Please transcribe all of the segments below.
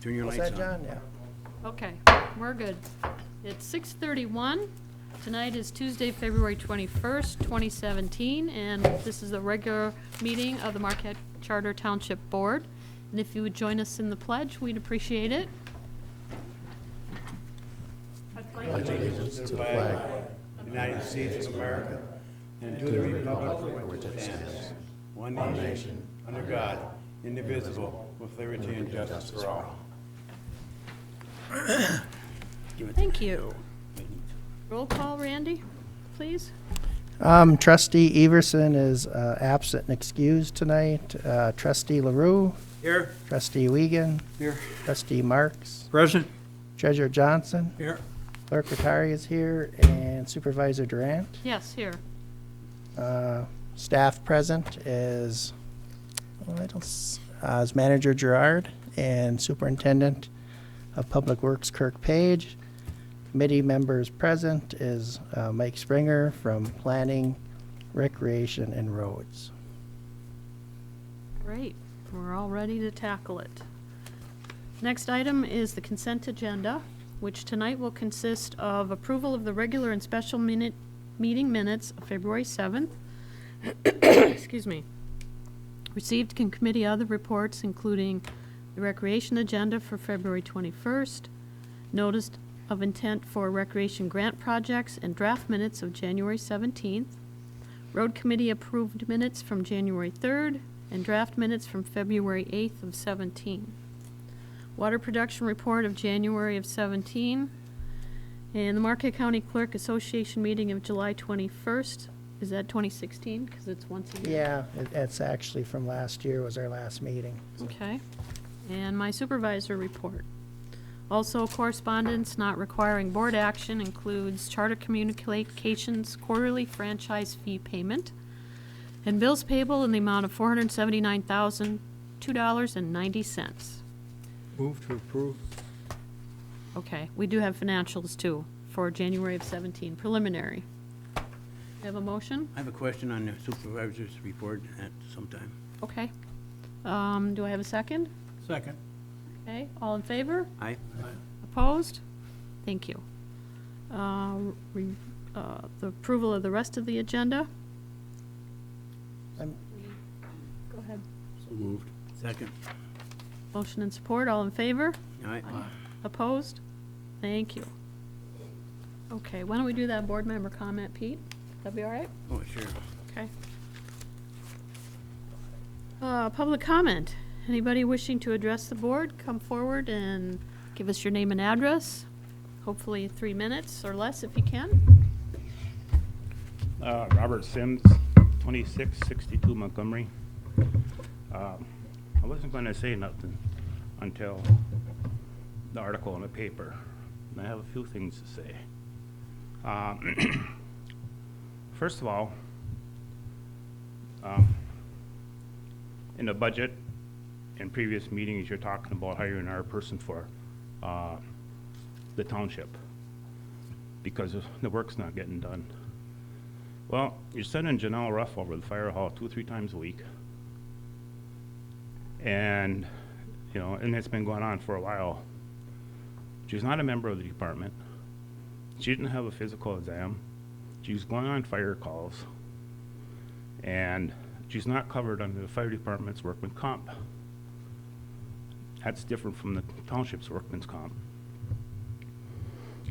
Turn your What's lights that, on. John? Yeah. Okay, we're good. It's 6:31. Tonight is Tuesday, February 21st, 2017, and this is the regular meeting of the Marquette Charter Township Board. And if you would join us in the pledge, we'd appreciate it. Pledge allegiance to the flag United States of America, and to the republic for which it stands, one nation, under God, indivisible, with liberty and justice for all. Thank you. Roll call, Randy, please. Trustee Everson is absent and excused tonight. Trustee LaRue, Here. Trustee Wiegand, Here. Trustee Marks, Present. Treasurer Johnson, Here. Clerk Rattari is here, and Supervisor Durant. Yes, here. Staff present is, is Manager Gerard and Superintendent of Public Works Kirk Page. Committee members present is Mike Springer from Planning, Recreation, and Roads. Great, we're all ready to tackle it. Next item is the consent agenda, which tonight will consist of approval of the regular and special meeting minutes of February 7th. Excuse me. Received in committee other reports, including the recreation agenda for February 21st, notice of intent for recreation grant projects, and draft minutes of January 17th, road committee approved minutes from January 3rd, and draft minutes from February 8th of 17. Water production report of January of 17, and the Marquette County Clerk Association meeting of July 21st. Is that 2016? Because it's once a year. Yeah, it's actually from last year was our last meeting. Okay. And my supervisor report. Also, correspondence not requiring board action includes Charter Communications quarterly franchise fee payment and bills payable in the amount of $479,002.90. Move to approve. Okay, we do have financials too for January of 17, preliminary. You have a motion? I have a question on the supervisor's report at some time. Okay. Do I have a second? Second. Okay, all in favor? Aye. Opposed? Thank you. The approval of the rest of the agenda? I'm- Go ahead. So moved. Second. Motion and support, all in favor? Aye. Opposed? Thank you. Okay, why don't we do that board member comment, Pete? That'd be all right? Oh, sure. Okay. Public comment. Anybody wishing to address the board, come forward and give us your name and address. Hopefully 3 minutes or less if you can. Robert Sims, 2662 Montgomery. I wasn't going to say nothing until the article in the paper, and I have a few things to say. First of all, in the budget, in previous meetings, you're talking about hiring our person for the township because the work's not getting done. Well, you're sending Janelle Ruff over to the fire hall 2 or 3 times a week. And, you know, and it's been going on for a while. She's not a member of the department. She didn't have a physical exam. She's going on fire calls. And she's not covered under the fire department's workman's comp. That's different from the township's workman's comp.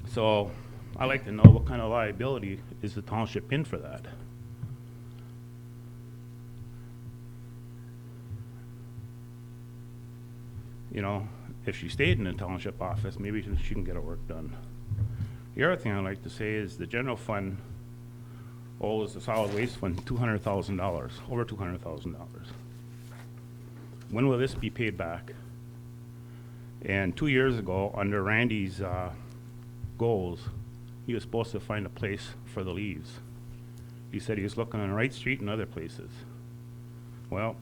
So I'd like to know what kind of liability is the township in for that? You know, if she stayed in the township office, maybe she can get her work done. The other thing I'd like to say is the general fund owes the solid waste fund $200,000, over $200,000. When will this be paid back? And 2 years ago, under Randy's goals, he was supposed to find a place for the leaves. He said he was looking on Wright Street and other places. Well,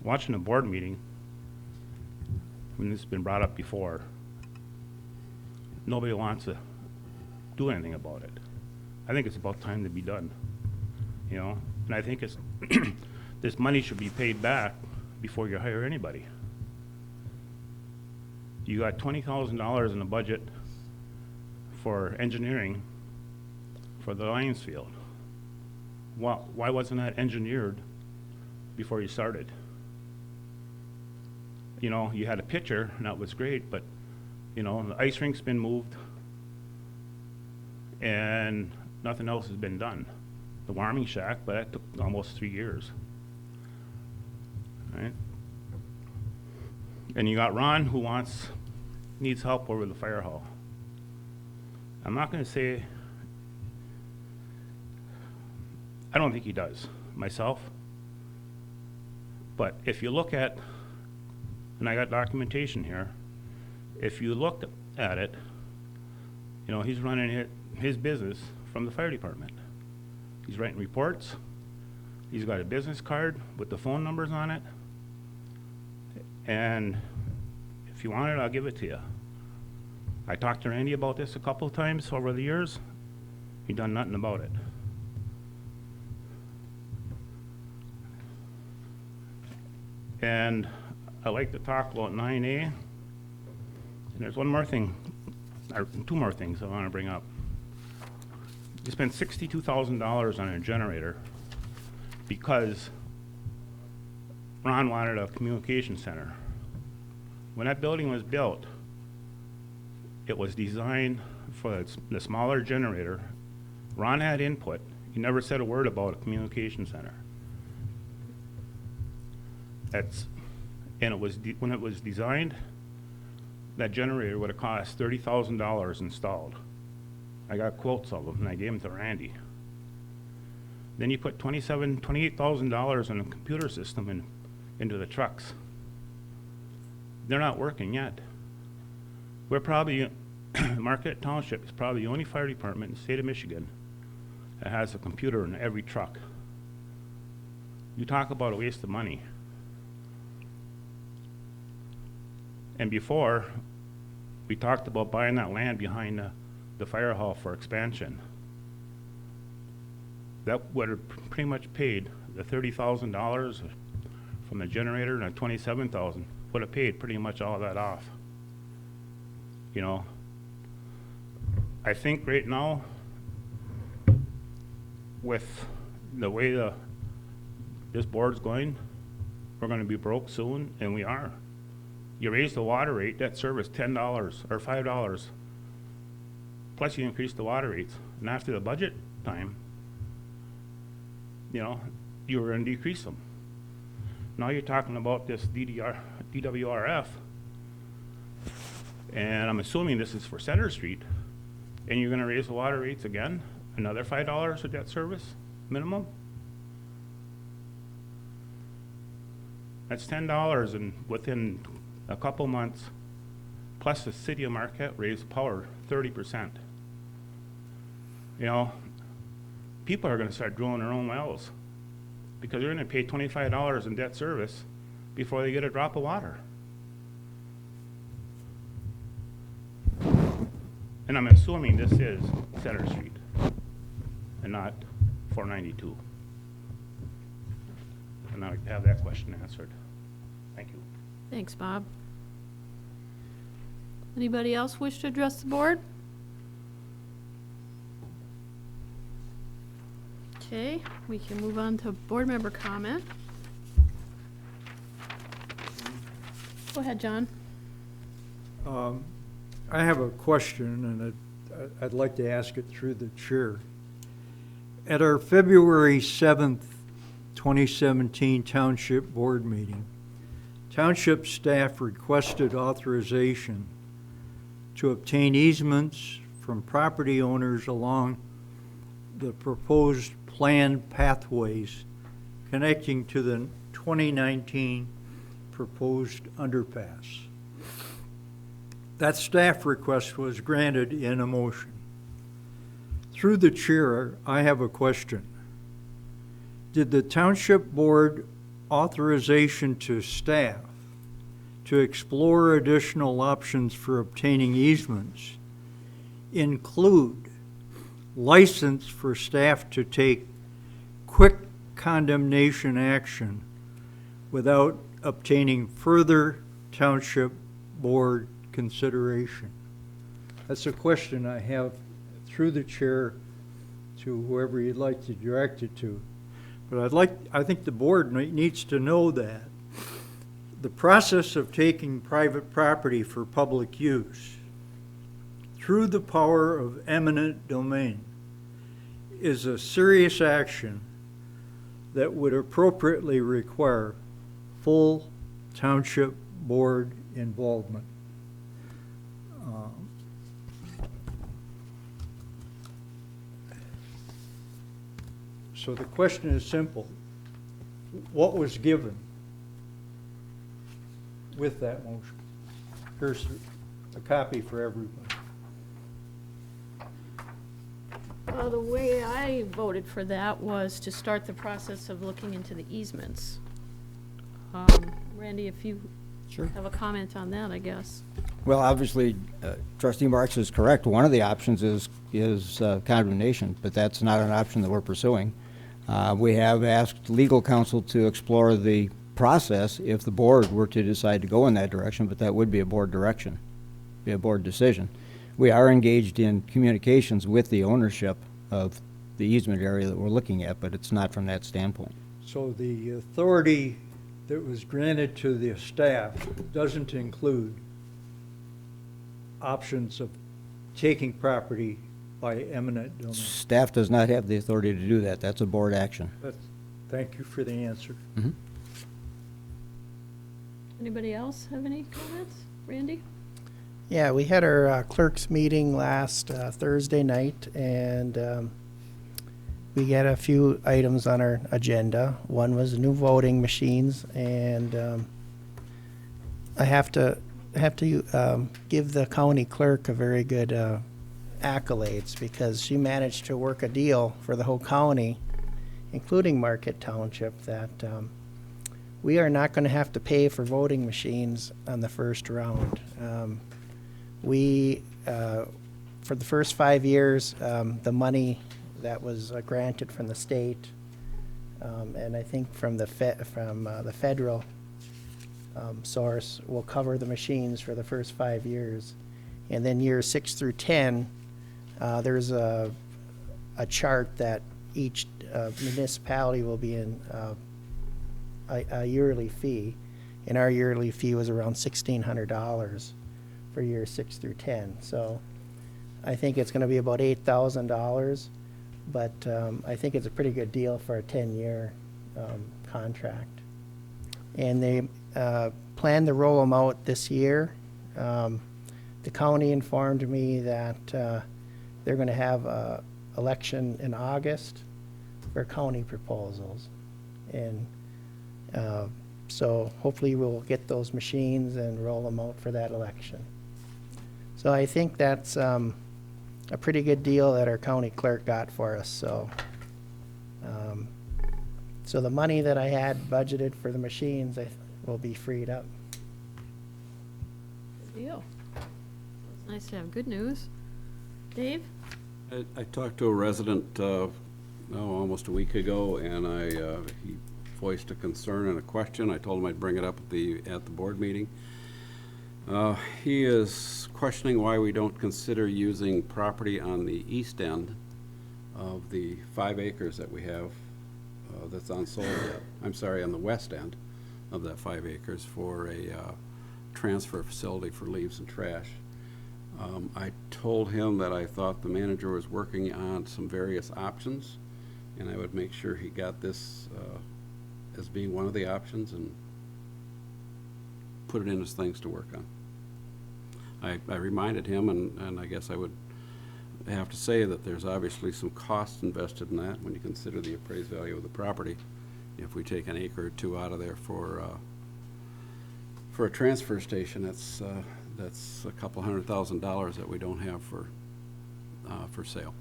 watching the board meeting, when this has been brought up before, nobody wants to do anything about it. I think it's about time to be done, you know? And I think it's this money should be paid back before you hire anybody. You got $20,000 in the budget for engineering for the Lions Field. Why wasn't that engineered before you started? You know, you had a pitcher, and that was great, but, you know, the ice rink's been moved, and nothing else has been done. The warming shack, but that took almost 3 years. Right? And you got Ron, who needs help over the fire hall. I'm not gonna say, I don't think he does, myself. But if you look at, and I got documentation here, if you looked at it, you know, he's running his business from the fire department. He's writing reports. He's got a business card with the phone numbers on it. And if you want it, I'll give it to you. I talked to Randy about this a couple of times over the years. He done nothing about it. And I like to talk about 9A. And there's one more thing, or two more things I want to bring up. You spent $62,000 on a generator because Ron wanted a communication center. When that building was built, it was designed for the smaller generator. Ron had input. He never said a word about a communication center. And it was when it was designed, that generator would have cost $30,000 installed. I got quotes of them, and I gave them to Randy. Then you put $28,000 in a computer system into the trucks. They're not working yet. We're probably, Marquette Township is probably the only fire department in the state of Michigan that has a computer in every truck. You talk about a waste of money. And before, we talked about buying that land behind the fire hall for expansion. That would have pretty much paid the $30,000 from the generator and the $27,000 would have paid pretty much all of that off. You know, I think right now, with the way this board's going, we're going to be broke soon, and we are. You raise the water rate, debt service $10 or $5, plus you increase the water rates, and after the budget time, you know, you were going to decrease them. Now you're talking about this DWRF, and I'm assuming this is for Center Street, and you're going to raise the water rates again, another $5 for debt service minimum. That's $10, and within a couple months, plus the city of Marquette raised power 30%. You know, people are going to start drilling their own wells because they're going to pay $25 in debt service before they get a drop of water. And I'm assuming this is Center Street and not 492. And I have that question answered. Thank you. Thanks, Bob. Anybody else wish to address the board? Okay, we can move on to board member comment. Go ahead, John. I have a question, and I'd like to ask it through the chair. At our February 7th, 2017 Township Board meeting, Township staff requested authorization to obtain easements from property owners along the proposed planned pathways connecting to the 2019 proposed underpass. That staff request was granted in a motion. Through the chair, I have a question. Did the Township Board authorization to staff to explore additional options for obtaining easements include license for staff to take quick condemnation action without obtaining further Township Board consideration? That's a question I have through the chair to whoever you'd like to direct it to. But I think the board needs to know that the process of taking private property for public use through the power of eminent domain is a serious action that would appropriately require full township board involvement. So the question is simple. What was given with that motion? Here's a copy for everybody. The way I voted for that was to start the process of looking into the easements. Randy, if you Sure. have a comment on that, I guess. Well, obviously, trustee Marks is correct. One of the options is condemnation, but that's not an option that we're pursuing. We have asked legal counsel to explore the process if the board were to decide to go in that direction, but that would be a board direction, be a board decision. We are engaged in communications with the ownership of the easement area that we're looking at, but it's not from that standpoint. So the authority that was granted to the staff doesn't include options of taking property by eminent domain. Staff does not have the authority to do that. That's a board action. Thank you for the answer. Mhm. Anybody else have any comments? Randy? Yeah, we had our clerks meeting last Thursday night, and we got a few items on our agenda. One was new voting machines, and I have to give the county clerk a very good accolades, because she managed to work a deal for the whole county, including Marquette Township, that we are not going to have to pay for voting machines on the first round. For the first 5 years, the money that was granted from the state, and I think from the federal source, will cover the machines for the first 5 years. And then years 6 through 10, there's a chart that each municipality will be in a yearly fee, and our yearly fee was around $1,600 for years 6 through 10. So I think it's going to be about $8,000, but I think it's a pretty good deal for a 10-year contract. And they plan to roll them out this year. The county informed me that they're going to have an election in August for county proposals. And so hopefully we'll get those machines and roll them out for that election. So I think that's a pretty good deal that our county clerk got for us. So, so the money that I had budgeted for the machines will be freed up. Good deal. It's nice to have good news. Dave? I talked to a resident almost a week ago, and he voiced a concern and a question. I told him I'd bring it up at the board meeting. He is questioning why we don't consider using property on the east end of the 5 acres that we have that's unsold yet. I'm sorry, on the west end of that 5 acres for a transfer facility for leaves and trash. I told him that I thought the manager was working on some various options, and I would make sure he got this as being one of the options and put it in his things to work on. I reminded him, and I guess I would have to say that there's obviously some costs invested in that when you consider the appraised value of the property. If we take an acre or two out of there for a transfer station, that's a couple $100,000 that we don't have for sale.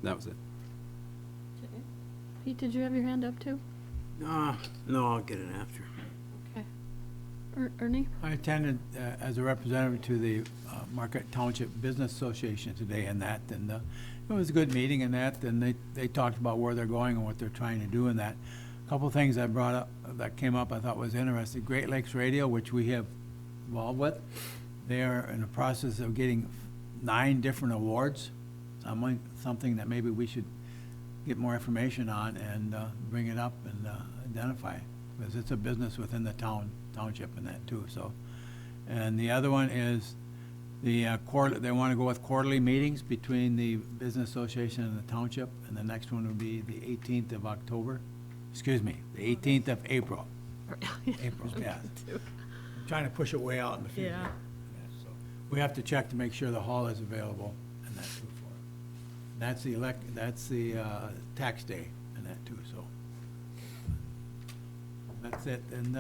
That was it. Pete, did you have your hand up too? No, I'll get it after. Okay. Ernie? I attended as a representative to the Marquette Township Business Association today, and it was a good meeting and they talked about where they're going and what they're trying to do in that. A couple of things I brought up that came up I thought was interesting. Great Lakes Radio, which we have involved with, They are in the process of getting 9 different awards, something that maybe we should get more information on and bring it up and identify, because it's a business within the township and that too, so. And the other one is the they want to go with quarterly meetings between the business association and the township, and the next one would be the 18th of October, excuse me, the 18th of April. April, yeah. I'm trying to push it way out in the future. Yeah. So we have to check to make sure the hall is available and that too for it. That's the tax day and that too, so. That's it, and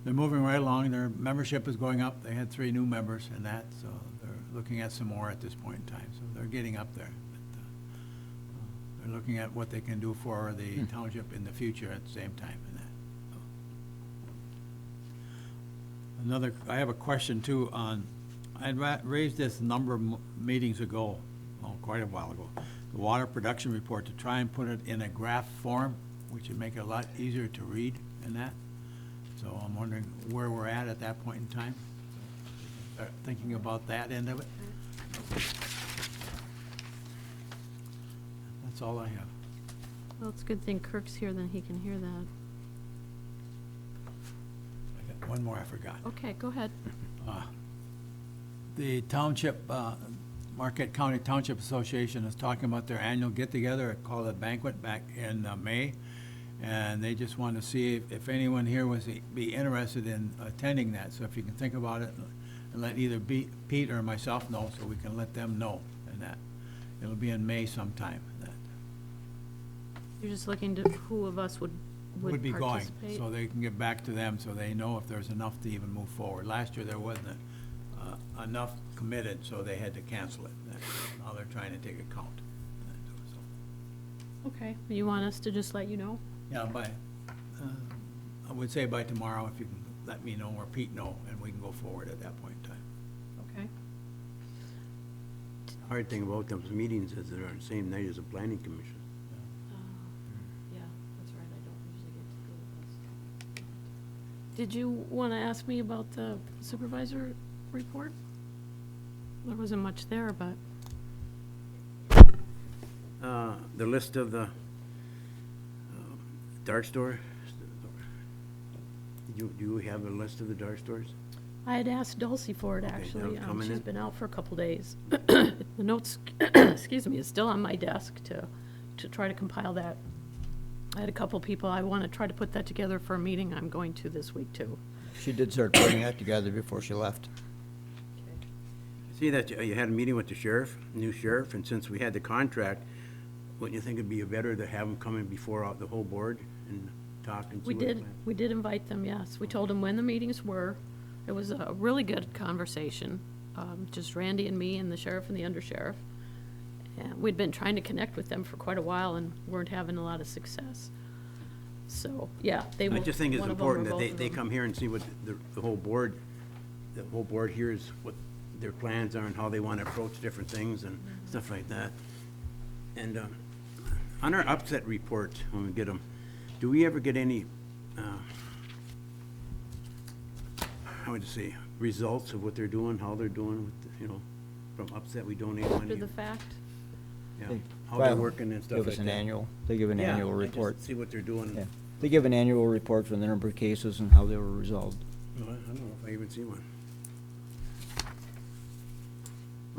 they're moving right along. Their membership is going up. They had 3 new members and that, so they're looking at some more at this point in time, so they're getting up there. But, they're looking at what they can do for the township in the future at the same time and that. I have a question too on, I'd raised this a number of meetings ago, quite a while ago, the water production report, to try and put it in a graph form, which would make it a lot easier to read and that. So I'm wondering where we're at that point in time. Start thinking about that end of it. That's all I have. Well, it's a good thing Kirk's here, then he can hear that. I got one more I forgot. Okay, go ahead. The township, Marquette County Township Association is talking about their annual get-together, called a banquet, back in May. And they just want to see if anyone here was be interested in attending that. So if you can think about it and let either Pete or myself know, so we can let them know and that. It'll be in May sometime. That You're just looking to who of us would be going, participate? so they can get back to them, so they know if there's enough to even move forward. Last year, there wasn't enough committed, so they had to cancel it. Now they're trying to take account. Okay, you want us to just let you know? Yeah, I would say by tomorrow, if you can let me know or Pete know, and we can go forward at that point in time. Okay. Hard thing about those meetings is they're on the same night as the planning commission. Yeah, that's right, I don't usually get to go with this. Did you want to ask me about the supervisor report? There wasn't much there, but The list of the dark store, do you have a list of the dark stores? I had asked Dulcie for it, Okay, actually. they're coming She's in? been out for a couple days. The notes, excuse me, is still on my desk to try to compile that. I had a couple people, I want to try to put that together for a meeting I'm going to this week, too. She did start putting that together before she left. See that you had a meeting with the sheriff, new sheriff, and since we had the contract, wouldn't you think it'd be better to have them come in before the whole board and talk and see We what the did, plan- we did invite them, yes. We told them when the meetings were. It was a really good conversation, just Randy and me and the sheriff and the undersheriff. And we'd been trying to connect with them for quite a while and weren't having a lot of success. So, yeah, they will. I just think it's one of them or important that both of they them. come here and see what the whole board hears what their plans are and how they want to approach different things and stuff like that. And on our upset report, when we get them, do we ever get any, how would you say, results of what they're doing, how they're doing with, from upset, we donate money? After the fact? Yeah, They- how they're well, working and stuff like Give that. us an annual, they give an Yeah, annual I just report. see what they're doing. Yeah. They give an annual report for the number of cases and how they were resolved. Well, I don't know if I even see one.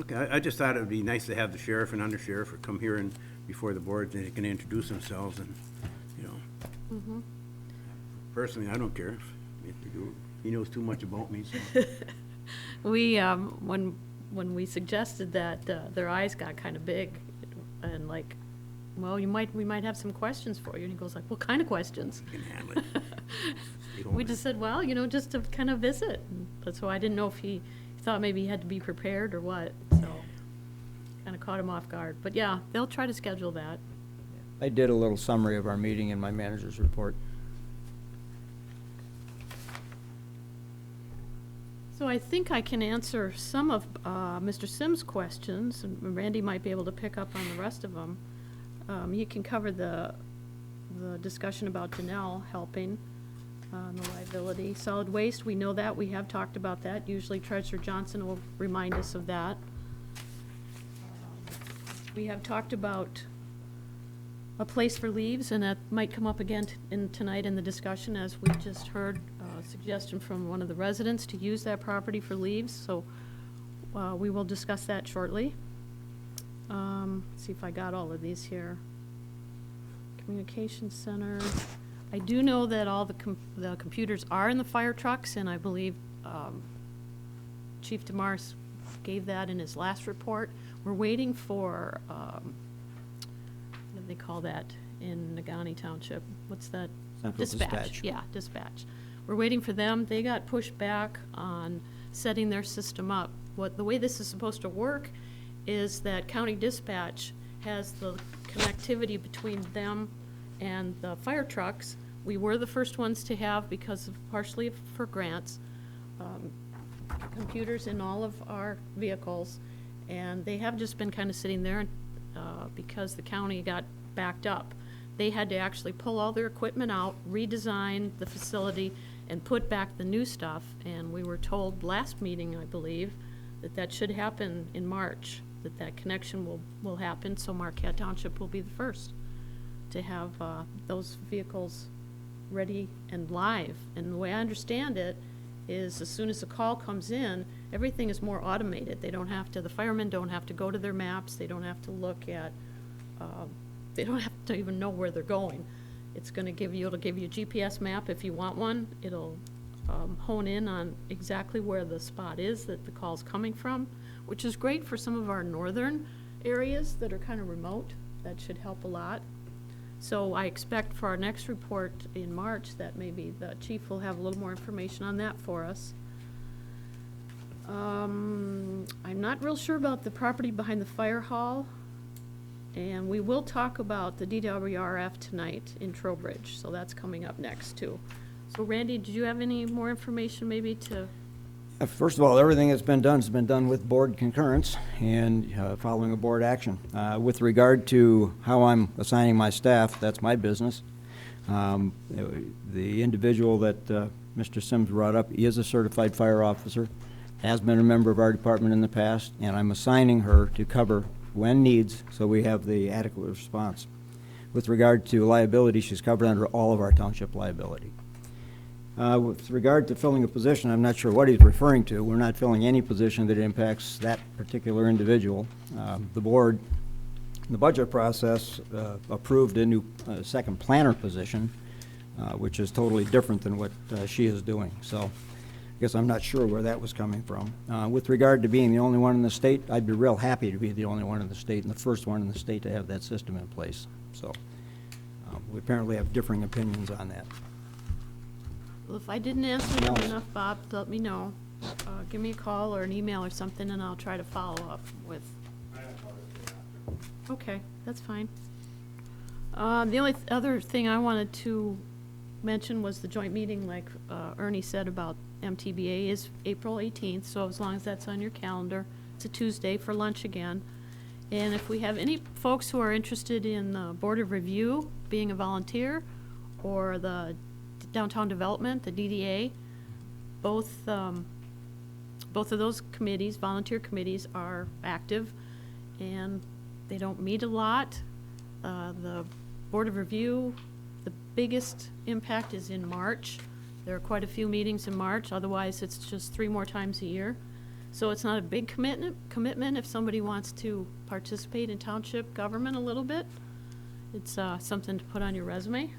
Okay, I just thought it would be nice to have the sheriff and undersheriff come here and before the board, and they can introduce themselves and, Personally, I don't care if they do. He knows too much about me, so. We, when we suggested that, their eyes got kind of big and like, well, we might have some questions for you. And he goes like, what kind of questions? You can handle it. Stay home. We just said, well, just to kind of visit. And that's why I didn't know if he thought maybe he had to be prepared or what, so kind of caught him off guard. But yeah, they'll try to schedule that. I did a little summary of our meeting in my manager's report. So I think I can answer some of Mr. Sims' questions, and Randy might be able to pick up on the rest of them. You can cover the discussion about Janelle helping. on the liability. Solid waste, we know that, we have talked about that. Usually Treasurer Johnson will remind us of that. We have talked about a place for leaves, and that might come up again tonight in the discussion, as we just heard a suggestion from one of the residents to use that property for leaves, so we will discuss that shortly. Let's see if I got all of these here. Communication center. I do know that all the computers are in the fire trucks, and I believe Chief DeMars gave that in his last report. We're waiting for, what do they call that in Negaunee Township? What's that? Central Dispatch. Yeah, dispatch. We're waiting for them. They got pushed back on setting their system up. The way this is supposed to work is that county dispatch has the connectivity between them and the fire trucks. We were the first ones to have, because of partially for grants, computers in all of our vehicles, and they have just been kind of sitting there because the county got backed up. They had to actually pull all their equipment out, redesign the facility, and put back the new stuff, and we were told last meeting, I believe, that should happen in March, that connection will happen, so Marquette Township will be the first to have those vehicles ready and live. And the way I understand it is, as soon as a call comes in, everything is more automated. They don't have to, the firemen don't have to go to their maps, they don't have to look at, they don't have to even know where they're going. It's gonna give you, it'll give you a GPS map if you want one. It'll hone in on exactly where the spot is that the call's coming from, which is great for some of our northern areas that are kind of remote. That should help a lot. So I expect for our next report in March that maybe the chief will have a little more information on that for us. I'm not real sure about the property behind the fire hall, and we will talk about the DWRF tonight in Trowbridge, so that's coming up next too. So Randy, did you have any more information maybe to? First of all, everything that's been done has been done with board concurrence and following a board action. With regard to how I'm assigning my staff, that's my business. The individual that Mr. Sims brought up is a certified fire officer, has been a member of our department in the past, and I'm assigning her to cover when needs, so we have the adequate response. With regard to liability, she's covered under all of our township liability. With regard to filling a position, I'm not sure what he's referring to. We're not filling any position that impacts that particular individual. The board, in the budget process, approved a new second planner position, which is totally different than what she is doing. So I guess I'm not sure where that was coming from. With regard to being the only one in the state, I'd be real happy to be the only one in the state and the first one in the state to have that system in place. So we apparently have differing opinions on that. Well, if I didn't answer them enough, Bob, let me know. Give me a call or an email or something, and I'll try to follow up with. Okay, that's fine. The only other thing I wanted to mention was the joint meeting, like Ernie said about MTBA, is April 18th, so as long as that's on your calendar. It's a Tuesday for lunch again. And if we have any folks who are interested in the Board of Review, being a volunteer, or the Downtown Development, the DDA, both of those committees, volunteer committees, are active, and they don't meet a lot. The Board of Review, the biggest impact is in March. There are quite a few meetings in March, otherwise it's just 3 more times a year. So it's not a big commitment if somebody wants to participate in township government a little bit. It's something to put on your resume.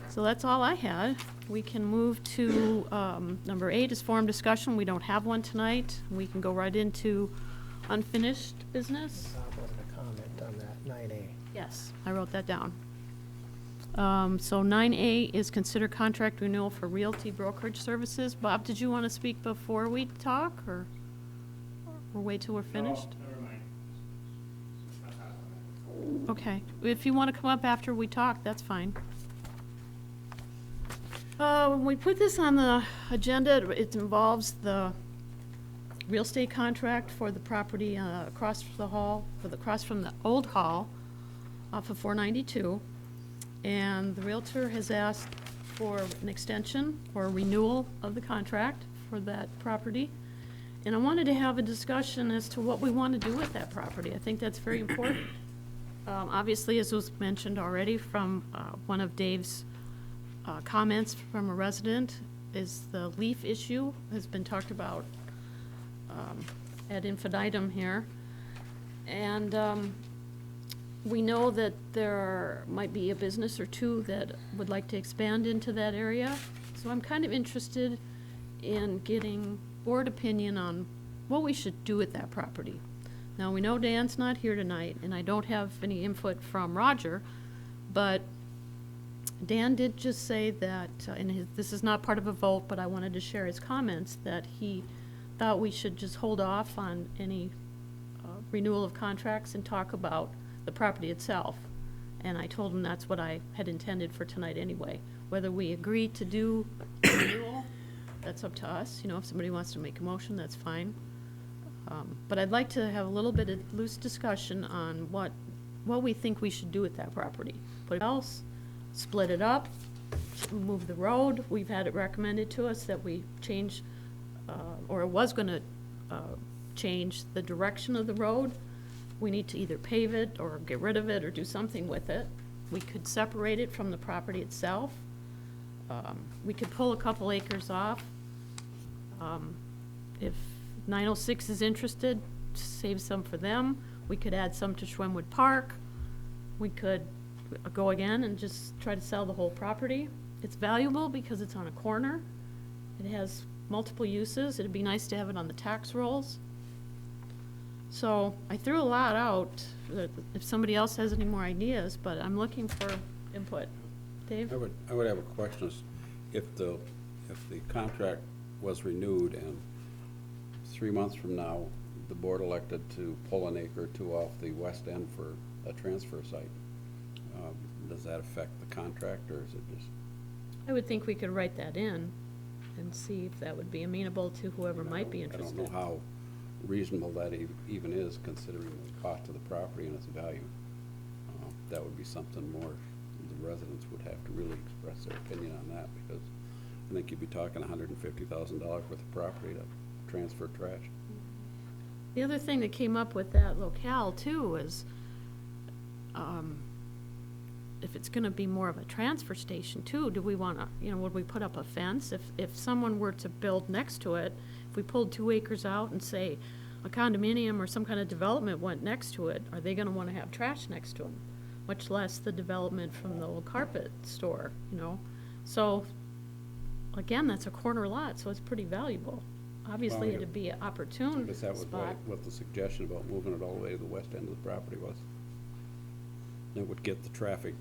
So that's all I had. We can move to number 8 is forum discussion. We don't have one tonight. We can go right into unfinished business. I wanted a comment on that, 9A. Yes, I wrote that down. So 9A is consider contract renewal for realty brokerage services. Bob, did you want to speak before we talk, or wait till we're finished? No, never mind. Okay, if you want to come up after we talk, that's fine. When we put this on the agenda, it involves the real estate contract for the property across the hall, across from the old hall off of 492. And the Realtor has asked for an extension or a renewal of the contract for that property. And I wanted to have a discussion as to what we want to do with that property. I think that's very important. Obviously, as was mentioned already from one of Dave's comments from a resident, is the leaf issue has been talked about ad infinitum here. And we know that might be a business or two that would like to expand into that area. So I'm kind of interested in getting board opinion on what we should do with that property. Now, we know Dan's not here tonight, and I don't have any input from Roger, but Dan did just say that, this is not part of a vote, but I wanted to share his comments, that he thought we should just hold off on any renewal of contracts and talk about the property itself. And I told him that's what I had intended for tonight anyway. Whether we agree to do a renewal, that's up to us. You know, if somebody wants to make a motion, that's fine. But I'd like to have a little bit of loose discussion on what we think we should do with that property. Put it else, split it up, move the road. We've had it recommended to us that we change, or it was gonna change the direction of the road. We need to either pave it or get rid of it or do something with it. We could separate it from the property itself. We could pull a couple acres off. If 906 is interested, save some for them. We could add some to Schwemmwood Park. We could go again and just try to sell the whole property. It's valuable because it's on a corner. It has multiple uses. It'd be nice to have it on the tax rolls. So I threw a lot out, if somebody else has any more ideas, but I'm looking for input. Dave? I would have a question. If the contract was renewed and 3 months from now, the board elected to pull an acre or two off the west end for a transfer site, does that affect the contract, or is it just? I would think we could write that in and see if that would be amenable to whoever might be interested. I don't know how reasonable that even is, considering the cost of the property and its value. That would be something more the residents would have to really express their opinion on that, because I think you'd be talking $150,000 worth of property to transfer trash. The other thing that came up with that locale too is, if it's gonna be more of a transfer station too, do we wanna, would we put up a fence? If someone were to build next to it, if we pulled 2 acres out and say a condominium or some kind of development went next to it, are they gonna wanna have trash next to them? Much less the development from the old carpet store, So, again, that's a corner lot, so it's pretty valuable. Obviously, Well, it'd be an I opportune guess that was spot. what the suggestion about moving it all the way to the west end of the property was. It would get the traffic,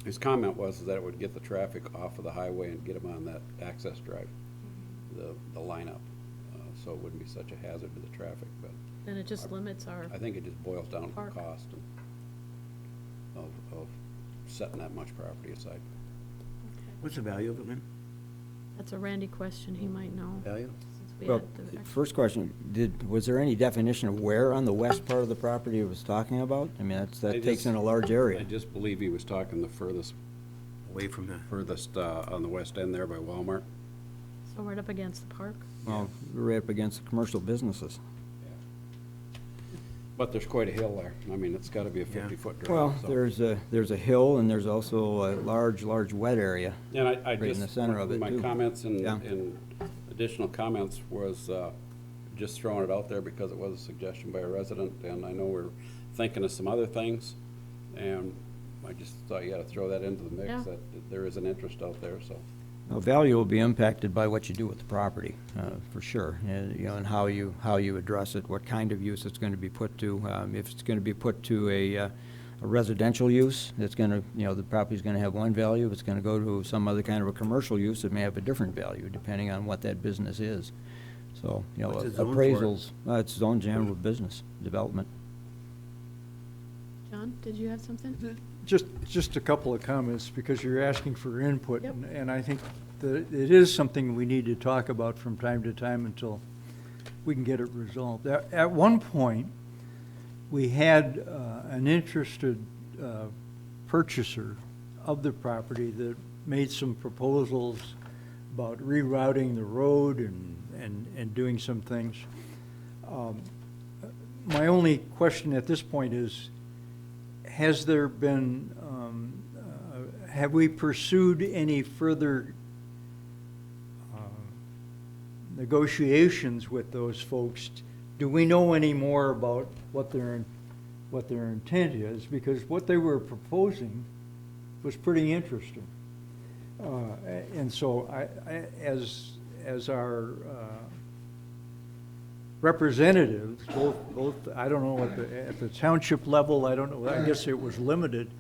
his comment was that it would get the traffic off of the highway and get them on that access drive, the lineup, so it wouldn't be such a hazard to the traffic, but And it just limits our, I think it just boils down to the Park. cost of setting that much property aside. What's the value of it, Lynn? that's a Randy question, he might know. Value? Since we Well, had the first question, was there any definition of where on the west part of the property it was talking about? I mean, that takes in a large I area. just believe he was talking the furthest Away from the, on the west end there by Walmart. So right up against the park. Well, we're right up against the commercial businesses. But there's quite a hill there. I mean, it's gotta be a Yeah. 50-foot drop. Well, so. there's a hill and there's also a large wet area. And I right in just, the center of it, my too. comments and Yeah. additional comments was just throwing it out there because it was a suggestion by a resident, and I know we're thinking of some other things, and I just thought you ought to throw that into the Yeah. mix, that there is an interest out there, so. Now, value will be impacted by what you do with the property, for sure, and how you address it, what kind of use it's going to be put to. If it's going to be put to a residential use, it's going to, the property's going to have one value. If it's going to go to some other kind of a commercial use, it may have a different value, depending on what that business is. So, What's it zoned for? appraisals, it's zoned general business development. John, did you have something? Just a couple of comments, because you're asking for input, Yep. and I think that it is something we need to talk about from time to time until we can get it resolved. At one point, we had an interested purchaser of the property that made some proposals about rerouting the road and doing some things. My only question at this point is, has there been, have we pursued any further negotiations with those folks? Do we know any more about what their intent is? Because what they were proposing was pretty interesting. And so as our representatives, both, I don't know, at the township level, I don't know, I guess it was limited,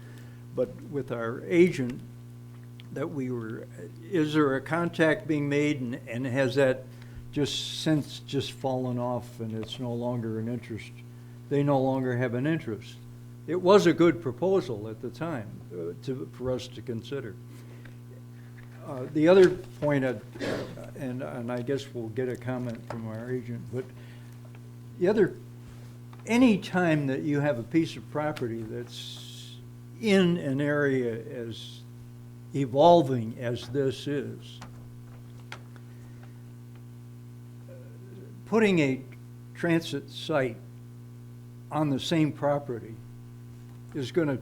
but with our agent, that we were, is there a contact being made, and has that since fallen off and it's no longer an interest? They no longer have an interest. It was a good proposal at the time for us to consider. The other point, and I guess we'll get a comment from our agent, but any time that you have a piece of property that's in an area as evolving as this is, putting a transit site on the same property is going to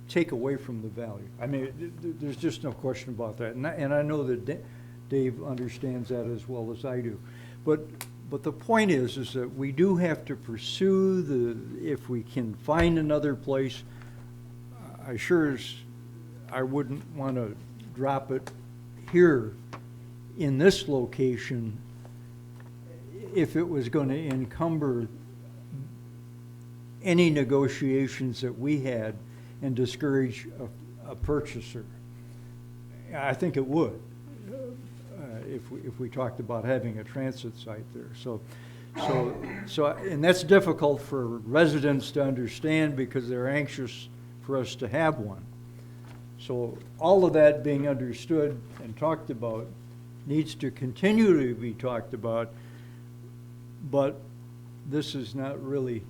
take away from the value. I mean, there's just no question about that. And I know that Dave understands that as well as I do. But the point is that we do have to pursue if we can find another place. I wouldn't want to drop it here in this location if it was going to encumber any negotiations that we had and discourage a purchaser. I think it would, if we talked about having a transit site there. So, and that's difficult for residents to understand because they're anxious for us to have one. So all of that being understood and talked about needs to continue to be talked about, but this is not really,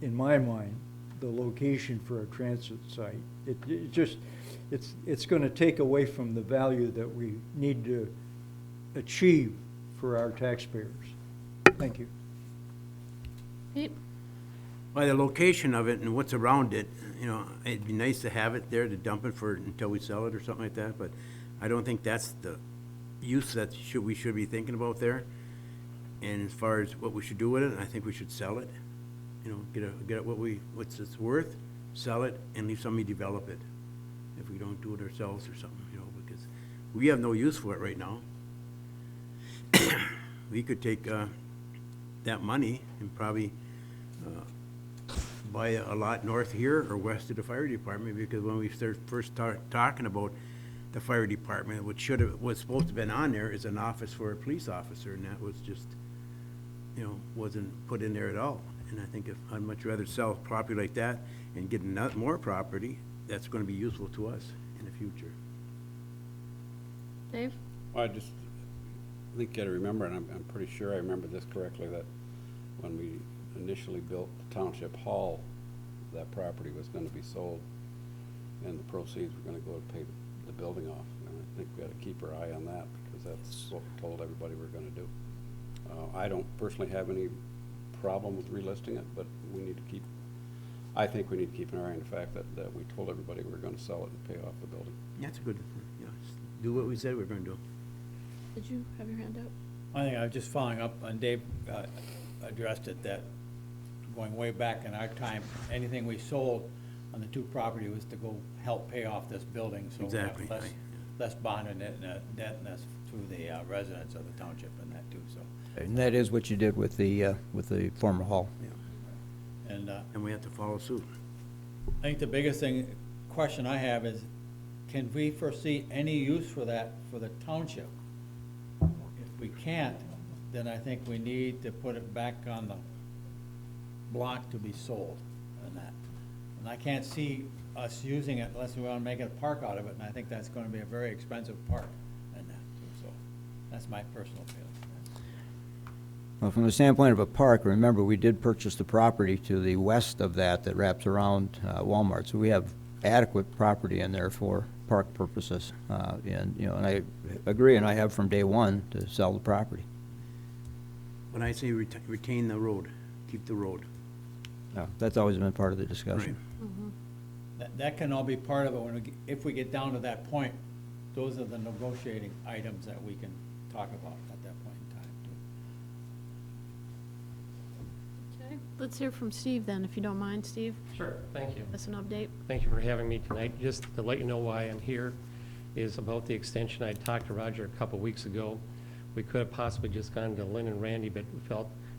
in my mind, the location for a transit site. It's going to take away from the value that we need to achieve for our taxpayers. Thank you. Pete? By the location of it and what's around it, it'd be nice to have it there to dump it until we sell it or something like that, but I don't think that's the use that we should be thinking about there. And as far as what we should do with it, I think we should sell it. Get it what's it's worth, sell it, and leave somebody develop it. If we don't do it ourselves or something, because we have no use for it right now. We could take that money and probably buy a lot north here or west of the fire department, because when we first talking about the fire department, what was supposed to have been on there is an office for a police officer, and that was just, wasn't put in there at all. And I think I'd much rather sell property like that and get more property that's going to be useful to us in the future. Dave? I think you got to remember, and I'm pretty sure I remember this correctly, that when we initially built the township hall, that property was going to be sold, and the proceeds were going to go to pay the building off. And I think we got to keep our eye on that, because that's what we told everybody we're going to do. I don't personally have any problem with relisting it, but I think we need to keep an eye on the fact that we told everybody we were going to sell it and pay off the building. That's a good, do what we said we were going to do. Did you have your hand up? I think I was just following up on Dave addressed it, that going way back in our time, anything we sold on the two property was to go help pay off this building. So Exactly. we have less bond and indebtedness to the residents of the township and that too. So. And that is what you did with the former hall. And we have to follow suit. I think the biggest question I have is, can we foresee any use for that for the township? If we can't, then I think we need to put it back on the block to be sold and that. And I can't see us using it unless we want to make it a park out of it, and I think that's going to be a very expensive park and that. So that's my personal feeling. Well, from the standpoint of a park, remember, we did purchase the property to the west of that wraps around Walmart. So we have adequate property in there for park purposes. And, you know, and I agree, and I have from day one to sell the property. When I say retain the road, keep the road. That's always been part of the Right. discussion. That can all be part of it if we get down to that point. Those are the negotiating items that we can talk about at that point in time, too. Okay, let's hear from Steve then, if you don't mind, Steve. Sure, thank you. That's an update. Thank you for having me tonight. Just to let you know why I'm here is about the extension. I talked to Roger a couple weeks ago. We could have possibly just gone to Lynn and Randy, but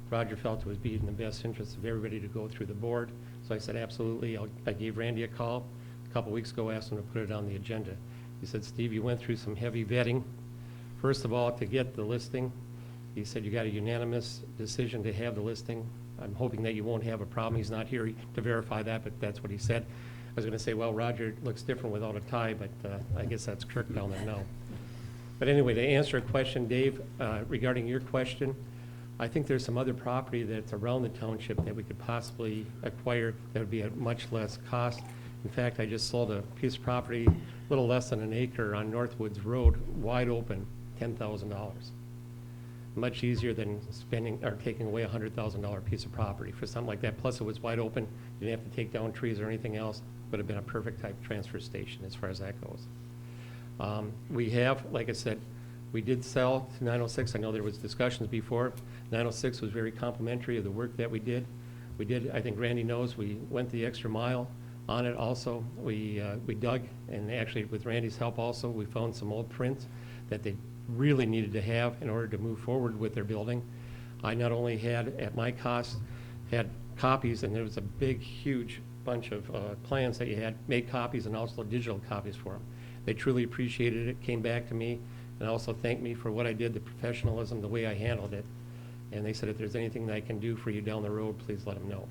Roger felt it would be in the best interest of everybody to go through the board. So I said, absolutely. I gave Randy a call a couple weeks ago, asked him to put it on the agenda. He said, Steve, you went through some heavy vetting. First of all, to get the listing, he said you got a unanimous decision to have the listing. I'm hoping that you won't have a problem. He's not here to verify that, but that's what he said. I was going to say, well, Roger looks different without a tie, but I guess that's Kirk down there now. But anyway, to answer a question, Dave, regarding your question, I think there's some other property that's around the township that we could possibly acquire that would be at much less cost. In fact, I just sold a piece of property, a little less than an acre on Northwoods Road, wide open, $10,000. Much easier than spending or taking away a $100,000 piece of property for something like that. Plus, it was wide open. You didn't have to take down trees or anything else. Would have been a perfect type transfer station as far as that goes. We have, like I said, we did sell to 906. I know there was discussions before. 906 was very complimentary of the work that we did. We did, I think Randy knows, we went the extra mile on it also. We dug, and actually with Randy's help also, we found some old prints that they really needed to have in order to move forward with their building. I not only had, at my cost, had copies, and there was a big, huge bunch of plans that you had, made copies and also digital copies for them. They truly appreciated it, came back to me, and also thanked me for what I did, the professionalism, the way I handled it. And they said, if there's anything that I can do for you down the road, please let them know.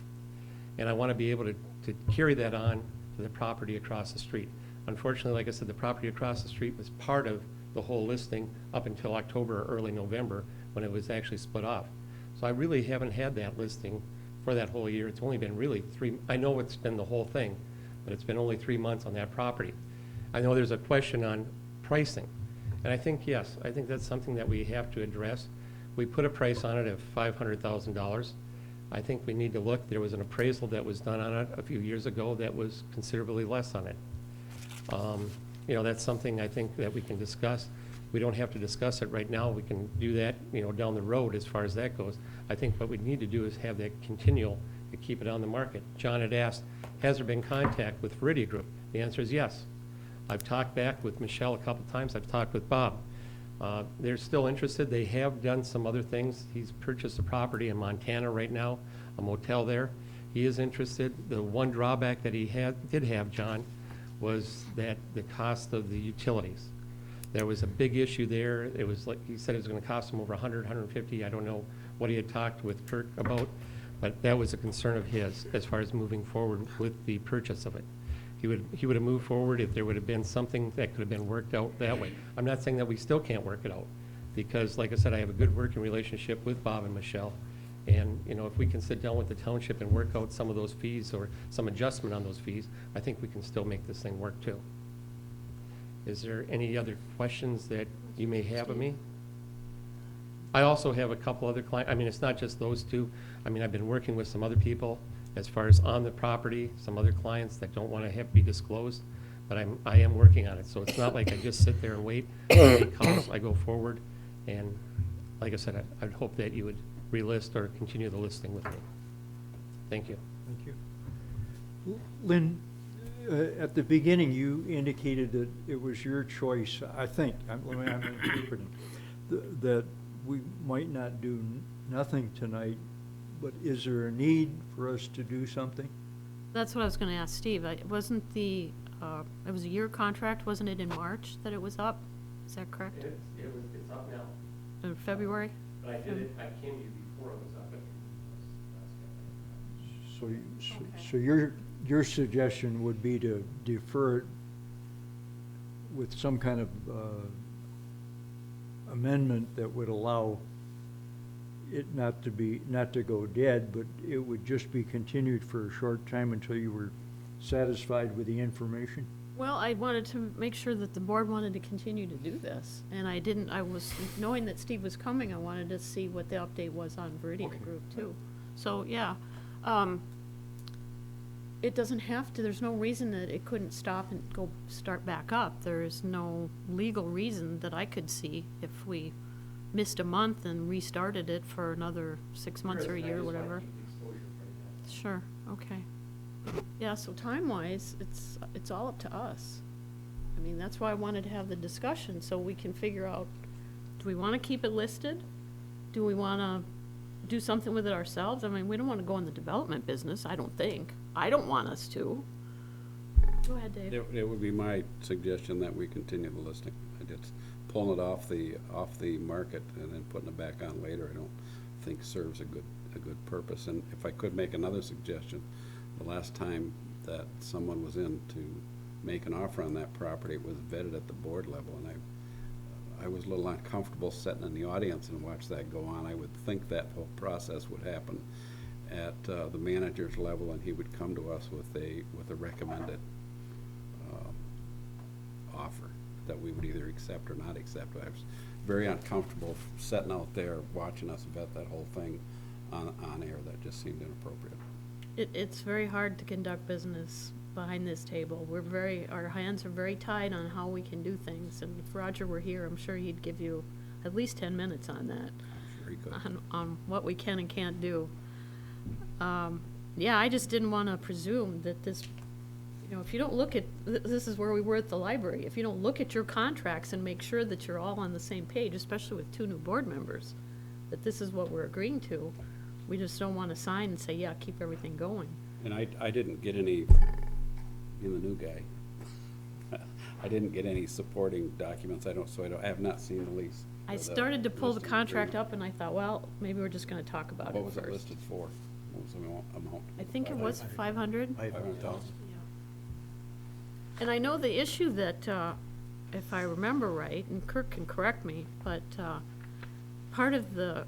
And I want to be able to carry that on to the property across the street. Unfortunately, like I said, the property across the street was part of the whole listing up until October or early November when it was actually split off. So I really haven't had that listing for that whole year. It's only been really I know it's been the whole thing, but it's been only 3 months on that property. I know there's a question on pricing. And I think, yes, I think that's something that we have to address. We put a price on it of $500,000. I think we need to look. There was an appraisal that was done on it a few years ago that was considerably less on it. You know, that's something I think that we can discuss. We don't have to discuss it right now. We can do that, you know, down the road as far as that goes. I think what we need to do is have that continual to keep it on the market. John had asked, has there been contact with Viridia Group? The answer is yes. I've talked back with Michelle a couple times. I've talked with Bob. They're still interested. They have done some other things. He's purchased a property in Montana right now, a motel there. He is interested. The one drawback that he did have, John, was that the cost of the utilities. There was a big issue there. It was like, he said it was going to cost him over 100, 150. I don't know what he had talked with Kirk about, but that was a concern of his as far as moving forward with the purchase of it. He would have moved forward if there would have been something that could have been worked out that way. I'm not saying that we still can't work it out, because like I said, I have a good working relationship with Bob and Michelle. And, you know, if we can sit down with the township and work out some of those fees or some adjustment on those fees, I think we can still make this thing work too. Is there any other questions that you may have of me? I also have a couple other clients. I mean, it's not just those two. I mean, I've been working with some other people as far as on the property, some other clients that don't want to have be disclosed, but I am working on it. So it's not like I just sit there and wait. I go forward, and like I said, I'd hope that you would relist or continue the listing with me. Thank you. Thank you. Lynn, at the beginning, you indicated that it was your choice, I think, I'm interpreting, that we might not do nothing tonight, but is there a need for us to do something? That's what I was going to ask Steve. It wasn't it was a year contract, wasn't it in March that it was up? Is that correct? It's up now. In February? But I came to you before it was up. So your suggestion would be to defer it with some kind of amendment that would allow it not to go dead, but it would just be continued for a short time until you were satisfied with the information? Well, I wanted to make sure that the board wanted to continue to do this, and I was, knowing that Steve was coming, I wanted to see what the update was on Viridian Group too. So, yeah, it doesn't have to, there's no reason that it couldn't stop and start back up. There is no legal reason that I could see if we missed a month and restarted it for another 6 months or a year, whatever. Sure, okay. Yeah, so time-wise, it's all up to us. I mean, that's why I wanted to have the discussion, so we can figure out, do we want to keep it listed? Do we want to do something with it ourselves? I mean, we don't want to go in the development business, I don't think. I don't want us to. Go ahead, Dave. It would be my suggestion that we continue the listing. It's pulling it off the market and then putting it back on later, I don't think serves a good purpose. And if I could make another suggestion, the last time that someone was in to make an offer on that property, it was vetted at the board level, and I was a little uncomfortable sitting in the audience and watch that go on. I would think that whole process would happen at the manager's level, and he would come to us with a recommended offer that we would either accept or not accept. I was very uncomfortable sitting out there watching us vet that whole thing on air. That just seemed inappropriate. It's very hard to conduct business behind this table. Our hands are very tied on how we can do things, and if Roger were here, I'm sure he'd give you at least 10 minutes on that. Very good. On what we can and can't do. Yeah, I just didn't want to presume that this, if you don't look at, this is where we were at the library, if you don't look at your contracts and make sure that you're all on the same page, especially with 2 new board members, that this is what we're agreeing to, we just don't want to sign and say, yeah, keep everything going. And I didn't get any, being the new guy, I didn't get any supporting documents. I have not seen the lease. I started to pull the contract up and I thought, well, maybe we're just going to talk about it What was first. it listed for? What was the amount? I think it was 500. 500,000. And I know the issue that, if I remember right, and Kirk can correct me, but part of the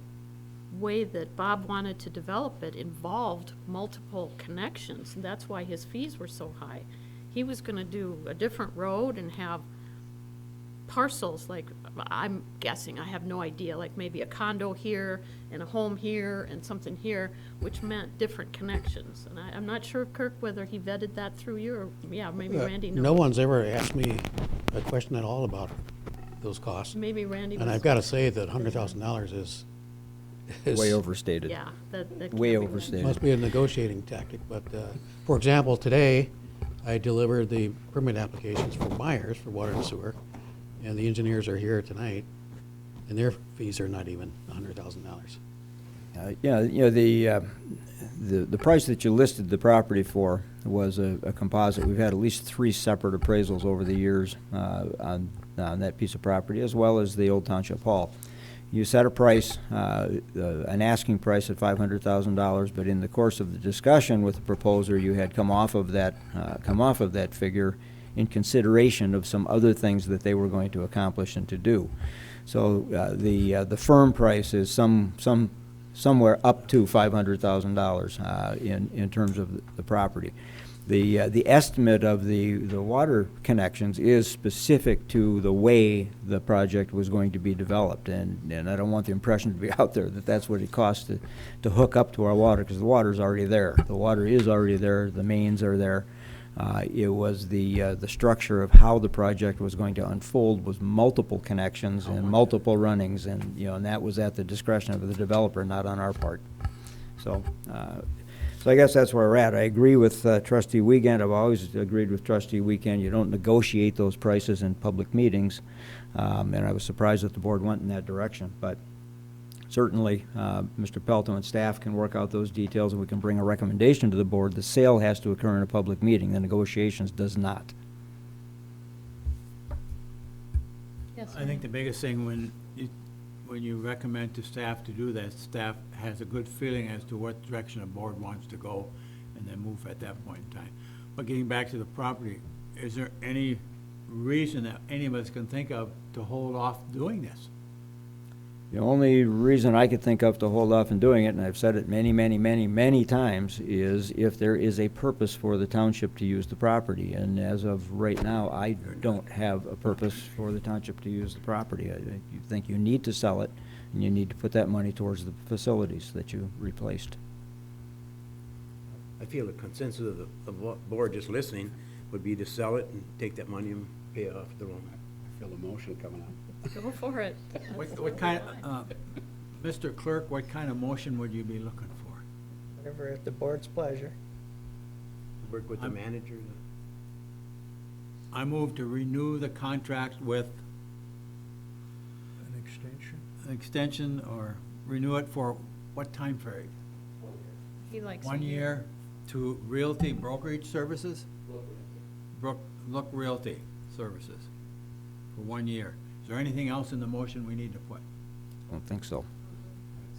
way that Bob wanted to develop it involved multiple connections, and that's why his fees were so high. He was going to do a different road and have parcels, like, I'm guessing, I have no idea, like maybe a condo here and a home here and something here, which meant different connections. And I'm not sure, Kirk, whether he vetted that through you, or, yeah, maybe Randy knows. No one's ever asked me a question at all about those costs. Maybe Randy was. And I've got to say that $100,000 is Way overstated. Yeah, that Way can't be overstated. must be a negotiating tactic. But, for example, today, I delivered the permit applications for Myers for water and sewer, and the engineers are here tonight, and their fees are not even $100,000. Yeah, the price that you listed the property for was a composite. We've had at least 3 separate appraisals over the years on that piece of property, as well as the old Township Hall. You set a price, an asking price at $500,000, but in the course of the discussion with the proposer, you had come off of that figure in consideration of some other things that they were going to accomplish and to do. So the firm price is somewhere up to $500,000 in terms of the property. The estimate of the water connections is specific to the way the project was going to be developed, and I don't want the impression to be out there that that's what it costs to hook up to our water, because the water's already there. The water is already there. The mains are there. It was the structure of how the project was going to unfold was multiple connections and multiple runnings, and and that was at the discretion of the developer, not on our part. So I guess that's where we're at. I agree with Trustee Wiegand. I've always agreed with Trustee Wiegand. You don't negotiate those prices in public meetings, and I was surprised that the board went in that direction. But certainly, Mr. Pelton and staff can work out those details, and we can bring a recommendation to the board. The sale has to occur in a public meeting. The negotiations does not. Yes, I think the biggest thing when you recommend to staff to do that, staff has a good feeling as to what direction the board wants to go and then move at that point in time. But getting back to the property, is there any reason that any of us can think of to hold off doing this? The only reason I could think of to hold off on doing it, and I've said it many, many, many, many times, is if there is a purpose for the township to use the property. And as of right now, I don't have a purpose for the township to use the property. You think you need to sell it, and you need to put that money towards the facilities that you replaced. I feel the consensus of the board just listening would be to sell it and take that money and pay off the loan. I feel emotion coming out. Go for it. What kind, Mr. Clerk, what kind of motion would you be looking for? Whatever at the board's pleasure. Work with the manager. I move to renew the contract with An extension? an extension or renew it for what time period? He likes. 1 year to Realty Brokerage Services? Look Realty Services for 1 year. Is there anything else in the motion we need to put? I don't think so.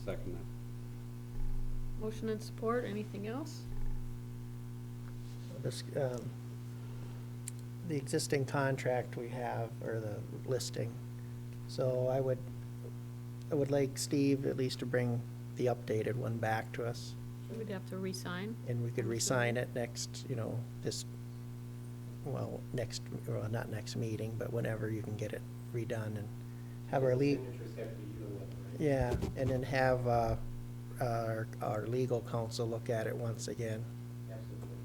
Second that. Motion and support, anything else? This, the existing contract we have, or the listing. So I would like Steve at least to bring the updated one back to us, We'd have to re-sign. and we could re-sign it next, not next meeting, but whenever you can get it redone and have our yeah, and then have, our legal counsel look at it once again.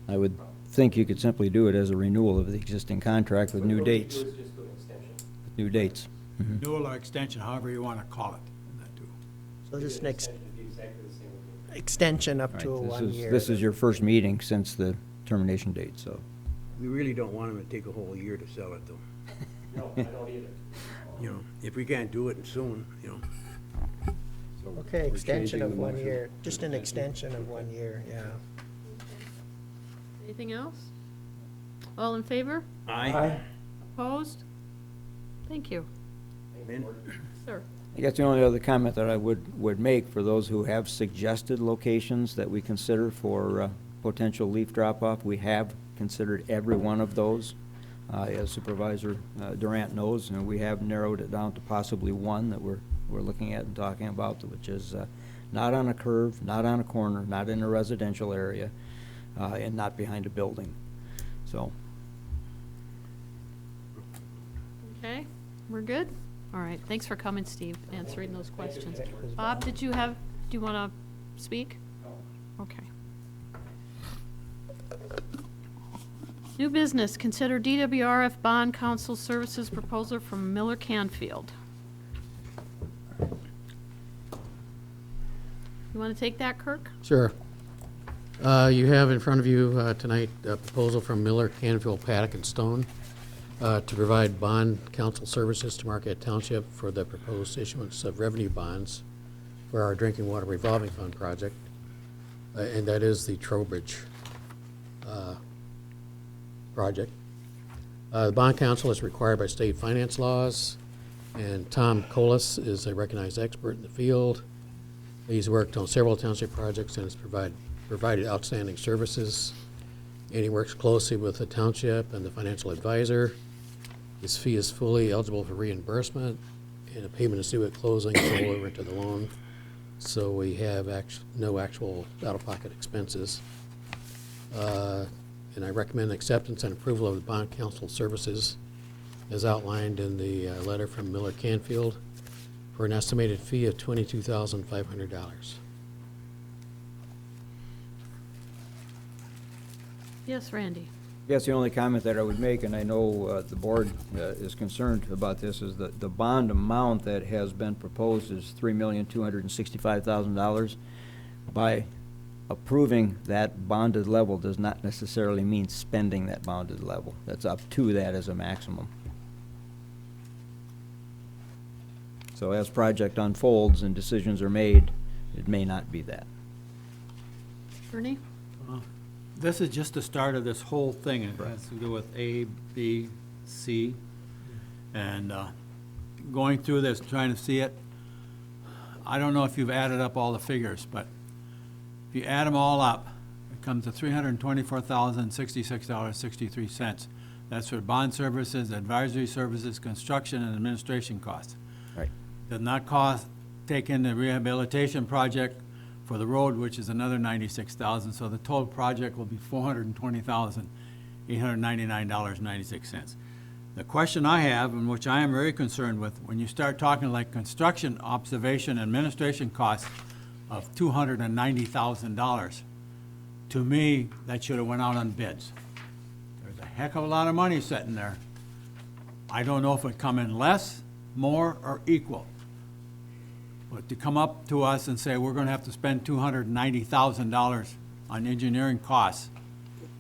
I would think you could simply do it as a renewal of the existing contract with new dates. New dates. Mhm. Renewal or extension, however you want to call it. That too. So just an extension up Right, to a this 1 is- year. This is your first meeting since the termination date, so. We really don't want them to take a whole year to sell it, though. No, I don't either. If we can't do it soon, So Okay, we're extension changing of the 1 motion. year, just an extension of 1 year, yeah. Anything else? All in favor? Aye. Opposed? Thank you. Ben? Sir. I guess the only other comment that I would make for those who have suggested locations that we consider for potential leaf drop-off, we have considered every one of those. As Supervisor Durant knows, and we have narrowed it down to possibly one that we're looking at and talking about, which is not on a curve, not on a corner, not in a residential area, and not behind a building. So, Okay, we're good? All right, thanks for coming, Steve, answering those questions. Bob, do you want to speak? No. Okay. New business, consider DWRF Bond Council Services proposal from Miller Canfield. You want to take that, Kirk? Sure. You have in front of you tonight a proposal from Miller, Canfield, Paddock, and Stone to provide bond council services to Marquette Township for the proposed issuance of revenue bonds for our drinking water revolving fund project, and that is the Trowbridge project. The bond council is required by state finance laws, and Tom Colas is a recognized expert in the field. He's worked on several township projects and has provided outstanding services, and he works closely with the township and the financial advisor. His fee is fully eligible for reimbursement, and a payment is due at closing to roll over into the loan, so we have no actual out-of-pocket expenses. And I recommend acceptance and approval of the bond council services as outlined in the letter from Miller Canfield for an estimated fee of $22,500. Yes, Randy? yes, the only comment that I would make, and I know the board is concerned about this, is that the bond amount that has been proposed is $3,265,000. By approving that bonded level does not necessarily mean spending that bonded level. That's up to that as a maximum. So as project unfolds and decisions are made, it may not be that. Bernie? This is just the start of this whole thing. It has to do with A, B, C. And going through this, trying to see it, I don't know if you've added up all the figures, but if you add them all up, it comes to $324,066.63. That's for bond services, advisory services, construction, and administration costs. Right. Does not cost take in the rehabilitation project for the road, which is another $96,000, so the total project will be $420,899.96. The question I have, and which I am very concerned with, when you start talking like construction, observation, administration costs of $290,000, to me, that should have went out on bids. There's a heck of a lot of money sitting there. I don't know if it come in less, more, or equal. But to come up to us and say, we're gonna have to spend $290,000 on engineering costs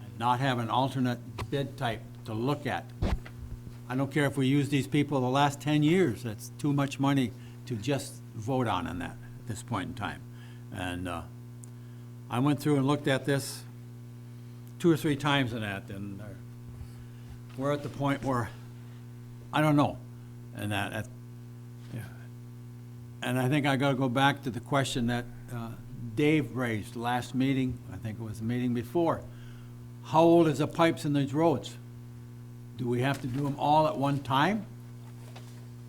and not have an alternate bid type to look at. I don't care if we use these people the last 10 years, that's too much money to just vote on that at this point in time. And I went through and looked at this 2 or 3 times in that, and we're at the point where, I don't know, and yeah. And I think I gotta go back to the question that Dave raised last meeting, I think it was the meeting before. How old is the pipes in these roads? Do we have to do them all at one time?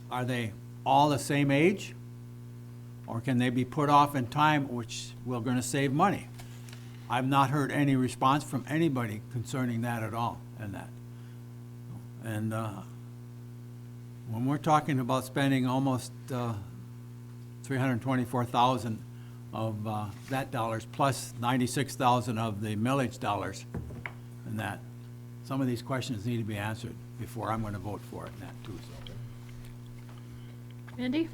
Are they all the same age? Or can they be put off in time, which we're gonna save money? I've not heard any response from anybody concerning that at all, and that. And when we're talking about spending almost $324,000 of that dollars, plus $96,000 of the millage dollars, and that, some of these questions need to be answered before I'm gonna vote for it, and that too, so. Randy?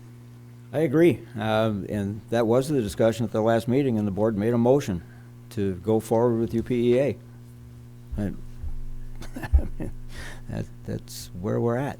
I agree, and that was the discussion at the last meeting, and the board made a motion to go forward with UPEA. And that's where we're at.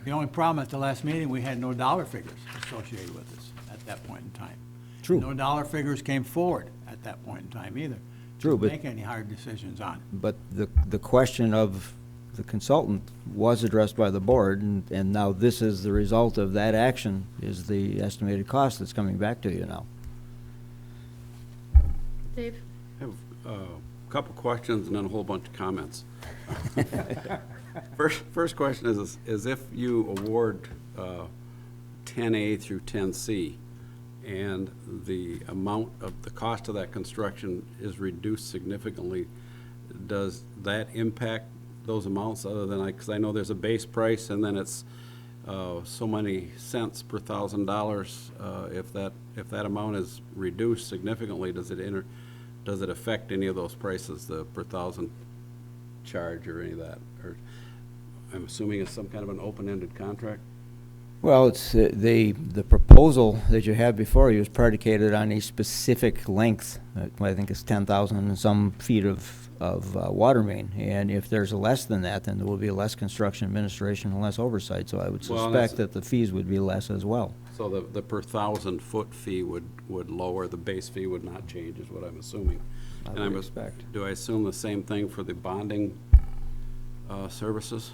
The only problem at the last meeting, we had no dollar figures associated with this at that point in time. True. No dollar figures came forward at that point in time either. True, to but- make any hard decisions on. But the question of the consultant was addressed by the board, and now this is the result of that action, is the estimated cost that's coming back to you now. Dave? I have a couple questions and then a whole bunch of comments. First question is if you award 10A through 10C, and the amount of the cost of that construction is reduced significantly, does that impact those amounts other than, because I know there's a base price and then it's so many cents per $1,000. If that amount is reduced significantly, does it affect any of those prices, the per thousand charge or any of that? Or I'm assuming it's some kind of an open-ended contract? Well, it's the proposal that you have before you is predicated on a specific length. I think it's 10,000 and some feet of water main, and if there's less than that, then there will be less construction administration and less oversight. So I would Well, suspect that the fees would be less as well. So the per 1,000-foot fee would lower, the base fee would not change, is what I'm assuming. I And would I'm expect. Do I assume the same thing for the bonding services?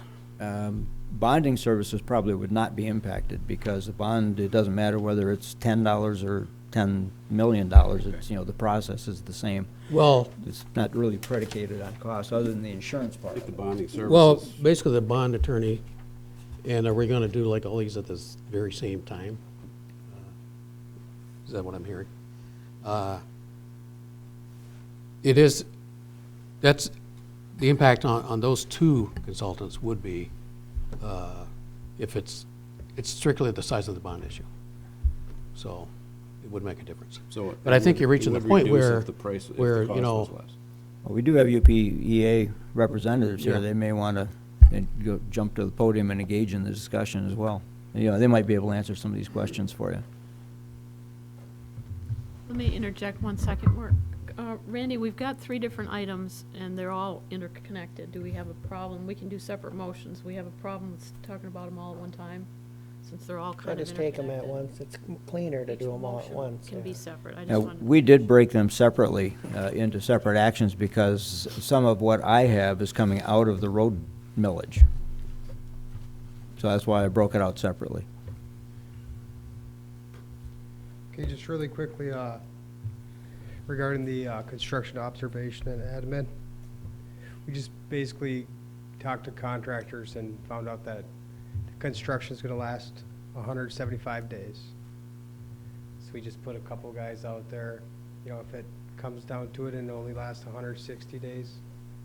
Bonding services probably would not be impacted because the bond, it doesn't matter whether it's $10 or $10 million. It's, the process is the same. Well, It's not really predicated on cost other than the insurance I part. think the bonding services. well, basically the bond attorney, and are we gonna do like all these at this very same time? Is that what I'm hearing? That's, the impact on those two consultants would be, if it's strictly the size of the bond issue. So it would make a difference. So But I think it you're reaching would the point reduce where, if the price- if the where, cost you know, was less. Well, we do have UPEA representatives here. Yeah. They may want to jump to the podium and engage in the discussion as well. They might be able to answer some of these questions for you. Let me interject 1 second. Randy, we've got 3 different items, and they're all interconnected. Do we have a problem? We can do separate motions. We have a problem with talking about them all at one time, since they're all I kind of just interconnected. take them at once. It's cleaner to do them all at Motion once. Can be yeah. separate. I Now, just wanted. we did break them separately into separate actions because some of what I have is coming out of the road millage. So that's why I broke it out separately. Okay, just really quickly, regarding the construction observation and admin. We just basically talked to contractors and found out that the construction's gonna last 175 days. we just put a couple guys out there. You know, if it comes down to it and it only lasts 160 days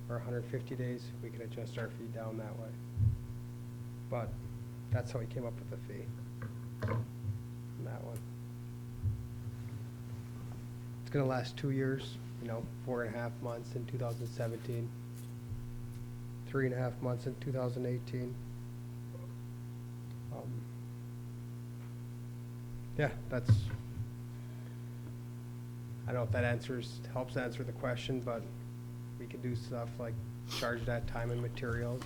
or 150 days, we can adjust our fee down that way. But that's how we came up with the fee on that one. It's gonna last 2 years, you know, 4.5 months in 2017, 3.5 months in 2018. Yeah, that's, I don't know if that helps answer the question, but we could do stuff like charge that time and materials,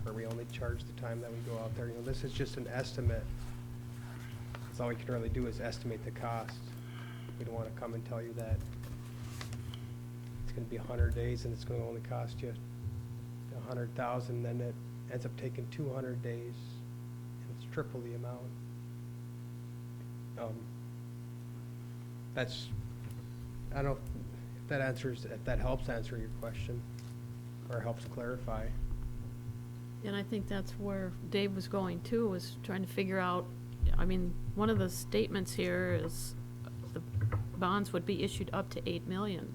or we only charge the time that we go out there. You know, this is just an estimate. That's all we can really do is estimate the cost. We don't want to come and tell you that it's going to be 100 days and it's going to only cost you 100,000, then it ends up taking 200 days and it's triple the amount. That's, I don't know if that helps answer your question or helps clarify. And I think that's where Dave was going too, was trying to figure out, I mean, one of the statements here is the bonds would be issued up to 8 million.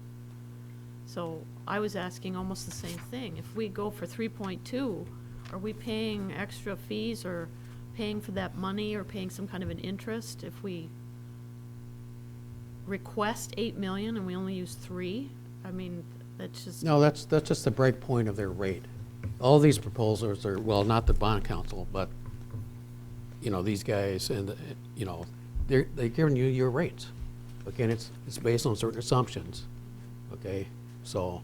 So I was asking almost the same thing. If we go for 3.2, are we paying extra fees or paying for that money or paying some kind of an interest if we request 8 million and we only use 3? I mean, that's just. No, that's just the break point of their rate. All these proposals are, well, not the bond council, but, you know, these guys and, you know, they're giving you your rates. Again, it's based on certain assumptions, okay? So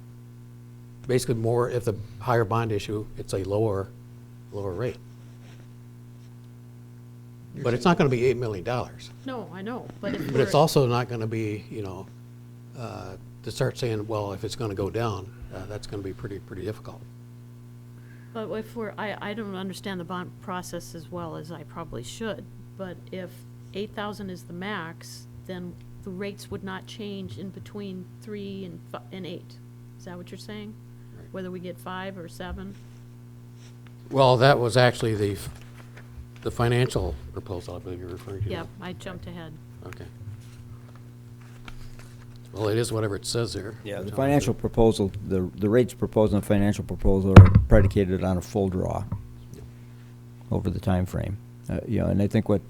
basically more, if the higher bond issue, it's a lower rate. But it's not gonna be $8 million. No, I know, but if But it's we're, also not gonna be, you know, to start saying, well, if it's gonna go down, that's gonna be pretty difficult. but if we're, I don't understand the bond process as well as I probably should, but if 8,000 is the max, then the rates would not change in between 3 and 8. Is that what you're saying? Right. Whether we get 5 or 7? Well, that was actually the financial proposal, I believe you're referring to. Yep, I jumped ahead. Okay. Well, it is whatever it says there. Yeah, the financial proposal, the rates proposed in the financial proposal are predicated on a full draw over the time frame. You know, and I think what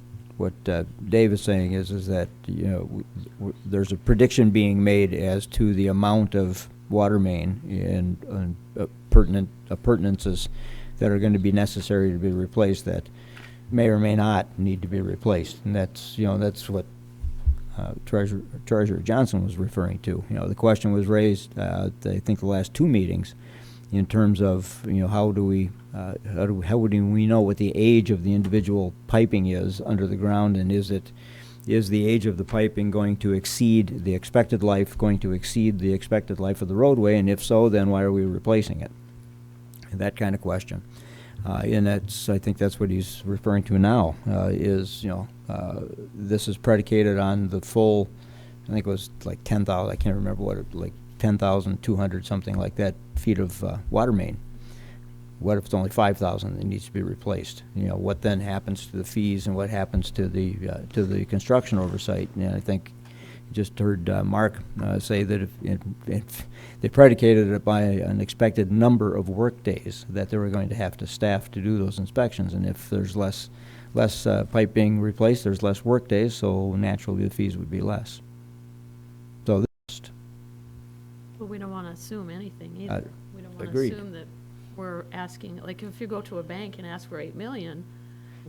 Dave is saying is that, you know, there's a prediction being made as to the amount of water main and appurtenances that are going to be necessary to be replaced that may or may not need to be replaced. And that's, you know, that's what Treasurer Johnson was referring to. You know, the question was raised, I think the last 2 meetings, in terms of, you know, how would we know what the age of the individual piping is under the ground, and is the age of the piping going to exceed the expected life, of the roadway, and if so, then why are we replacing it? That kind of question. And I think that's what he's referring to now, is, you know, this is predicated on the full, I think it was like 10,000, I can't remember what it, like 10,200, something like that, feet of water main. What if it's only 5,000 that needs to be replaced? You know, what then happens to the fees and what happens to the construction oversight? And I think you just heard Mark say that if they predicated it by an expected number of work days that they were going to have to staff to do those inspections, and if there's less pipe being replaced, there's less work days, so naturally the fees would be less. So this. But we don't want to assume anything either. We don't want to agreed. assume that we're asking, like, if you go to a bank and ask for 8 million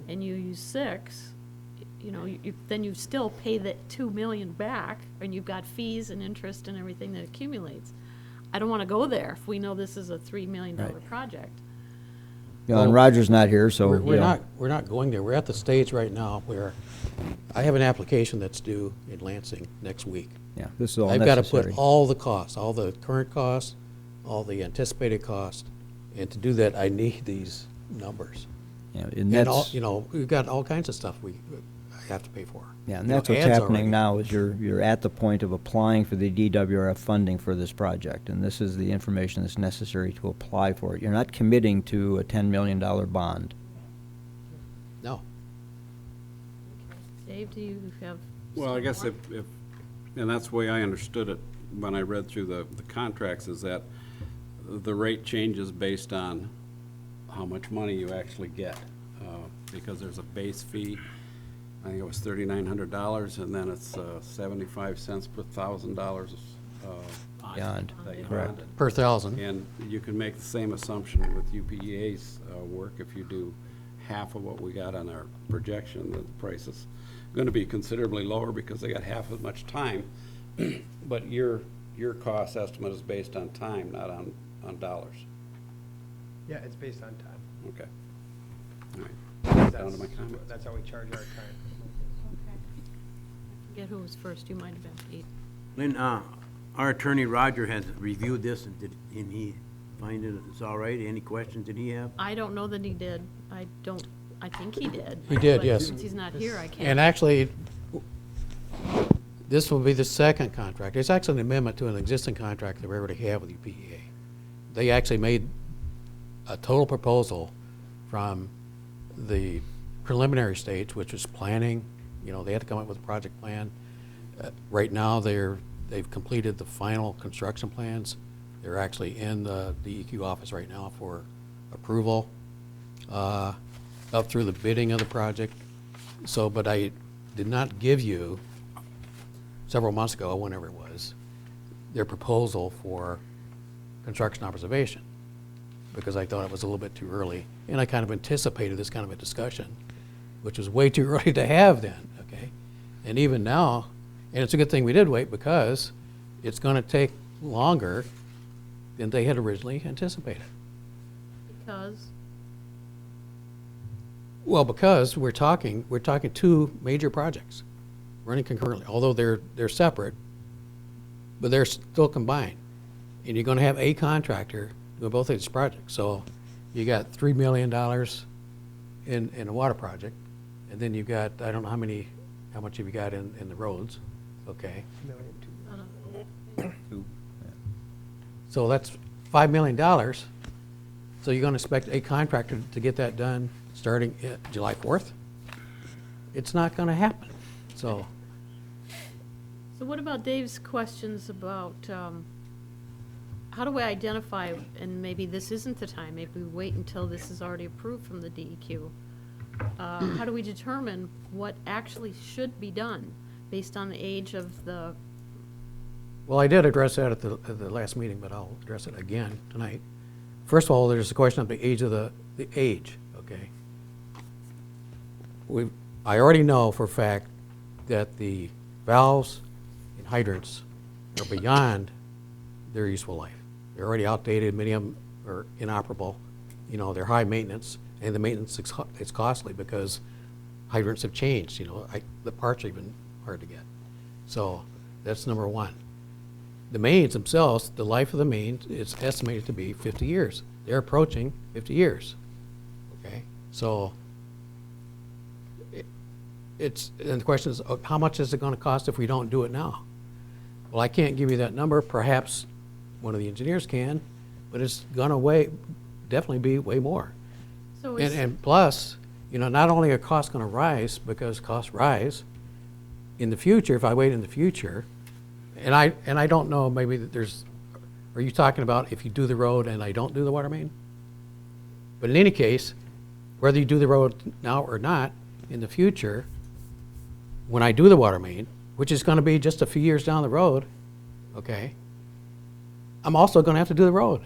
and you use 6, you know, then you still pay the 2 million back, and you've got fees and interest and everything that accumulates. I don't want to go there if we know this is a $3 million Right. project. You know, and Roger's not here, so. We're you know. we're not going there. We're at the stage right now where I have an application that's due in Lansing next week. Yeah, this is all I've got to necessary. put all the costs, all the current costs, all the anticipated costs, and to do that, I need these numbers. Yeah, and And that's, all, you know, we've got all kinds of stuff I have to pay for. yeah, and You know, that's what's ads happening already. now is you're at the point of applying for the DWRF funding for this project, and this is the information that's necessary to apply for it. You're not committing to a $10 million bond. No. Dave, do you have Well, I guess if, and that's the way I understood it when I read through the contracts, is that the rate changes based on how much money you actually get. Because there's a base fee, I think it was $3,900, and then it's 75 cents per $1,000 Beyond. that you Correct. bonded. Per thousand. And you can make the same assumption with UPEA's work. If you do half of what we got on our projection, the price is going to be considerably lower because they got half as much time. But your cost estimate is based on time, not on dollars. Yeah, it's based on time. Okay. All right. Down to my That's, comments. that's how we charge our time. Forget who was first, you might have been Pete. Lynn, our attorney Roger has reviewed this, and and he find it's all right? Any questions that he have? I don't know that he did. I think he did. He did, but yes. Since he's not here, I can't. And actually, this will be the second contract. It's actually an amendment to an existing contract that we already have with UPEA. They actually made a total proposal from the preliminary stage, which was planning. You know, they had to come up with a project plan. Right now, they've completed the final construction plans. They're actually in the DEQ office right now for approval, up through the bidding of the project. So, but I did not give you, several months ago, whenever it was, their proposal for construction observation, because I thought it was a little bit too early, and I kind of anticipated this kind of a discussion, which was way too early to have then, okay? And even now, and it's a good thing we did wait, because it's gonna take longer than they had originally anticipated. Because, Well, because we're talking two major projects running concurrently, although they're separate, but they're still combined. And you're gonna have a contractor doing both of these projects. So you got $3 million in a water project, and then you've got, I don't know how much have you got in the roads, okay? So that's $5 million. So you're gonna expect a contractor to get that done starting July 4th? It's not gonna happen, so. so what about Dave's questions about, how do we identify, and maybe this isn't the time, maybe we wait until this is already approved from the DEQ. How do we determine what actually should be done based on the age of the, Well, I did address that at the last meeting, but I'll address it again tonight. First of all, there's the question of the age of the age, okay? I already know for a fact that the valves and hydrants are beyond their useful life. They're already outdated, many of them are inoperable. You know, they're high maintenance, and the maintenance is costly because hydrants have changed, you know, the parts are even hard to get. So that's number one. The mains themselves, the life of the mains is estimated to be 50 years. They're approaching 50 years, okay? So and the question is, how much is it gonna cost if we don't do it now? Well, I can't give you that number. Perhaps one of the engineers can, but it's gonna definitely be way more. so And, is, and plus, you know, not only are costs gonna rise, because costs rise, in the future, if I wait in the future, and I don't know, maybe that are you talking about if you do the road and I don't do the water main? But in any case, whether you do the road now or not, in the future, when I do the water main, which is gonna be just a few years down the road, okay, I'm also gonna have to do the road.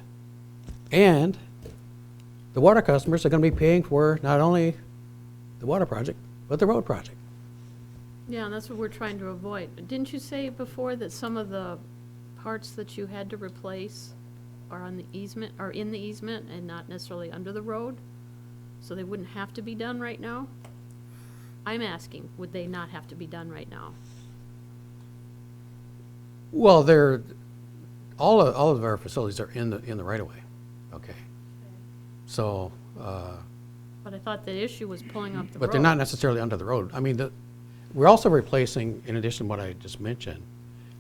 And the water customers are gonna be paying for not only the water project, but the road project. yeah, and that's what we're trying to avoid. Didn't you say before that some of the parts that you had to replace are on the easement, are in the easement and not necessarily under the road? So they wouldn't have to be done right now? I'm asking, would they not have to be done right now? Well, all of our facilities are in the right of way, okay? So, But I thought the issue was pulling up the road. but they're not necessarily under the road. I mean, we're also replacing, in addition to what I just mentioned,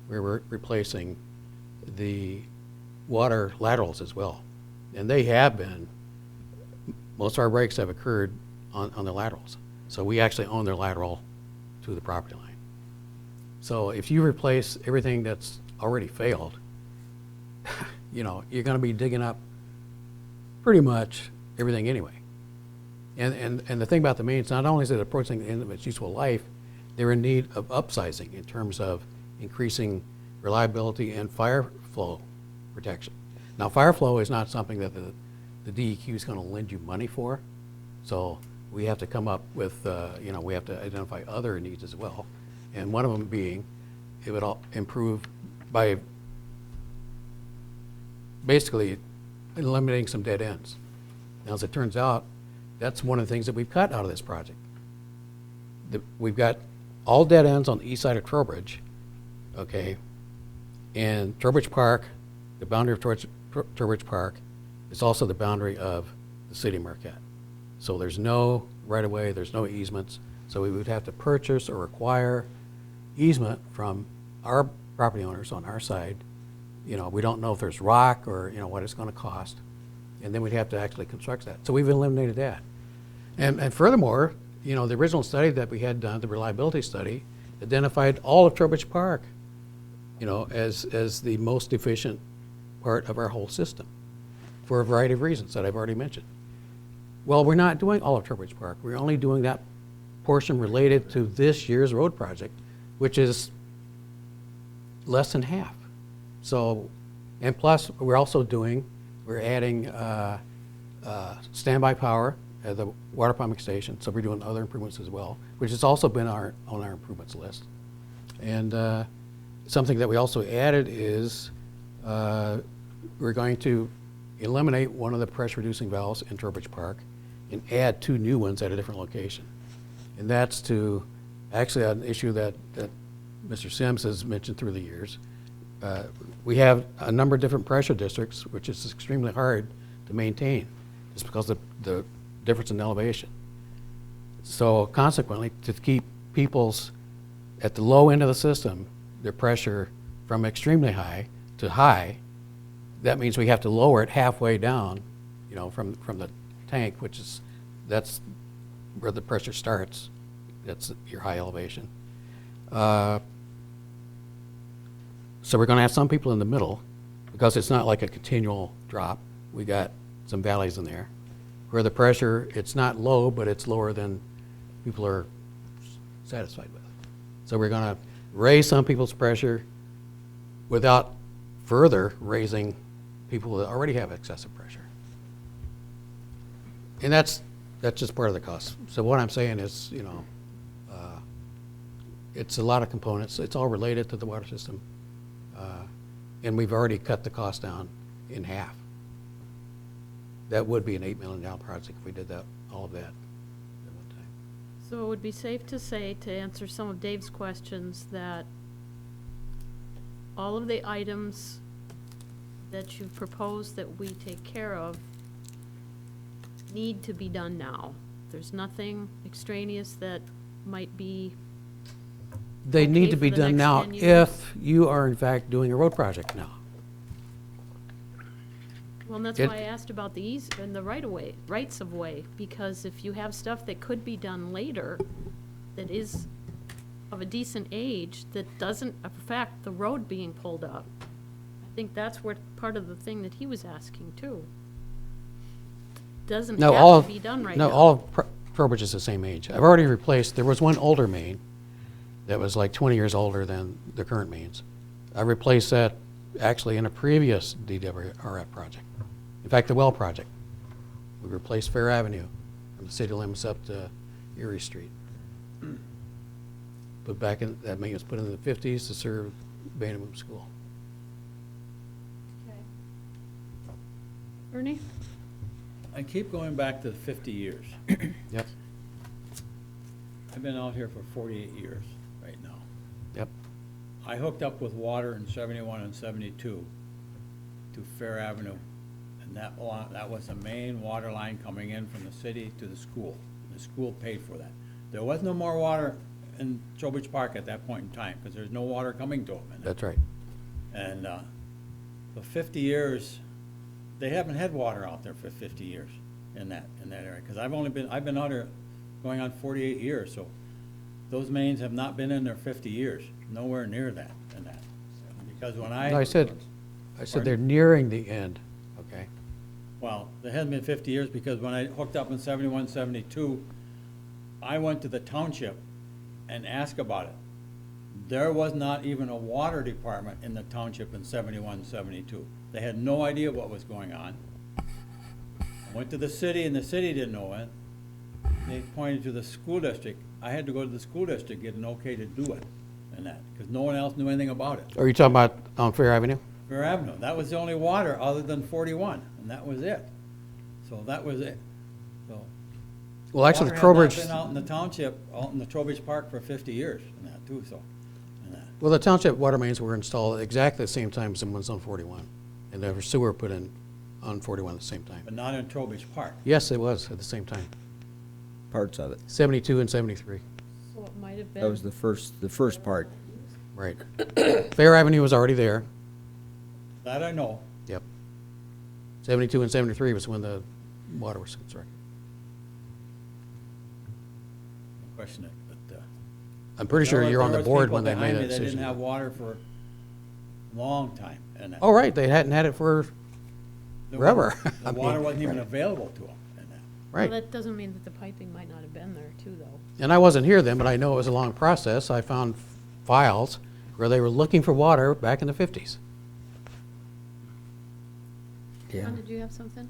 we're replacing the water laterals as well. And they have been, most of our breaks have occurred on the laterals. So we actually own their lateral to the property line. So if you replace everything that's already failed, you know, you're gonna be digging up pretty much everything anyway. And the thing about the mains, not only is it approaching the end of its useful life, they're in need of upsizing in terms of increasing reliability and fire flow protection. Now, fire flow is not something that the DEQ is gonna lend you money for, so we have to come up with, you know, we have to identify other needs as well. And one of them being, it would all improve by basically eliminating some dead ends. Now, as it turns out, that's one of the things that we've cut out of this project. We've got all dead ends on the east side of Trowbridge, okay? And Trowbridge Park, the boundary of Trowbridge Park is also the boundary of the city of Marquette. So there's no right-of-way, there's no easements, so we would have to purchase or acquire easement from our property owners on our side. You know, we don't know if there's rock or, you know, what it's gonna cost. And then we'd have to actually construct that. So we've eliminated that. And furthermore, you know, the original study that we had done, the reliability study, identified all of Trowbridge Park, you know, as the most efficient part of our whole system for a variety of reasons that I've already mentioned. Well, we're not doing all of Trowbridge Park. We're only doing that portion related to this year's road project, which is less than half. So, and plus, we're adding standby power at the water pumping station, so we're doing other improvements as well, which has also been on our improvements list. And something that we also added is we're going to eliminate one of the pressure reducing valves in Trowbridge Park and add 2 new ones at a different location. And that's to actually an issue that Mr. Sims has mentioned through the years. We have a number of different pressure districts, which is extremely hard to maintain just because of the difference in elevation. So consequently, to keep people's, at the low end of the system, their pressure from extremely high to high, that means we have to lower it halfway down, you know, from the tank, which is, that's where the pressure starts. That's your high elevation. So we're gonna have some people in the middle because it's not like a continual drop. We got some valleys in there where the pressure, it's not low, but it's lower than people are satisfied with. So we're gonna raise some people's pressure without further raising people that already have excessive pressure. And that's just part of the cost. So what I'm saying is, you know, it's a lot of components. It's all related to the water system. And we've already cut the cost down in half. That would be an $8 million project if we did that, all of that at one time. So it would be safe to say, to answer some of Dave's questions, that all of the items that you propose that we take care of need to be done now. There's nothing extraneous that might be They need okay to for be the done next now 10 years? if you are in fact doing a road project now. Well, and that's It- why I asked about the and the rights of way, because if you have stuff that could be done later that is of a decent age, that doesn't affect the road being pulled up, I think that's where part of the thing that he was asking too. Doesn't No, all have to of, be done right no, now. all of Trowbridge is the same age. I've already replaced, there was one older main that was like 20 years older than the current mains. I replaced that actually in a previous DWRF project. In fact, the well project. We replaced Fair Avenue from the city limits up to Erie Street. Put back in, that main was put in the 50s to serve Bannerman School. Okay. Ernie? I keep going back to the 50 years. Yep, I've been out here for 48 years right now. yep. I hooked up with water in 71 and 72 to Fair Avenue. And that was the main water line coming in from the city to the school. The school paid for that. There was no more water in Trowbridge Park at that point in time, because there's no water coming to them. That's right. And for 50 years, they haven't had water out there for 50 years in that area. Because I've been out here going on 48 years. So those mains have not been in there 50 years, nowhere near that, and that. Because when I. No, I said they're nearing the end, okay? Well, it hasn't been 50 years because when I hooked up in 71, 72, I went to the township and asked about it. There was not even a water department in the township in 71, 72. They had no idea what was going on. I went to the city and the city didn't know it. They pointed to the school district. I had to go to the school district, get an okay to do it and that, because no one else knew anything about it. Are you talking about on Fair Avenue? Fair Avenue, that was the only water other than 41, and that was it. So that was it. So. Well, actually, the Water Trowbridge, had not been out in the township, out in the Trowbridge Park for 50 years and that too, so, and that. well, the township water mains were installed at exactly the same time as the ones on 41. And there was sewer put in on 41 at the same time. But not in Trowbridge Park. Yes, it was at the same time, Parts of it. 72 and 73, So it might have been. That was the first part. right. Fair Avenue was already there, That I know. yep. 72 and 73 was when the water was constructed. No question it, but, I'm pretty sure you're on the there was board people when they behind made me that that decision. didn't have water for a long time and that. Oh, right, they hadn't had it for The forever. water- I The water mean, wasn't even available to them and that. Well, right. that doesn't mean that the piping might not have been there too, though. And I wasn't here then, but I know it was a long process. I found files where they were looking for water back in the 50s. John, did you have something?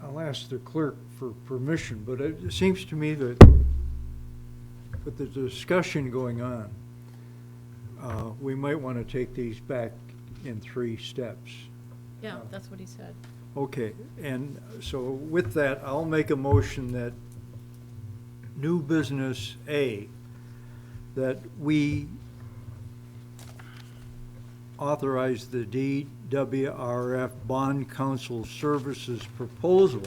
I'll ask the clerk for permission, but it seems to me that with the discussion going on, we might want to take these back in 3 steps. Yeah, that's what he said. Okay, and so with that, I'll make a motion that new business A, that we authorize the DWRF Bond Council Services proposal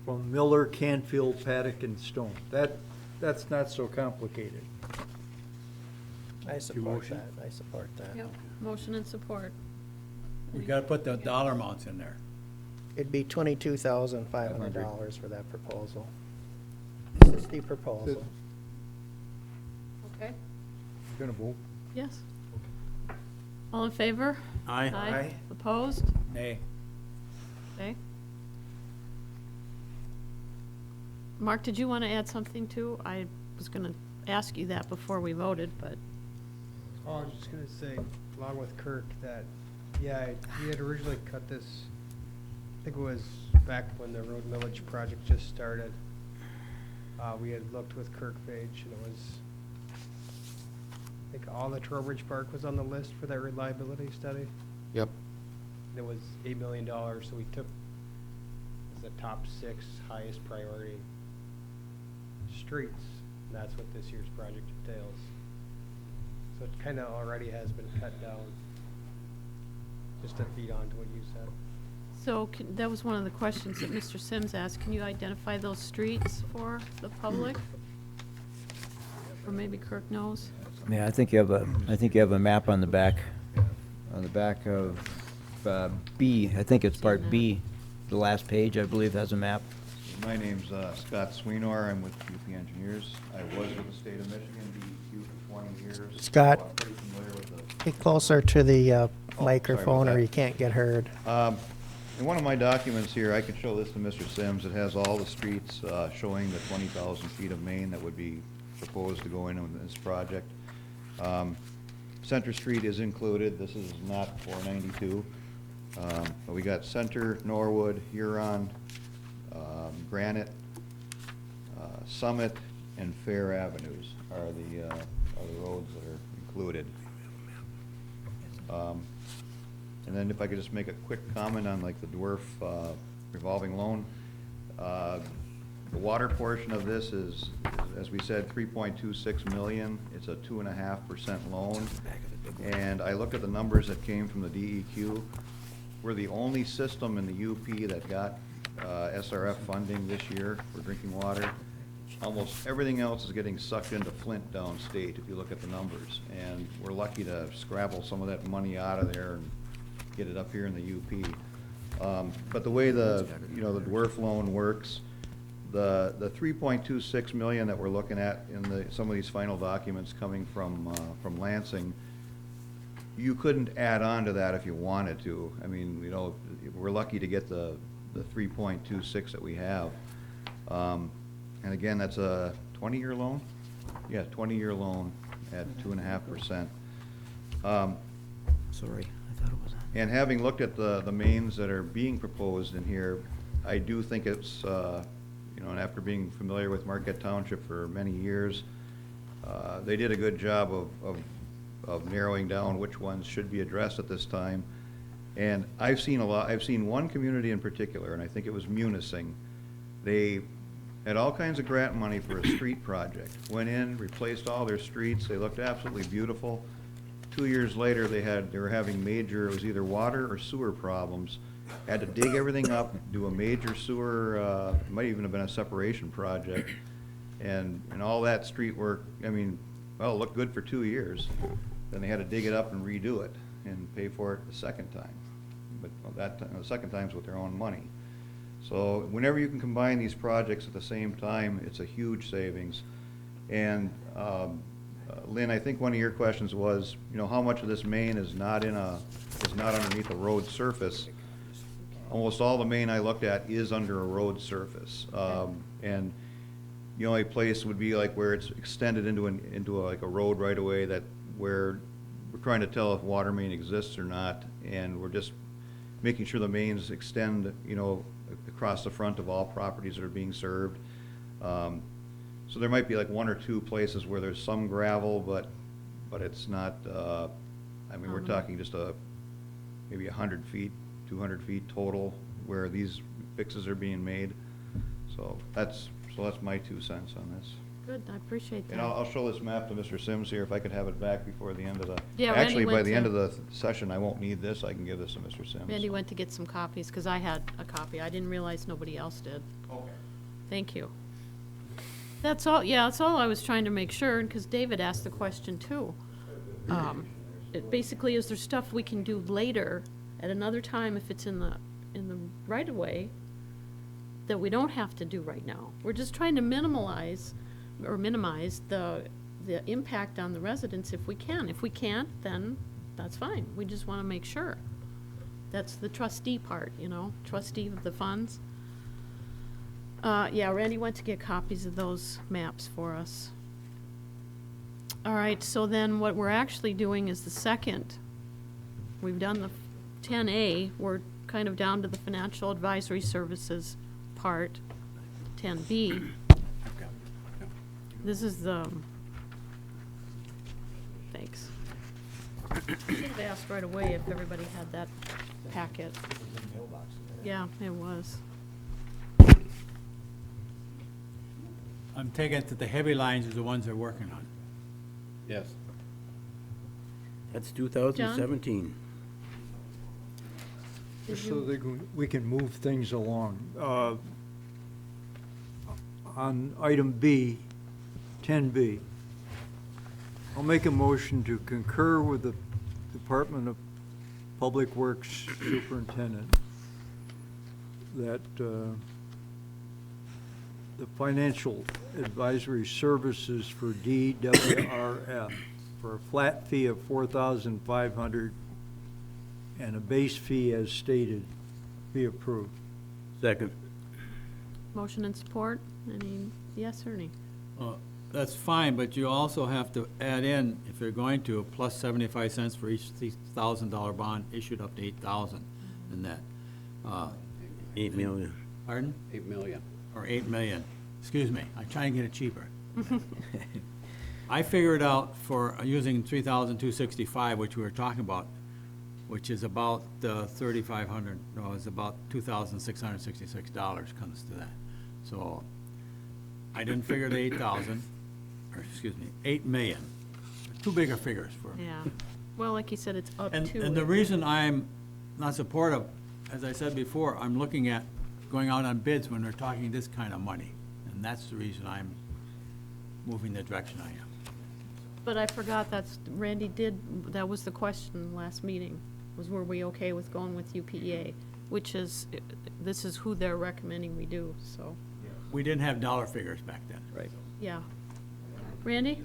from Miller, Canfield, Paddock, and Stone. That's not so complicated. I support motion? that, I support that. Yep, motion and support. We gotta put the dollar amounts in there. It'd be $22,500 for that proposal. This is the proposal. Okay, Gonna vote? yes. All in favor? Aye. Aye. Opposed? Nay. Okay. Mark, did you want to add something too? I was going to ask you that before we voted, but, Oh, I was just gonna say, along with Kirk, that, yeah, we had originally cut this, I think it was back when the road millage project just started. We had looked with Kirk Page, and it was, I think all the Trowbridge Park was on the list for that reliability study. Yep. It was $8 million, so we took the top 6 highest priority streets, and that's what this year's project entails. So it kind of already has been cut down, just to feed on to what you said. so that was one of the questions that Mr. Sims asked. Can you identify those streets for the public? Or maybe Kirk knows? Yeah, I think you have a map on the back of B. I think it's part B. The last page, I believe, has a map. My name's Scott Sweenor. I'm with UP Engineers. I was with the state of Michigan, DEQ, for 20 years. Scott. So I'm pretty familiar with the. Get closer to the sorry microphone about or that. you can't get heard. In one of my documents here, I can show this to Mr. Sims. It has all the streets showing the 20,000 feet of main that would be proposed to go in on this project. Center Street is included. This is not 492. But we got Center, Norwood, Huron, Granite, Summit, and Fair Avenues are the roads that are included. And then if I could just make a quick comment on like the dwarf revolving loan. The water portion of this is, as we said, 3.26 million. It's a 2.5% loan. And I looked at the numbers that came from the DEQ. We're the only system in the UP that got SRF funding this year for drinking water. Almost everything else is getting sucked into Flint downstate, if you look at the numbers. And we're lucky to scrabble some of that money out of there and get it up here in the UP. But the way the dwarf loan works, The 3.26 million that we're looking at in some of these final documents coming from Lansing, you couldn't add on to that if you wanted to. I mean, you know, we're lucky to get the 3.26 that we have. And again, that's a 20-year loan? Yeah, 20-year loan at 2.5%. Sorry, I thought it was. And having looked at the mains that are being proposed in here, I do think it's, you know, and after being familiar with Marquette Township for many years, they did a good job of narrowing down which ones should be addressed at this time. And I've seen one community in particular, and I think it was Munising. They had all kinds of grant money for a street project. Went in, replaced all their streets, they looked absolutely beautiful. 2 years later, they were having major, it was either water or sewer problems. Had to dig everything up, do a major sewer, might even have been a separation project. And all that street work, I mean, well, it looked good for 2 years. Then they had to dig it up and redo it and pay for it the second time. But the second time's with their own money. So whenever you can combine these projects at the same time, it's a huge savings. And Lynn, I think one of your questions was, you know, how much of this main is not underneath a road surface? Almost all the main I looked at is under a road surface. And the only place would be like where it's extended into like a road right away where we're trying to tell if water main exists or not, and we're just making sure the mains extend, you know, across the front of all properties that are being served. So there might be like 1 or 2 places where there's some gravel, but it's not, I mean, we're talking just maybe 100 feet, 200 feet total where these fixes are being made. So that's my 2 cents on this. Good, I appreciate that. And I'll show this map to Mr. Sims here if I could have it back before the end of the. Yeah, Randy Actually, by went the to- end of the session, I won't need this. I can give this to Mr. Sims. Randy went to get some copies, because I had a copy. I didn't realize nobody else did. Okay. Thank you. That's all, yeah, that's all I was trying to make sure, because David asked the question too. It basically, is there stuff we can do later, at another time, if it's in the right-of-way, that we don't have to do right now? We're just trying to minimize the impact on the residents if we can. If we can't, then that's fine. We just want to make sure. That's the trustee part, you know, trustee of the funds. Yeah, Randy went to get copies of those maps for us. All right, so then what we're actually doing is the second. We've done the 10A, we're kind of down to the financial advisory services part, 10B. This is the, thanks. I should have asked right away if everybody had that packet. Yeah, it was. I'm taking it that the heavy lines are the ones they're working on. Yes. That's 2017. Just so we can move things along. On item B, 10B, I'll make a motion to concur with the Department of Public Works Superintendent that the financial advisory services for DWRF for a flat fee of $4,500 and a base fee as stated be approved. Second. Motion and support, any yes or nay? That's fine, but you also have to add in, if you're going to, plus 75 cents for each $1,000 bond issued up to 8,000 in that. 8 million. Pardon? 8 million. Or 8 million. Excuse me, I'm trying to get it cheaper. I figured out for using 3,265, which we were talking about, which is about 3,500, no, it's about $2,666 comes to that. So I didn't figure the 8,000, or excuse me, 8 million. Too big of figures for me. Yeah, well, like you said, it's up to. And the reason I'm not supportive, as I said before, I'm looking at going out on bids when they're talking this kind of money. And that's the reason I'm moving the direction I am. But I forgot, Randy that was the question last meeting, was were we okay with going with UPEA? Which is, this is who they're recommending we do, so. We didn't have dollar figures back then. Right. Yeah. Randy?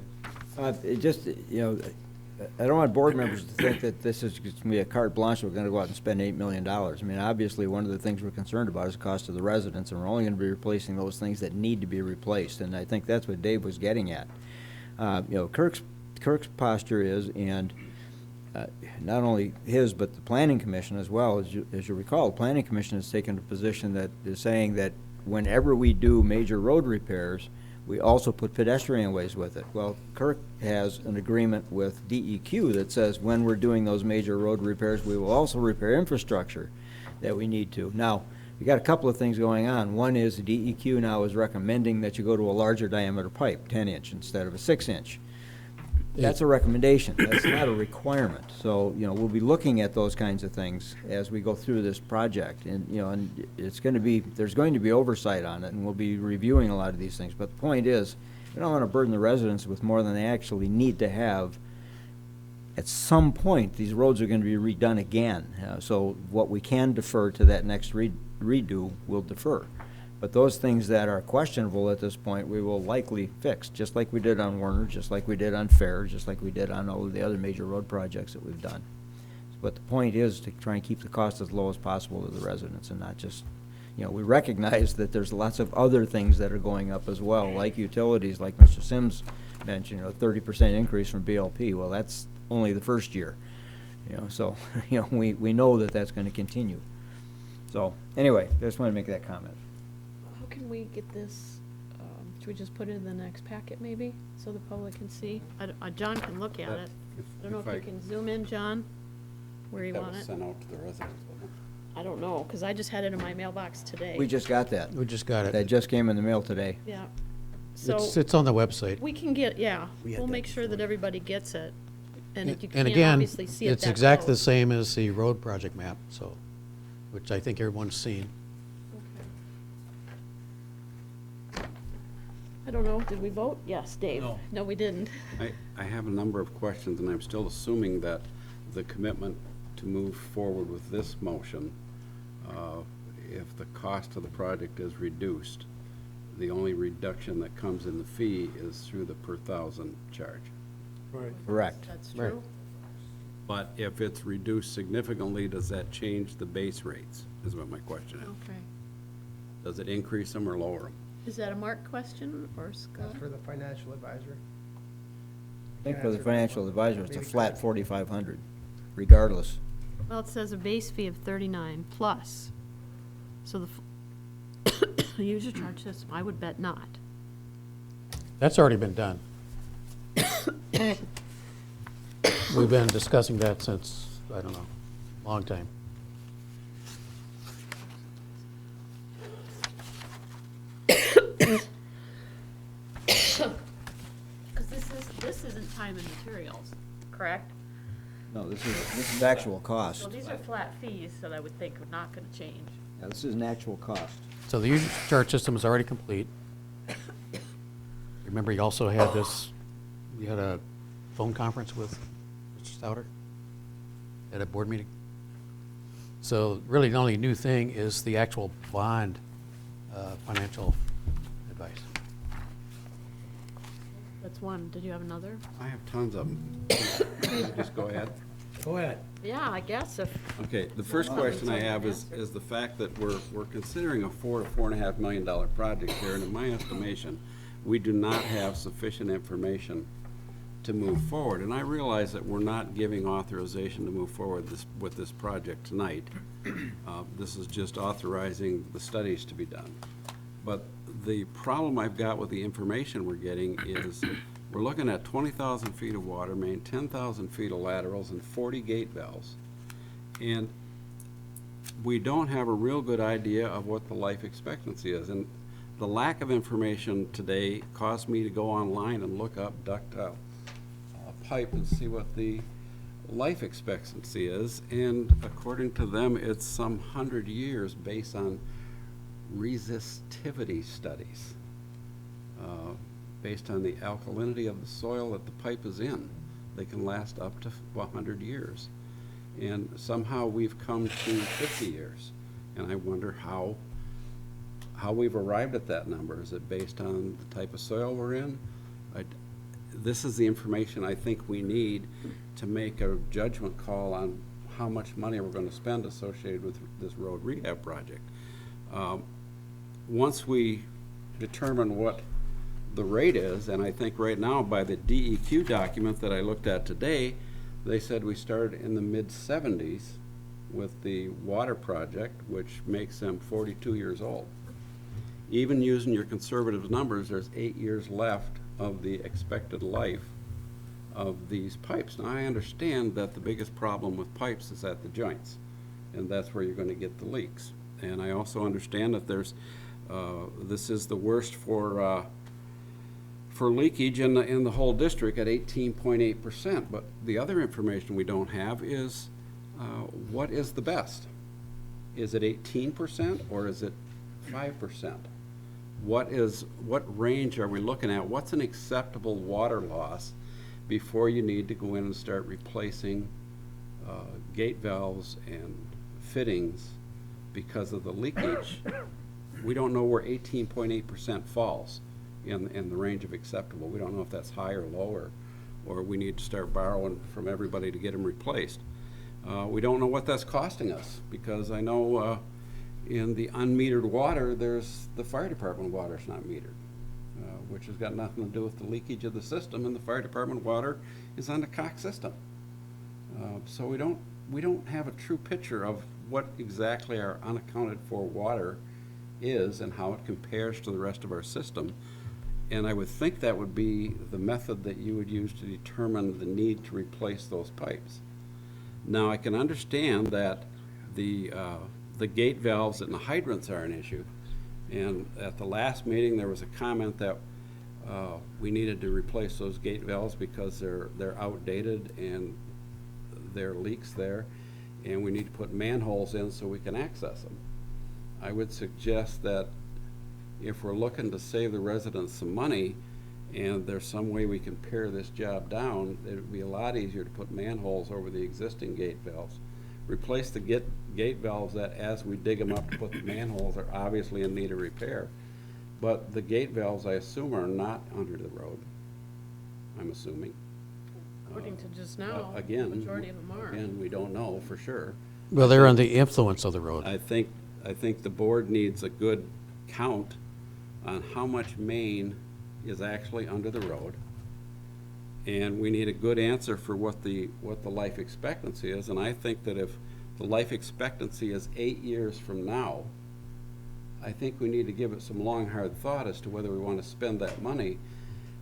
It just, I don't want board members to think that this is going to be a carte blanche, we're going to go out and spend $8 million. I mean, obviously, one of the things we're concerned about is the cost of the residents, and we're only going to be replacing those things that need to be replaced, and I think that's what Dave was getting at. Kirk's posture is, and not only his, but the Planning Commission as well, as you recall, the Planning Commission has taken a position that is saying that whenever we do major road repairs, we also put pedestrian ways with it. Well, Kirk has an agreement with DEQ that says when we're doing those major road repairs, we will also repair infrastructure that we need to. Now, we got a couple of things going on. One is the DEQ now is recommending that you go to a larger diameter pipe, 10-inch instead of a 6-inch. That's a recommendation. That's not a requirement. So, we'll be looking at those kinds of things as we go through this project. And, and it's going to be, there's going to be oversight on it, and we'll be reviewing a lot of these things. But the point is, we don't want to burden the residents with more than they actually need to have. At some point, these roads are going to be redone again. So what we can defer to that next redo, we'll defer. But those things that are questionable at this point, we will likely fix, just like we did on Warner, just like we did on Fair, just like we did on all of the other major road projects that we've done. But the point is to try and keep the cost as low as possible to the residents and not just, we recognize that there's lots of other things that are going up as well, like utilities, like Mr. Sims mentioned, a 30% increase from BLP. Well, that's only the first year, so, we know that that's going to continue. So, anyway, I just want to make that comment. How can we get this, should we just put it in the next packet maybe, so the public can see? John can look at it. I don't know if you can zoom in, John, where you That want was it. sent out to the residents, wasn't it? I don't know, because I just had it in my mailbox today. We just got that. We just got That it. just came in the mail today. Yeah. So It's on the website. we can get, yeah, We had we'll that make sure that everybody gets it. And if you And can't again, obviously see it it's that exactly the close. same as the road project map, so, which I think everyone's seen. I don't know, did we vote? Yes, Dave. No. No, we didn't. I have a number of questions, and I'm still assuming that the commitment to move forward with this motion, if the cost of the project is reduced, the only reduction that comes in the fee is through the per thousand charge. Correct. That's true. But if it's reduced significantly, does that change the base rates, is what my question is. Okay. Does it increase them or lower them? Is that a Mark question or Scott? That's for the financial advisor. I think for the financial advisor, it's a flat 4,500, regardless. Well, it says a base fee of 39 plus. So the user charge system, I would bet not. That's already been done. We've been discussing that since, I don't know, a long time. Because this isn't time and materials, correct? No, this is actual cost. So these are flat fees that I would think are not gonna change. Yeah, this is an actual cost. So the user charge system is already complete. Remember, you also had you had a phone conference with Mr. Stouter at a board meeting. So really, the only new thing is the actual bond financial advice. That's one. Did you have another? I have tons of them. Just go ahead. Go ahead. Yeah, I guess if, Okay, the first question I have is the fact that we're considering a $4 to $4.5 million project here, and in my estimation, we do not have sufficient information to move forward. And I realize that we're not giving authorization to move forward with this project tonight. This is just authorizing the studies to be done. But the problem I've got with the information we're getting is we're looking at 20,000 feet of water main, 10,000 feet of laterals, and 40 gate valves. And we don't have a real good idea of what the life expectancy is. And the lack of information today caused me to go online and look up ductile pipe and see what the life expectancy is. And according to them, it's some 100 years based on resistivity studies. Based on the alkalinity of the soil that the pipe is in, they can last up to 100 years. And somehow we've come to 50 years. And I wonder how How we've arrived at that number, is it based on the type of soil we're in? This is the information I think we need to make a judgment call on how much money we're going to spend associated with this road rehab project. Once we determine what the rate is, and I think right now by the DEQ document that I looked at today, they said we started in the mid-70s with the water project, which makes them 42 years old. Even using your conservative numbers, there's 8 years left of the expected life of these pipes. Now, I understand that the biggest problem with pipes is at the joints, and that's where you're going to get the leaks. And I also understand that there's, this is the worst for leakage in the whole district at 18.8%. But the other information we don't have is what is the best? Is it 18% or is it 5%? What range are we looking at? What's an acceptable water loss before you need to go in and start replacing gate valves and fittings because of the leakage? We don't know where 18.8% falls in the range of acceptable. We don't know if that's high or low, or we need to start borrowing from everybody to get them replaced. We don't know what that's costing us, because I know in the unmetered water, there's the fire department water's not metered, which has got nothing to do with the leakage of the system, and the fire department water is on the Cox system. So we don't have a true picture of what exactly our unaccounted for water is and how it compares to the rest of our system. And I would think that would be the method that you would use to determine the need to replace those pipes. Now, I can understand that the gate valves and the hydrants are an issue. And at the last meeting, there was a comment that we needed to replace those gate valves because they're outdated and there are leaks there, and we need to put manholes in so we can access them. I would suggest that if we're looking to save the residents some money and there's some way we can pare this job down, it would be a lot easier to put manholes over the existing gate valves. Replace the gate valves that, as we dig them up to put the manholes, are obviously in need of repair. But the gate valves, I assume, are not under the road. I'm assuming. According to just now, the Again, majority of them are. Again, we don't know for sure. Well, they're on the influence of the road. I think the board needs a good count on how much main is actually under the road. And we need a good answer for what the life expectancy is. And I think that if the life expectancy is 8 years from now, I think we need to give it some long, hard thought as to whether we want to spend that money,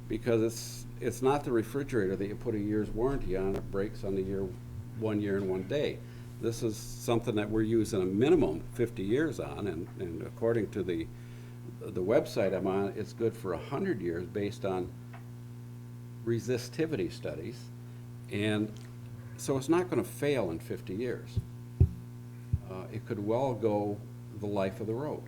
because it's not the refrigerator that you put a year's warranty on. It breaks on the 1 year and 1 day. This is something that we're using a minimum 50 years on, and according to the website I'm on, it's good for 100 years based on resistivity studies. And so it's not going to fail in 50 years. It could well go the life of the road.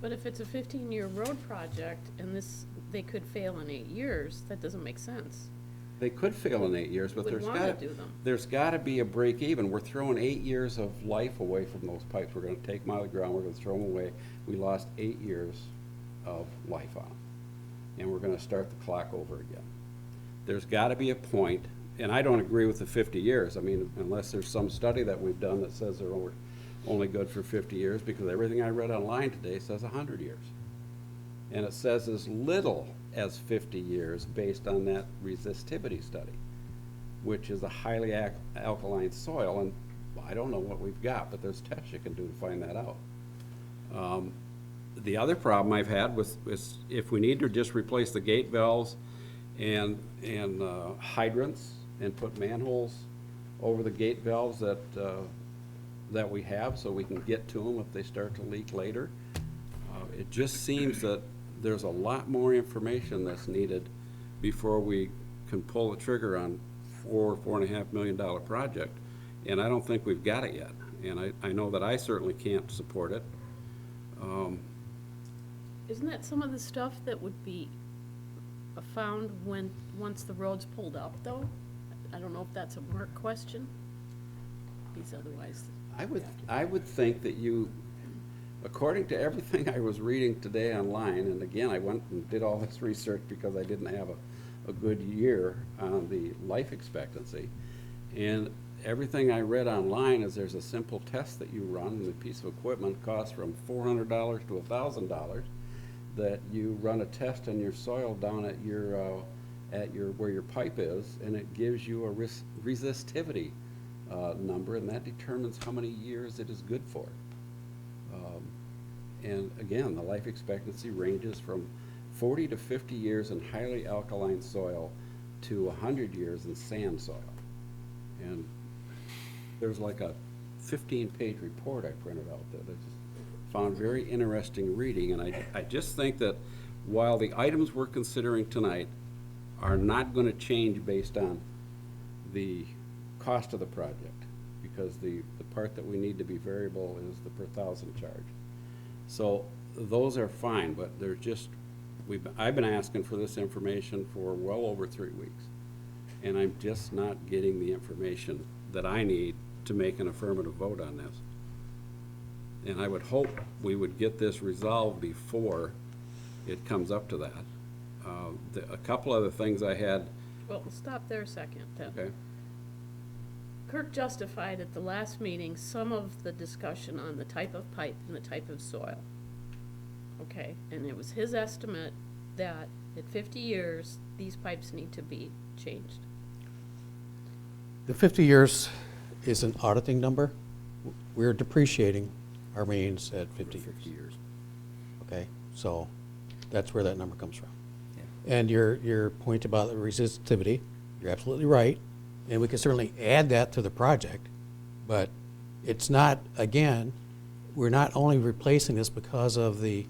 But if it's a 15-year road project and they could fail in 8 years, that doesn't make sense. They could fail in 8 years, but Would wanna do them. there's got to be a break even. We're throwing 8 years of life away from those pipes. We're going to take them out of the ground, we're going to throw them away. We lost 8 years of life on them, and we're going to start the clock over again. There's got to be a point, and I don't agree with the 50 years. I mean, unless there's some study that we've done that says they're only good for 50 years, because everything I read online today says 100 years. And it says as little as 50 years based on that resistivity study, which is a highly alkaline soil. And I don't know what we've got, but there's tests you can do to find that out. The other problem I've had was if we need to just replace the gate valves and hydrants and put manholes over the gate valves that we have so we can get to them if they start to leak later. It just seems that there's a lot more information that's needed before we can pull the trigger on $4.5 million project. And I don't think we've got it yet. And I know that I certainly can't support it. Isn't that some of the stuff that would be found once the road's pulled up, though? I don't know if that's a Mark question. He's otherwise. I would think that according to everything I was reading today online, and again, I went and did all this research because I didn't have a good year on the life expectancy. And everything I read online is there's a simple test that you run, and the piece of equipment costs from $400 to $1,000, that you run a test in your soil down at your where your pipe is, and it gives you a resistivity number, and that determines how many years it is good for. And again, the life expectancy ranges from 40 to 50 years in highly alkaline soil to 100 years in sand soil. And there's like a 15-page report I printed out that I just found very interesting reading. And I just think that while the items we're considering tonight are not going to change based on the cost of the project, because the part that we need to be variable is the per thousand charge. So those are fine, but they're just, I've been asking for this information for well over 3 weeks, and I'm just not getting the information that I need to make an affirmative vote on this. And I would hope we would get this resolved before it comes up to that. A couple other things I had. Well, stop there a second, then. Okay. Kirk justified at the last meeting some of the discussion on the type of pipe and the type of soil. Okay, and it was his estimate that at 50 years, these pipes need to be changed. The 50 years is an auditing number. We're depreciating our mains at 50 years. Okay, so that's where that number comes from. And your point about the resistivity, you're absolutely right. And we can certainly add that to the project, but it's not, again, we're not only replacing this because of the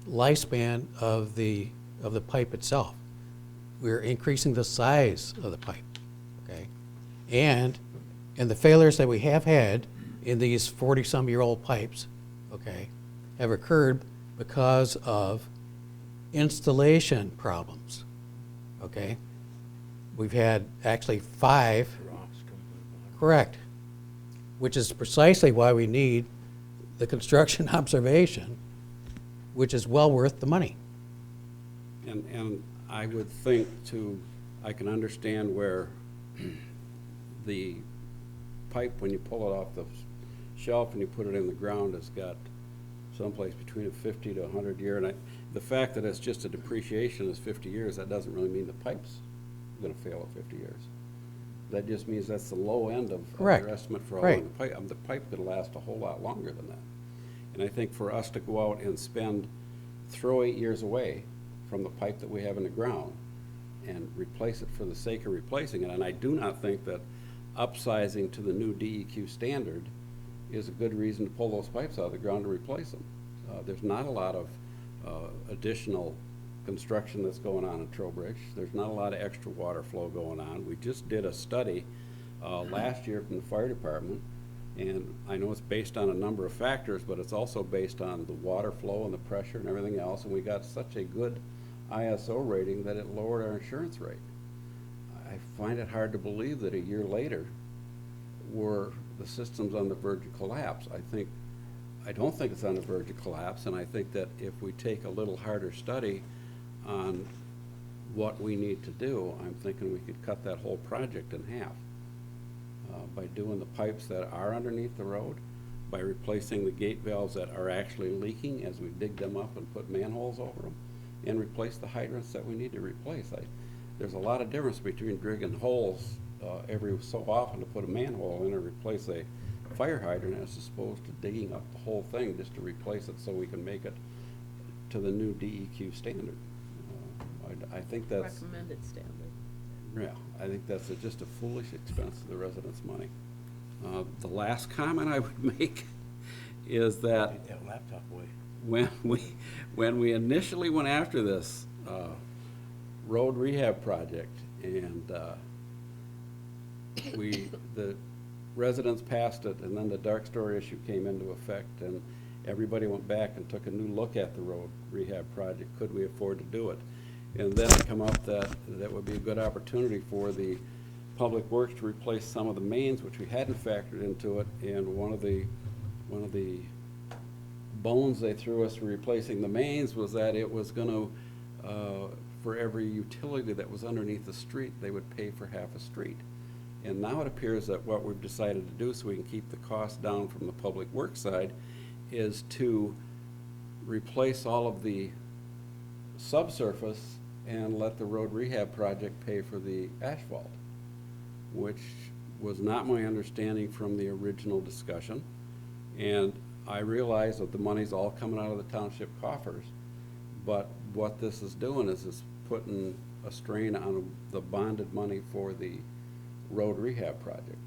lifespan of the pipe itself. We're increasing the size of the pipe, okay? And the failures that we have had in these 40-some-year-old pipes, okay, have occurred because of installation problems, okay? We've had actually 5, correct, which is precisely why we need the construction observation, which is well worth the money. And I would think I can understand where the pipe, when you pull it off the shelf and you put it in the ground, has got someplace between a 50 to 100 year. And the fact that it's just a depreciation is 50 years, that doesn't really mean the pipe's going to fail at 50 years. That just means that's the low end of your estimate for how long the pipe. The pipe could last a whole lot longer than that. And I think for us to go out and throw 8 years away from the pipe that we have in the ground and replace it for the sake of replacing it, and I do not think that upsizing to the new DEQ standard is a good reason to pull those pipes out of the ground to replace them. There's not a lot of additional construction that's going on in Trowbridge. There's not a lot of extra water flow going on. We just did a study last year from the fire department, and I know it's based on a number of factors, but it's also based on the water flow and the pressure and everything else, and we got such a good ISO rating that it lowered our insurance rate. I find it hard to believe that a year later the system's on the verge of collapse. I don't think it's on the verge of collapse, and I think that if we take a little harder study on what we need to do, I'm thinking we could cut that whole project in half by doing the pipes that are underneath the road, by replacing the gate valves that are actually leaking as we dig them up and put manholes over them, and replace the hydrants that we need to replace. There's a lot of difference between digging holes every so often to put a manhole in or replace a fire hydrant as opposed to digging up the whole thing just to replace it so we can make it to the new DEQ standard. I think that's Recommended standard. Yeah, I think that's just a foolish expense of the residents' money. The last comment I would make is that Take that laptop away. when we initially went after this road rehab project, and the residents passed it, and then the dark store issue came into effect, and everybody went back and took a new look at the road rehab project. Could we afford to do it? And then it come up that would be a good opportunity for the Public Works to replace some of the mains, which we hadn't factored into it, and one of the bones they threw us for replacing the mains was that it was gonna, for every utility that was underneath the street, they would pay for half a street. And now it appears that what we've decided to do, so we can keep the cost down from the public works side, is to replace all of the subsurface and let the road rehab project pay for the asphalt, which was not my understanding from the original discussion. And I realize that the money's all coming out of the township coffers, but what this is doing is it's putting a strain on the bonded money for the road rehab project.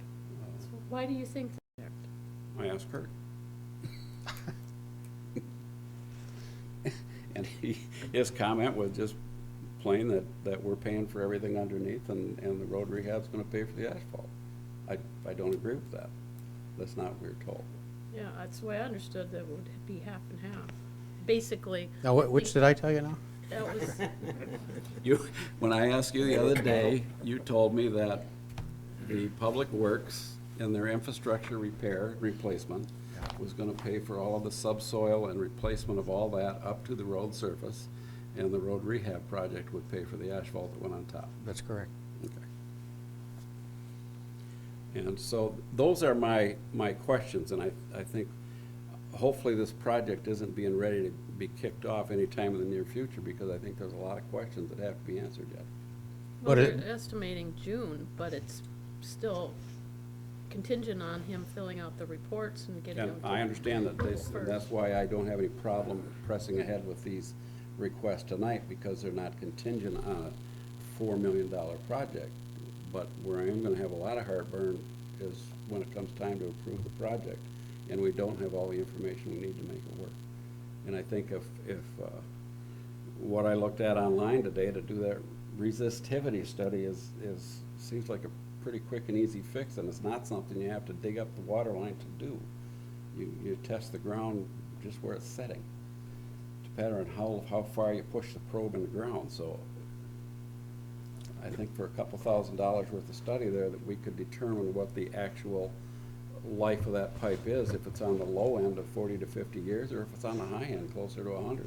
So why do you think that? I asked Kurt. And his comment was just plain that we're paying for everything underneath and the road rehab's gonna pay for the asphalt. I don't agree with that. That's not what we were told. Yeah, that's the way I understood that it would be half and half. Basically. Now, which did I tell you now? That was, When I asked you the other day, you told me that the Public Works and their infrastructure replacement was gonna pay for all of the subsoil and replacement of all that up to the road surface, and the road rehab project would pay for the asphalt that went on top. That's correct. Okay. And so those are my questions, and I think hopefully this project isn't being ready to be kicked off anytime in the near future, because I think there's a lot of questions that have to be answered yet. well, But it- we're estimating June, but it's still contingent on him filling out the reports and getting them. And I understand that first. that's why I don't have any problem pressing ahead with these requests tonight, because they're not contingent on a $4 million project. But where I am gonna have a lot of heartburn is when it comes time to approve the project, and we don't have all the information we need to make it work. And I think if what I looked at online today to do that resistivity study seems like a pretty quick and easy fix, and it's not something you have to dig up the water line to do. You test the ground just where it's setting, depending on how far you push the probe in the ground. So I think for a couple $1,000s worth of study there, that we could determine what the actual life of that pipe is, if it's on the low end of 40 to 50 years, or if it's on the high end closer to 100.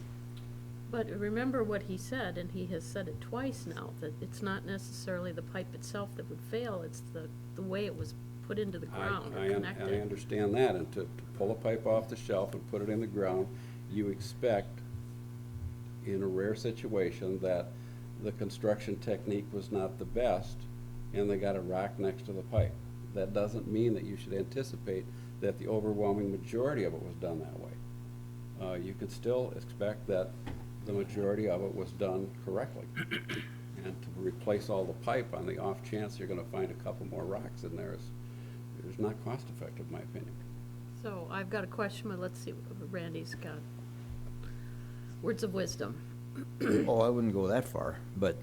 But remember what he said, and he has said it twice now, that it's not necessarily the pipe itself that would fail, it's the way it was put into the ground or I connected. understand that, and to pull a pipe off the shelf and put it in the ground, you expect, in a rare situation, that the construction technique was not the best, and they got a rock next to the pipe. That doesn't mean that you should anticipate that the overwhelming majority of it was done that way. You could still expect that the majority of it was done correctly. And to replace all the pipe on the off chance you're gonna find a couple more rocks in there is not cost effective, in my opinion. So I've got a question, but let's see what Randy's got. Words of wisdom. Oh, I wouldn't go that far, but,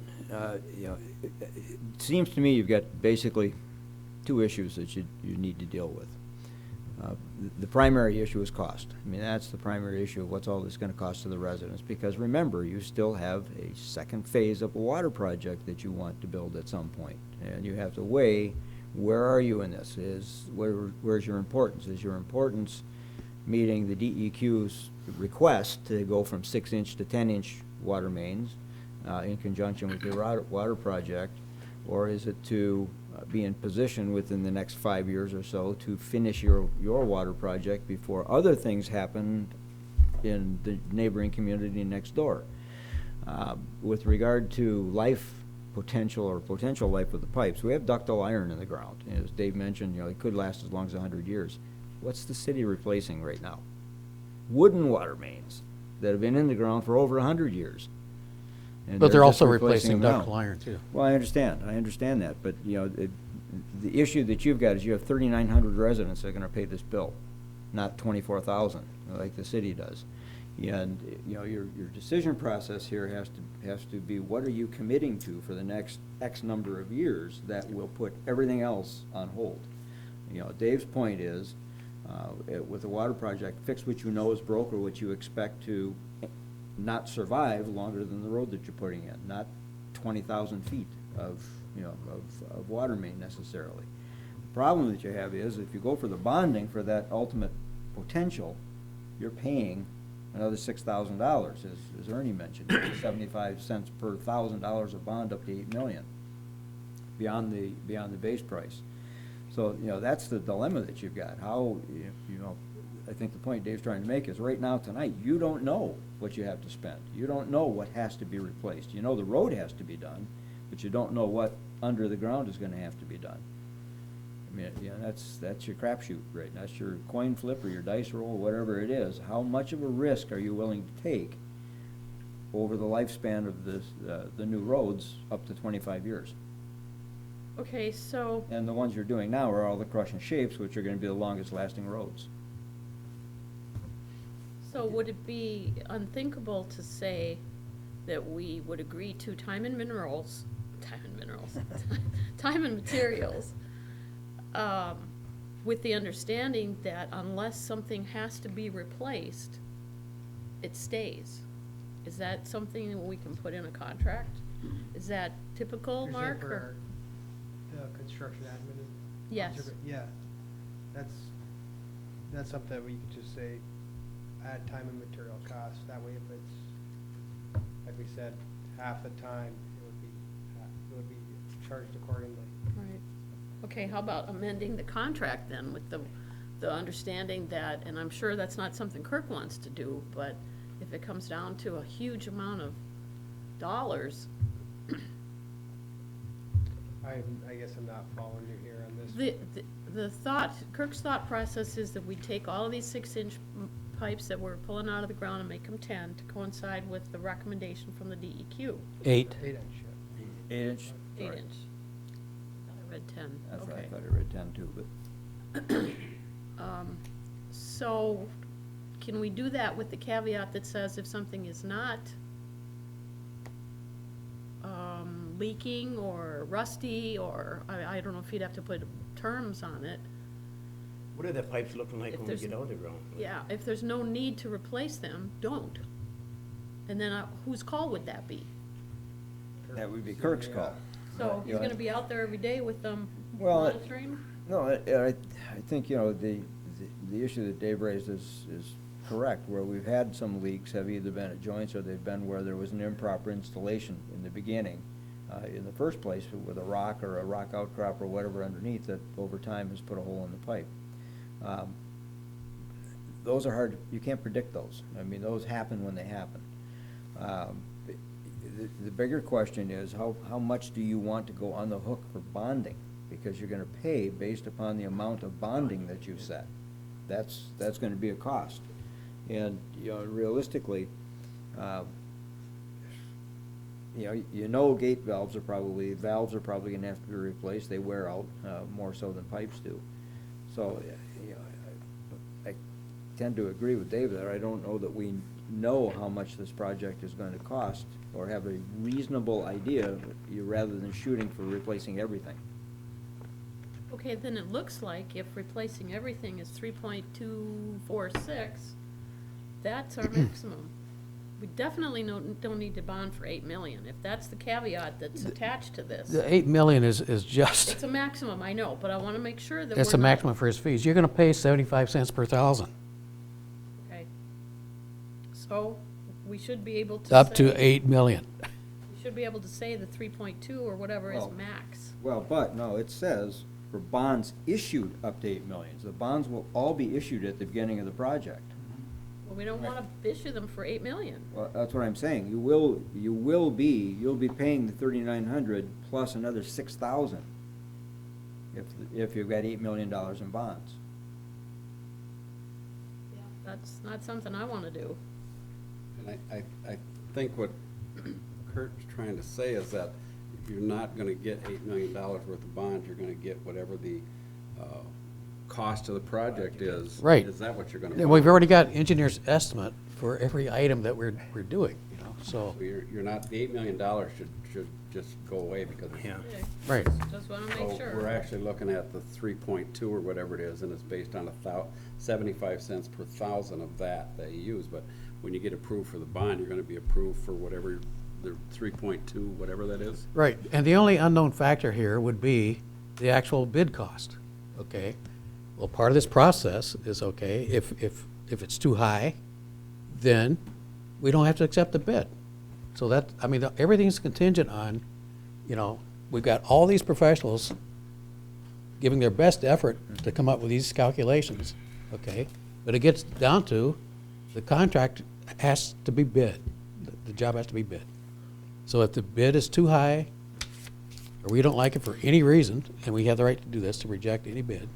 you know, it seems to me you've got basically two issues that you need to deal with. The primary issue is cost. I mean, that's the primary issue of what's all this gonna cost to the residents, because remember, you still have a second phase of a water project that you want to build at some point, and you have to weigh, where are you in this? Where's your importance? Is your importance meeting the DEQ's request to go from 6-inch to 10-inch water mains in conjunction with your water project, or is it to be in position within the next 5 years or so to finish your water project before other things happen in the neighboring community next door? With regard to potential life of the pipes, we have ductile iron in the ground. And as Dave mentioned, you know, it could last as long as 100 years. What's the city replacing right now? Wooden water mains that have been in the ground for over 100 years. And But they're just also replacing them now. ductile iron, too. Well, I understand that, but, you know, the issue that you've got is you have 3,900 residents that are gonna pay this bill, not 24,000, like the city does. And, you know, your decision process here has to be, what are you committing to for the next X number of years that will put everything else on hold? You know, Dave's point is, with the water project, fix what you know is broke or what you expect to not survive longer than the road that you're putting in, not 20,000 feet of water main necessarily. The problem that you have is, if you go for the bonding for that ultimate potential, you're paying another $6,000, as Ernie mentioned, 75 cents per $1,000 of bond up to 8 million, beyond the base price. So, that's the dilemma that you've got. How, I think the point Dave's trying to make is right now, tonight, you don't know what you have to spend. You don't know what has to be replaced. You know the road has to be done, but you don't know what under the ground is gonna have to be done. I mean, that's your crapshoot, right? That's your coin flip or your dice roll, whatever it is. How much of a risk are you willing to take over the lifespan of the new roads up to 25 years? Okay, so, And the ones you're doing now are all the crush and shapes, which are gonna be the longest lasting roads. would it be unthinkable to say that we would agree to time and materials, with the understanding that unless something has to be replaced, it stays? Is that something that we can put in a contract? Is that typical, You're saying Mark? for or- our, construction admin? Yes. Yeah, that's something that we could just say, add time and material costs, that way if it's, like we said, half the time, it would be charged accordingly. Right. Okay, how about amending the contract then with the understanding that, and I'm sure that's not something Kirk wants to do, but if it comes down to a huge amount of dollars, I guess I'm not following you here on this. the thought, Kirk's thought process is that we take all of these 6-inch pipes that we're pulling out of the ground and make them 10 to coincide with the recommendation from the DEQ. 8. 8-inch, 8-inch? 8-inch. I read 10, I thought okay. I read 10 too, but. So, can we do that with the caveat that says if something is not leaking or rusty, or, I don't know if you'd have to put terms on it. What are the pipes looking like If when we there's- get out of the ground? Yeah, if there's no need to replace them, don't. And then whose call would that be? That would be Kirk's call. So he's Yeah. gonna be out there every day with them Well, monitoring? No, I think, the issue that Dave raised is correct, where we've had some leaks have either been at joints or they've been where there was an improper installation in the beginning, in the first place, with a rock or a rock outcrop or whatever underneath that over time has put a hole in the pipe. Those are hard, you can't predict those. I mean, those happen when they happen. The bigger question is, how much do you want to go on the hook for bonding? Because you're gonna pay based upon the amount of bonding that you set. That's gonna be a cost. And, realistically, gate valves are probably gonna have to be replaced. They wear out, more so than pipes do. So, I tend to agree with Dave there. I don't know that we know how much this project is going to cost or have a reasonable idea, rather than shooting for replacing everything. Okay, then it looks like if replacing everything is 3.246, that's our maximum. We definitely don't need to bond for 8 million, if that's the caveat that's attached to this. The 8 million is just, It's a maximum, I know, but I wanna make sure that that's we're the not- maximum for his fees. You're gonna pay 75 cents per thousand, Okay. So, we should be able to up to say- 8 million. We should be able to say the 3.2 or whatever is Well- max. Well, but, no, it says for bonds issued up to 8 million. The bonds will all be issued at the beginning of the project. Well, we don't wanna issue them for 8 million. Well, that's what I'm saying. You'll be paying the 3,900 plus another 6,000 if you've got $8 million in bonds. That's not something I wanna do. And I think what Kurt's trying to say is that you're not gonna get $8 million worth of bonds, you're gonna get whatever the cost of the project is. Right. Is that what you're gonna? And we've already got engineer's estimate for every item that we're doing, so, So you're not, the $8 million should just go away because it's. Yeah. Okay, right. just wanna So make sure. we're actually looking at the 3.2 or whatever it is, and it's based on 75 cents per thousand of that you use. But when you get approved for the bond, you're gonna be approved for whatever the 3.2, whatever that is. Right, and the only unknown factor here would be the actual bid cost, okay? Well, part of this process is, okay, if if it's too high, then we don't have to accept the bid. So that, I mean, everything's contingent on, you know, we've got all these professionals giving their best effort to come up with these calculations, okay? But it gets down to, the contract has to be bid. The job has to be bid. So if the bid is too high, or we don't like it for any reason, and we have the right to do this, to reject any bid,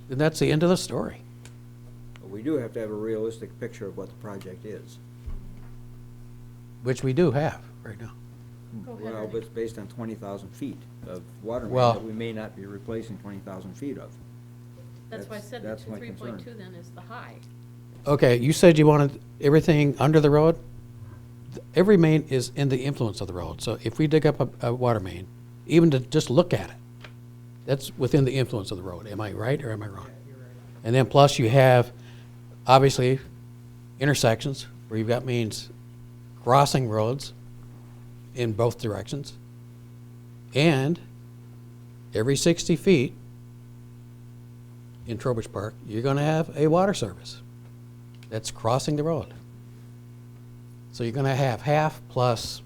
then that's the end of the story. But we do have to have a realistic picture of what the project is. Which we do have right now. Go ahead, Well, Ernie. but it's based on 20,000 feet of water main Well- that we may not be replacing 20,000 feet of. That's why I said the That's my 3.2 concern. then is the high. Okay, you said you wanted everything under the road? Every main is in the influence of the road. So if we dig up a water main, even to just look at it, that's within the influence of the road. Am I right or am I wrong? And then plus you have, obviously, intersections where you've got mains crossing roads in both directions. And every 60 feet in Trowbridge Park, you're gonna have a water service that's crossing the road. So you're gonna have half plus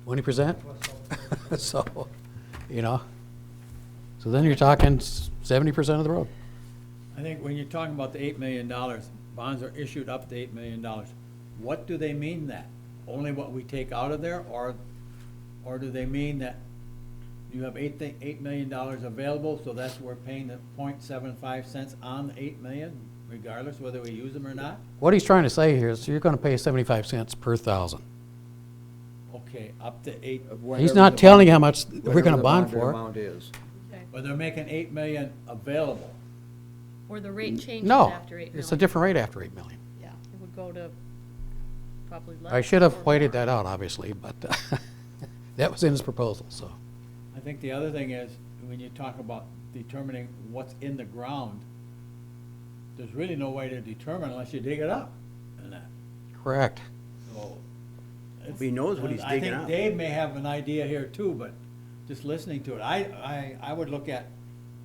20%? So, you know, so then you're talking 70% of the road. I think when you're talking about the $8 million, bonds are issued up to $8 million. What do they mean that? Only what we take out of there, or do they mean that you have $8 million available, so that's, we're paying the 0.75 cents on the 8 million, regardless whether we use them or not? What he's trying to say here is you're gonna pay 75 cents per thousand. Okay, up to 8, He's not telling you how much we're gonna bond for. Amount is. Okay. but they're making 8 million available. Or the rate changes No, after 8 million. it's a different rate after 8 million. Yeah, it would go to probably less. I should have or pointed more. that out, obviously, but that was in his proposal, so. I think the other thing is, when you talk about determining what's in the ground, there's really no way to determine unless you dig it up and that, Correct. so. it's- He knows what he's digging I up. think Dave may have an idea here too, but just listening to it, I would look at,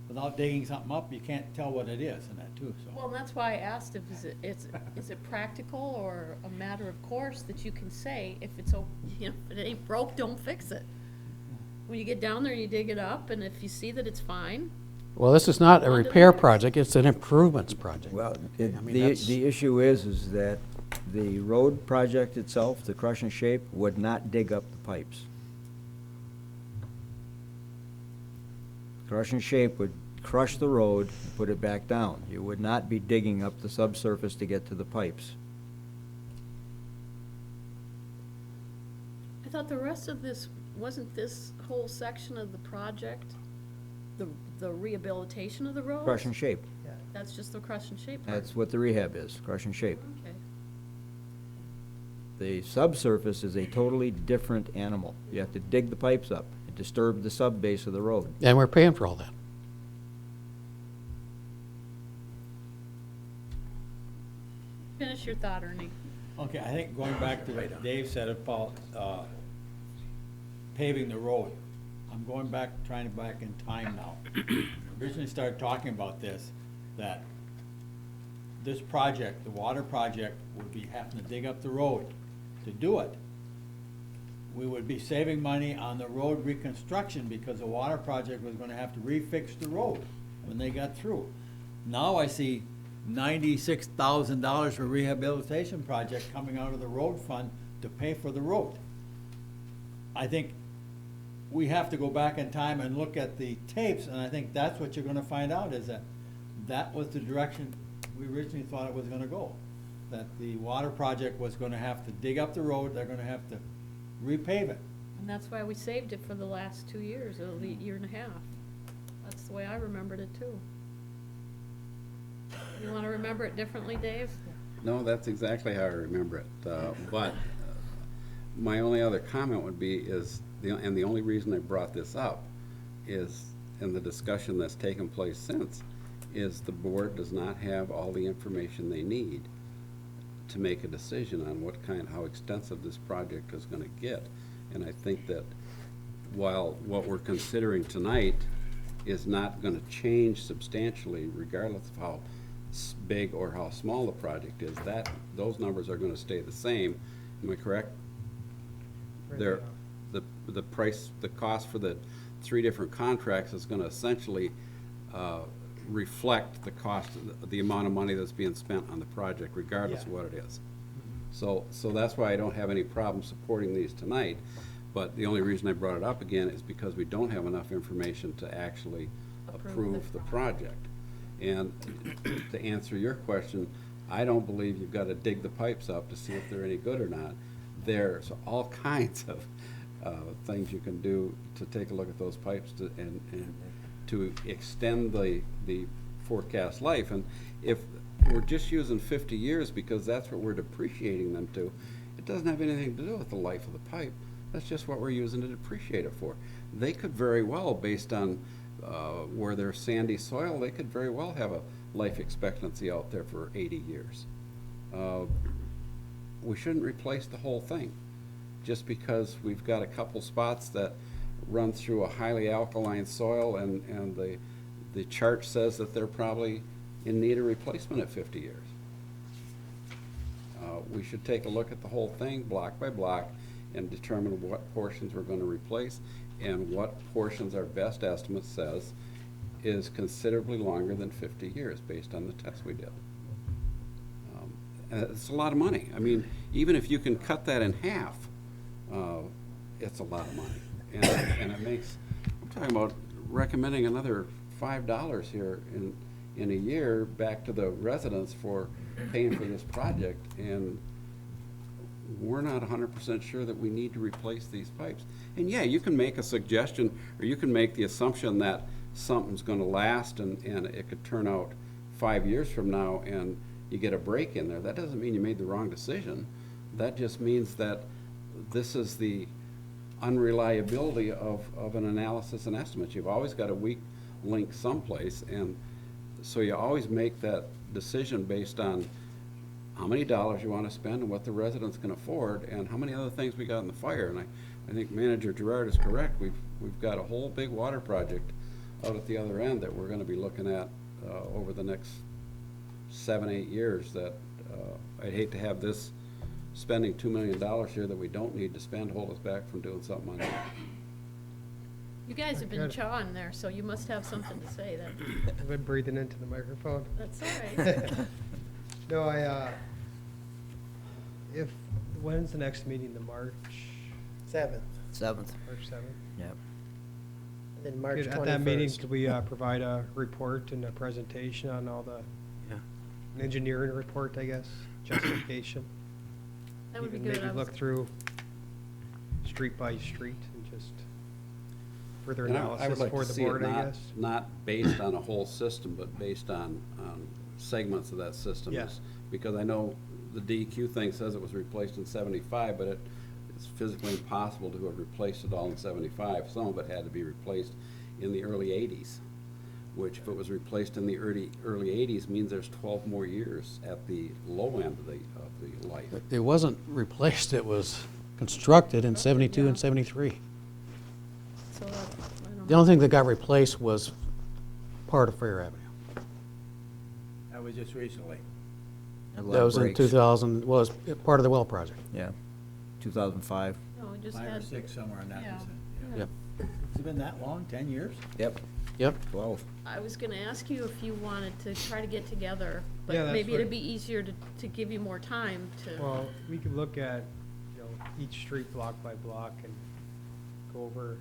without digging something up, you can't tell what it is and that too, Well, so. that's why I asked if is it practical or a matter of course that you can say, if it's, you know, if it ain't broke, don't fix it. When you get down there, you dig it up, and if you see that it's fine, Well, this is not a On to the repair next. project, it's an improvements project. Well, I mean, that's- the issue is that the road project itself, the crush and shape, would not dig up the pipes. Crush and shape would crush the road and put it back down. You would not be digging up the subsurface to get to the pipes. I thought the rest of this, wasn't this whole section of the project, the rehabilitation of the roads? Crush and shape, That's just the crush and shape part? that's what the rehab is, crush and shape. Okay. The subsurface is a totally different animal. You have to dig the pipes up and disturb the subbase of the road. And we're paying for all that. Finish your thought, Ernie. Okay, I think going back to what Dave said about paving the road, I'm going back, trying to back in time now. Originally started talking about this, that this project, the water project, would be having to dig up the road to do it. We would be saving money on the road reconstruction because the water project was gonna have to refix the road when they got through. Now I see $96,000 for rehabilitation project coming out of the road fund to pay for the road. I think we have to go back in time and look at the tapes, and I think that's what you're gonna find out, is that that was the direction we originally thought it was gonna go. That the water project was gonna have to dig up the road, they're gonna have to repave it. And that's why we saved it for the last 2 years, or the year and a half. That's the way I remembered it too. You wanna remember it differently, Dave? No, that's exactly how I remember it. But my only other comment would be is, and the only reason I brought this up is, in the discussion that's taken place since, is the board does not have all the information they need to make a decision on how extensive this project is gonna get. And I think that while what we're considering tonight is not gonna change substantially, regardless of how big or how small the project is. Those numbers are gonna stay the same. Am I correct? They're, the price, the cost for the 3 different contracts is gonna essentially reflect the cost, the amount of money that's being spent on the project, regardless of what it is. So that's why I don't have any problem supporting these tonight, but the only reason I brought it up again is because we don't have enough information to actually approve the project. And to answer your question, I don't believe you've got to dig the pipes up to see if they're any good or not. There's all kinds of things you can do to take a look at those pipes and to extend the forecast life. And if we're just using 50 years because that's what we're depreciating them to, it doesn't have anything to do with the life of the pipe. That's just what we're using to depreciate it for. They could very well, based on where there's sandy soil, they could very well have a life expectancy out there for 80 years. We shouldn't replace the whole thing just because we've got a couple spots that run through a highly alkaline soil and the chart says that they're probably in need of replacement at 50 years. We should take a look at the whole thing block by block and determine what portions we're going to replace and what portions our best estimate says is considerably longer than 50 years based on the tests we did. And it's a lot of money. I mean, even if you can cut that in half, it's a lot of money. And it makes, I'm talking about recommending another $5 here in a year back to the residents for paying for this project, and we're not 100% sure that we need to replace these pipes. And yeah, you can make a suggestion, or you can make the assumption that something's going to last and it could turn out 5 years from now and you get a break in there. That doesn't mean you made the wrong decision. That just means that this is the unreliability of an analysis and estimate. You've always got a weak link someplace, and so you always make that decision based on how many dollars you want to spend and what the residents can afford and how many other things we got in the fire. And I think Manager Gerard is correct. We've got a whole big water project out at the other end that we're going to be looking at over the next 7-8 years that I'd hate to have this spending $2 million here that we don't need to spend hold us back from doing something on that. You guys have been chawing there, so you must have something to say then. I've been breathing into the microphone. That's all right. No, when's the next meeting, the March 7th, 7th. March 7th? Yep. and then March 21st. At that meeting, could we provide a report and a presentation on all the, Yeah. an engineering report, I guess, justification? That would be Even good. maybe look through street by street and just further And I would analysis like for to the see it board, I guess. not based on a whole system, but based on segments of that system. Yeah. Because I know the DEQ thing says it was replaced in 75, but it's physically impossible to have replaced it all in 75. Some of it had to be replaced in the early 80s, which if it was replaced in the early 80s means there's 12 more years at the low end of the life. It wasn't replaced, it was constructed in 72 and 73. So, I don't The only thing that got replaced was part of Fair Avenue. That was just recently. A lot That of was in breaks. 2000, was part of the well project. Yeah, 2005. No, we just 5 or had, 6, somewhere in that Yeah. vicinity. Yep. It's been that long, 10 years? Yep. Yep. 12. I was gonna ask you if you wanted to try to get together, Yeah, but that's maybe what- it'd be easier to give you more time to. Well, we could look at, each street block by block and go over,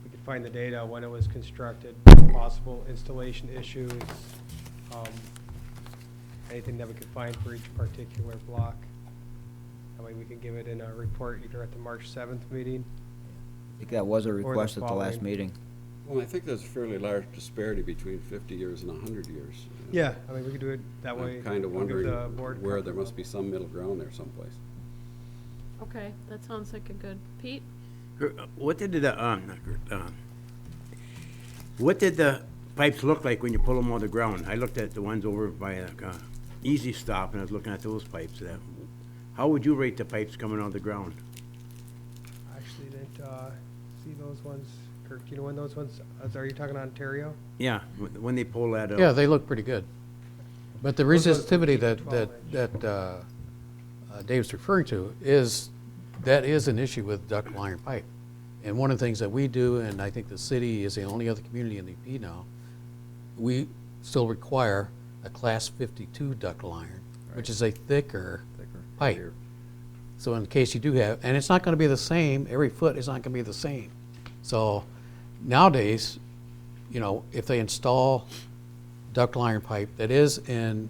we could find the data, when it was constructed, possible installation issues, anything that we could find for each particular block. That way we can give it in a report either at the March 7th meeting. I think that was a the request at the last following. meeting. Well, I think there's a fairly large disparity between 50 years and 100 years. Yeah, I mean, we could do it that way. I'm kind of We'll give wondering the board where there comfort must be some middle ground there someplace. Okay, that sounds like a good, Pete? What did the pipes look like when you pull them on the ground? I looked at the ones over by Easy Stop, and I was looking at those pipes. How would you rate the pipes coming out of the ground? I actually didn't see those ones. Kirk, do you know when those ones, are you talking Ontario? Yeah, when they pull that up. Yeah, they look pretty good. But the Those ones would resistivity keep that, 12 that, inch. that Dave's referring to that is an issue with ductile iron pipe. And one of the things that we do, and I think the city is the only other community in the EP now, we still require a class 52 ductile iron, which is a thicker pipe. heavier. So in case you do have, and it's not gonna be the same, every foot is not gonna be the same. So nowadays, you know, if they install ductile iron pipe that is in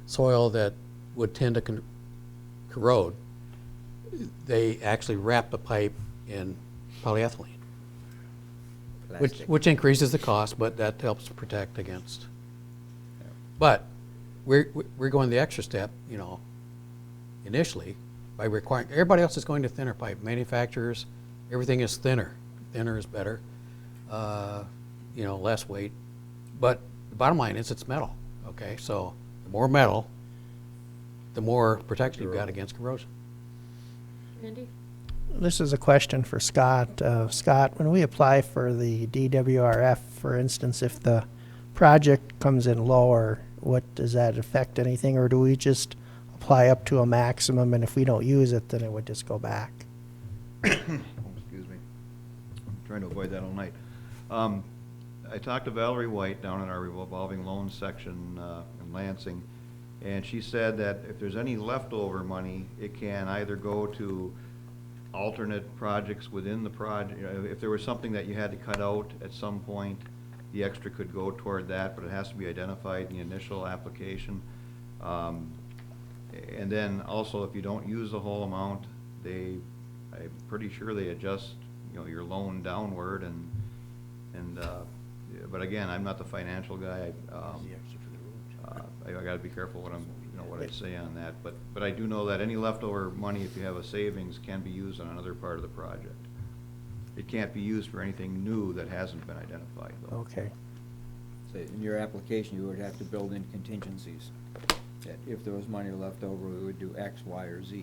soil that would tend to corrode, they actually wrap the pipe in polyethylene, Plastic. which increases the cost, but that helps protect against. But we're going the extra step, you know, initially by requiring, everybody else is going to thinner pipe. Manufacturers, everything is thinner. Thinner is better, you know, less weight. But the bottom line is it's metal, okay? So the more metal, the more protection you've got against corrosion. Randy? This is a question for Scott. Scott, when we apply for the DWRF, for instance, if the project comes in lower, what, does that affect anything, or do we just apply up to a maximum, and if we don't use it, then it would just go back? Excuse me. I'm trying to avoid that all night. I talked to Valerie White down in our revolving loan section in Lansing, and she said that if there's any leftover money, it can either go to alternate projects within the project. If there was something that you had to cut out at some point, the extra could go toward that, but it has to be identified in the initial application. And then also, if you don't use the whole amount, I'm pretty sure they adjust, you know, your loan downward but again, I'm not the financial guy. I gotta be careful what what I say on that, but I do know that any leftover money, if you have a savings, can be used on another part of the project. It can't be used for anything new that hasn't been identified, though. Okay. So in your application, you would have to build in contingencies. That if there was money left over, we would do X, Y, or Z.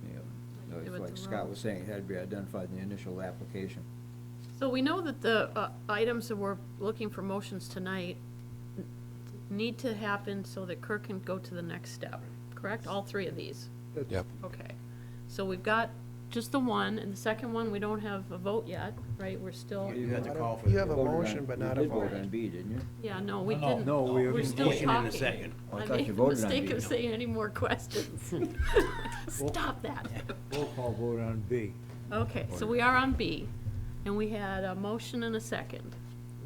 You know, Give it like to Scott Rob. was saying, it had to be identified in the initial application. So we know that the items that we're looking for motions tonight need to happen so that Kirk can go to the next step, correct? All three of these? Yep. Okay. So we've got just the one, and the second one, we don't have a vote yet, right? We're still, You have to call for You the have a vote. motion, but not a You did vote. vote on B, didn't you? yeah, no, we No, didn't. no, we have We're a still motion and a talking. second. Oh, I I thought made you a voted on mistake B. of saying any more questions. Stop that. Roll call vote on B. Okay, so we are on B, and we had a motion and a second.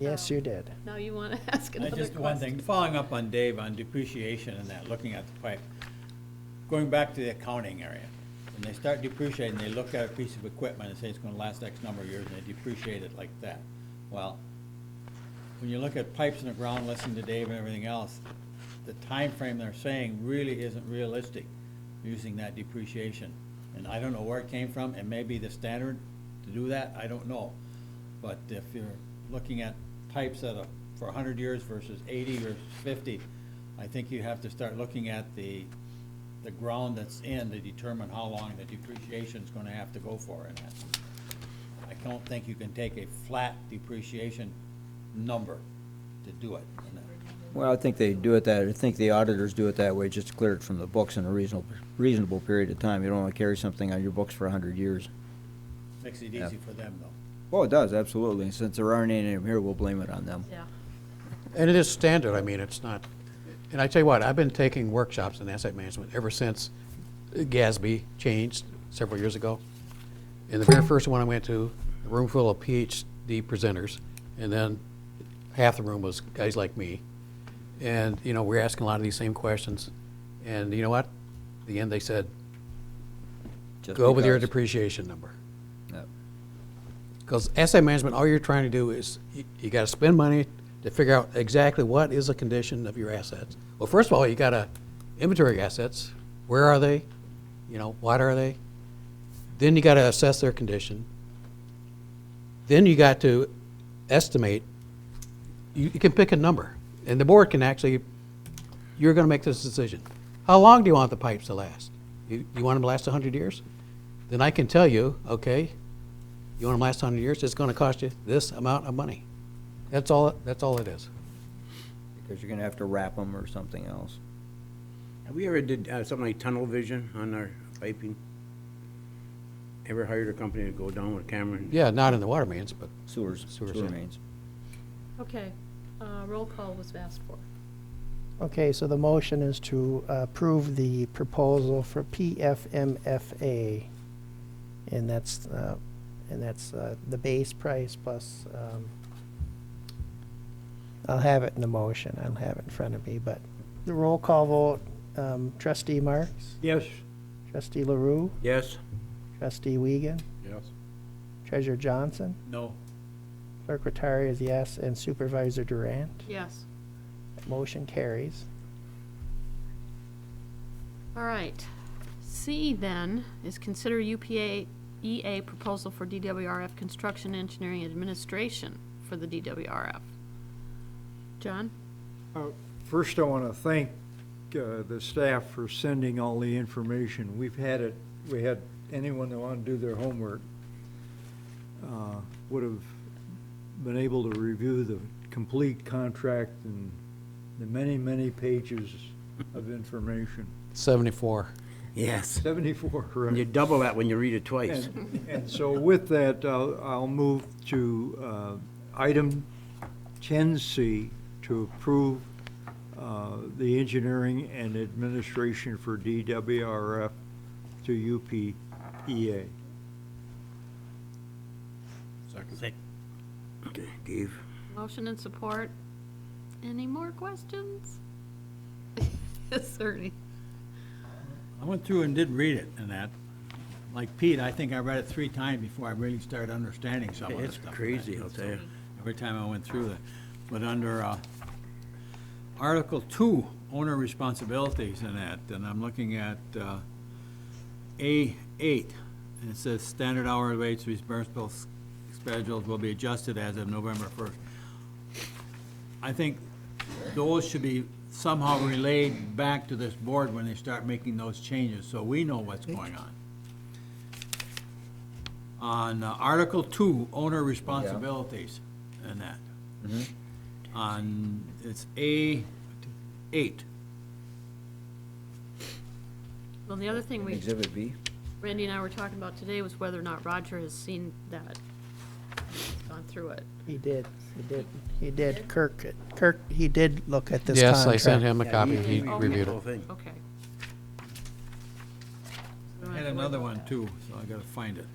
Yes, you did. Now you want to ask another Just question? one thing, following up on Dave on depreciation and that, looking at the pipe. Going back to the accounting area, when they start depreciating, they look at a piece of equipment and say it's gonna last X number of years, and they depreciate it like that. Well, when you look at pipes in the ground, listen to Dave and everything else, the time frame they're saying really isn't realistic using that depreciation. And I don't know where it came from, it may be the standard to do that, I don't know. But if you're looking at pipes that are for 100 years versus 80 or 50, I think you have to start looking at the ground that's in to determine how long the depreciation's gonna have to go for in that. I don't think you can take a flat depreciation number to do it. Well, I think they do it I think the auditors do it that way, just to clear it from the books in a reasonable period of time. You don't want to carry something on your books for 100 years. Makes it Yeah. easy for them, though. Well, it does, absolutely. Since there aren't any of them here, we'll blame it on them. Yeah. And it is standard, I mean, it's not, and I tell you what, I've been taking workshops in asset management ever since GASB changed several years ago. And the very first one I went to, a room full of PhD presenters, and then half the room was guys like me. And, you know, we're asking a lot of these same questions, and you know what? At the end, they said, Just go with your because. depreciation number. Yep. Because asset management, all you're trying to do is, you gotta spend money to figure out exactly what is the condition of your assets. Well, first of all, you gotta inventory your assets. Where are they? You know, what are they? Then you gotta assess their condition. Then you got to estimate, you can pick a number, and the board can actually, you're gonna make this decision. How long do you want the pipes to last? You want them to last 100 years? Then I can tell you, okay, you want them to last 100 years, it's gonna cost you this amount of money. That's all it is. Because you're gonna have to wrap them or something else. Have we ever did something like tunnel vision on our piping? Ever hired a company to go down with a camera? Yeah, not in the water mains, but Sewer yeah. mains. Okay, roll call was asked for. Okay, so the motion is to approve the proposal for PFMFA. And that's the base price plus, I'll have it in the motion. I don't have it in front of me, but the roll call vote, trustee Marks, Yes, trustee LaRue, Yes? trustee Wiegand, Yes. treasurer Johnson, No. clerk Rattari is yes, and supervisor Durant. Yes. Motion carries. All right. C then is consider UPA EA proposal for DWRF construction engineering administration for the DWRF. John? first I want to thank the staff for sending all the information. We had anyone that wanted to do their homework would have been able to review the complete contract and the many, many pages of information. 74. Yes. 74, And you right? double that when you read it twice. And so with that, I'll move to item 10C to approve the engineering and administration for DWRF to UPEA. Second. Okay, Dave? Motion and support. Any more questions? Yes, Ernie. I went through and did read it and that. Like Pete, I think I read it 3 times before I really started understanding some of the It's stuff. crazy, I'll tell you. Every time I went through that. But under Article 2, owner responsibilities and that, and I'm looking at A8, and it says standard hourly rates, reimbursable schedules will be adjusted as of November 1st. I think those should be somehow relayed back to this board when they start making those changes, so we know what's going on. On Article 2, owner responsibilities and that. On, it's A8. Well, the other thing Exhibit B? Randy and I were talking about today was whether or not Roger has seen that, gone through it. He did. Kirk, he did look at this Yes, contract. I sent him a Yeah, copy. he He reviewed reviewed the whole it. thing. Okay. I had another one too, so I gotta find it.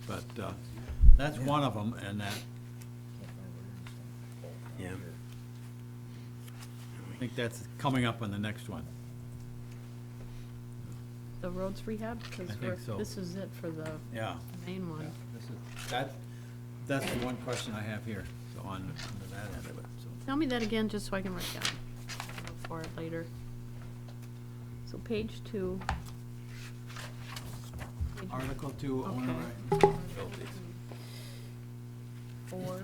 But that's one of them, and that, Yeah. I think that's coming up on the next one. The roads rehab, because I think so. this is it for the Yeah. main one. This is, that's the one question I have here, so on, under that end of it, so. Tell me that again, just so I can write down. I'll look for it later. So page 2. Article 2, owner Okay. responsibilities. 4.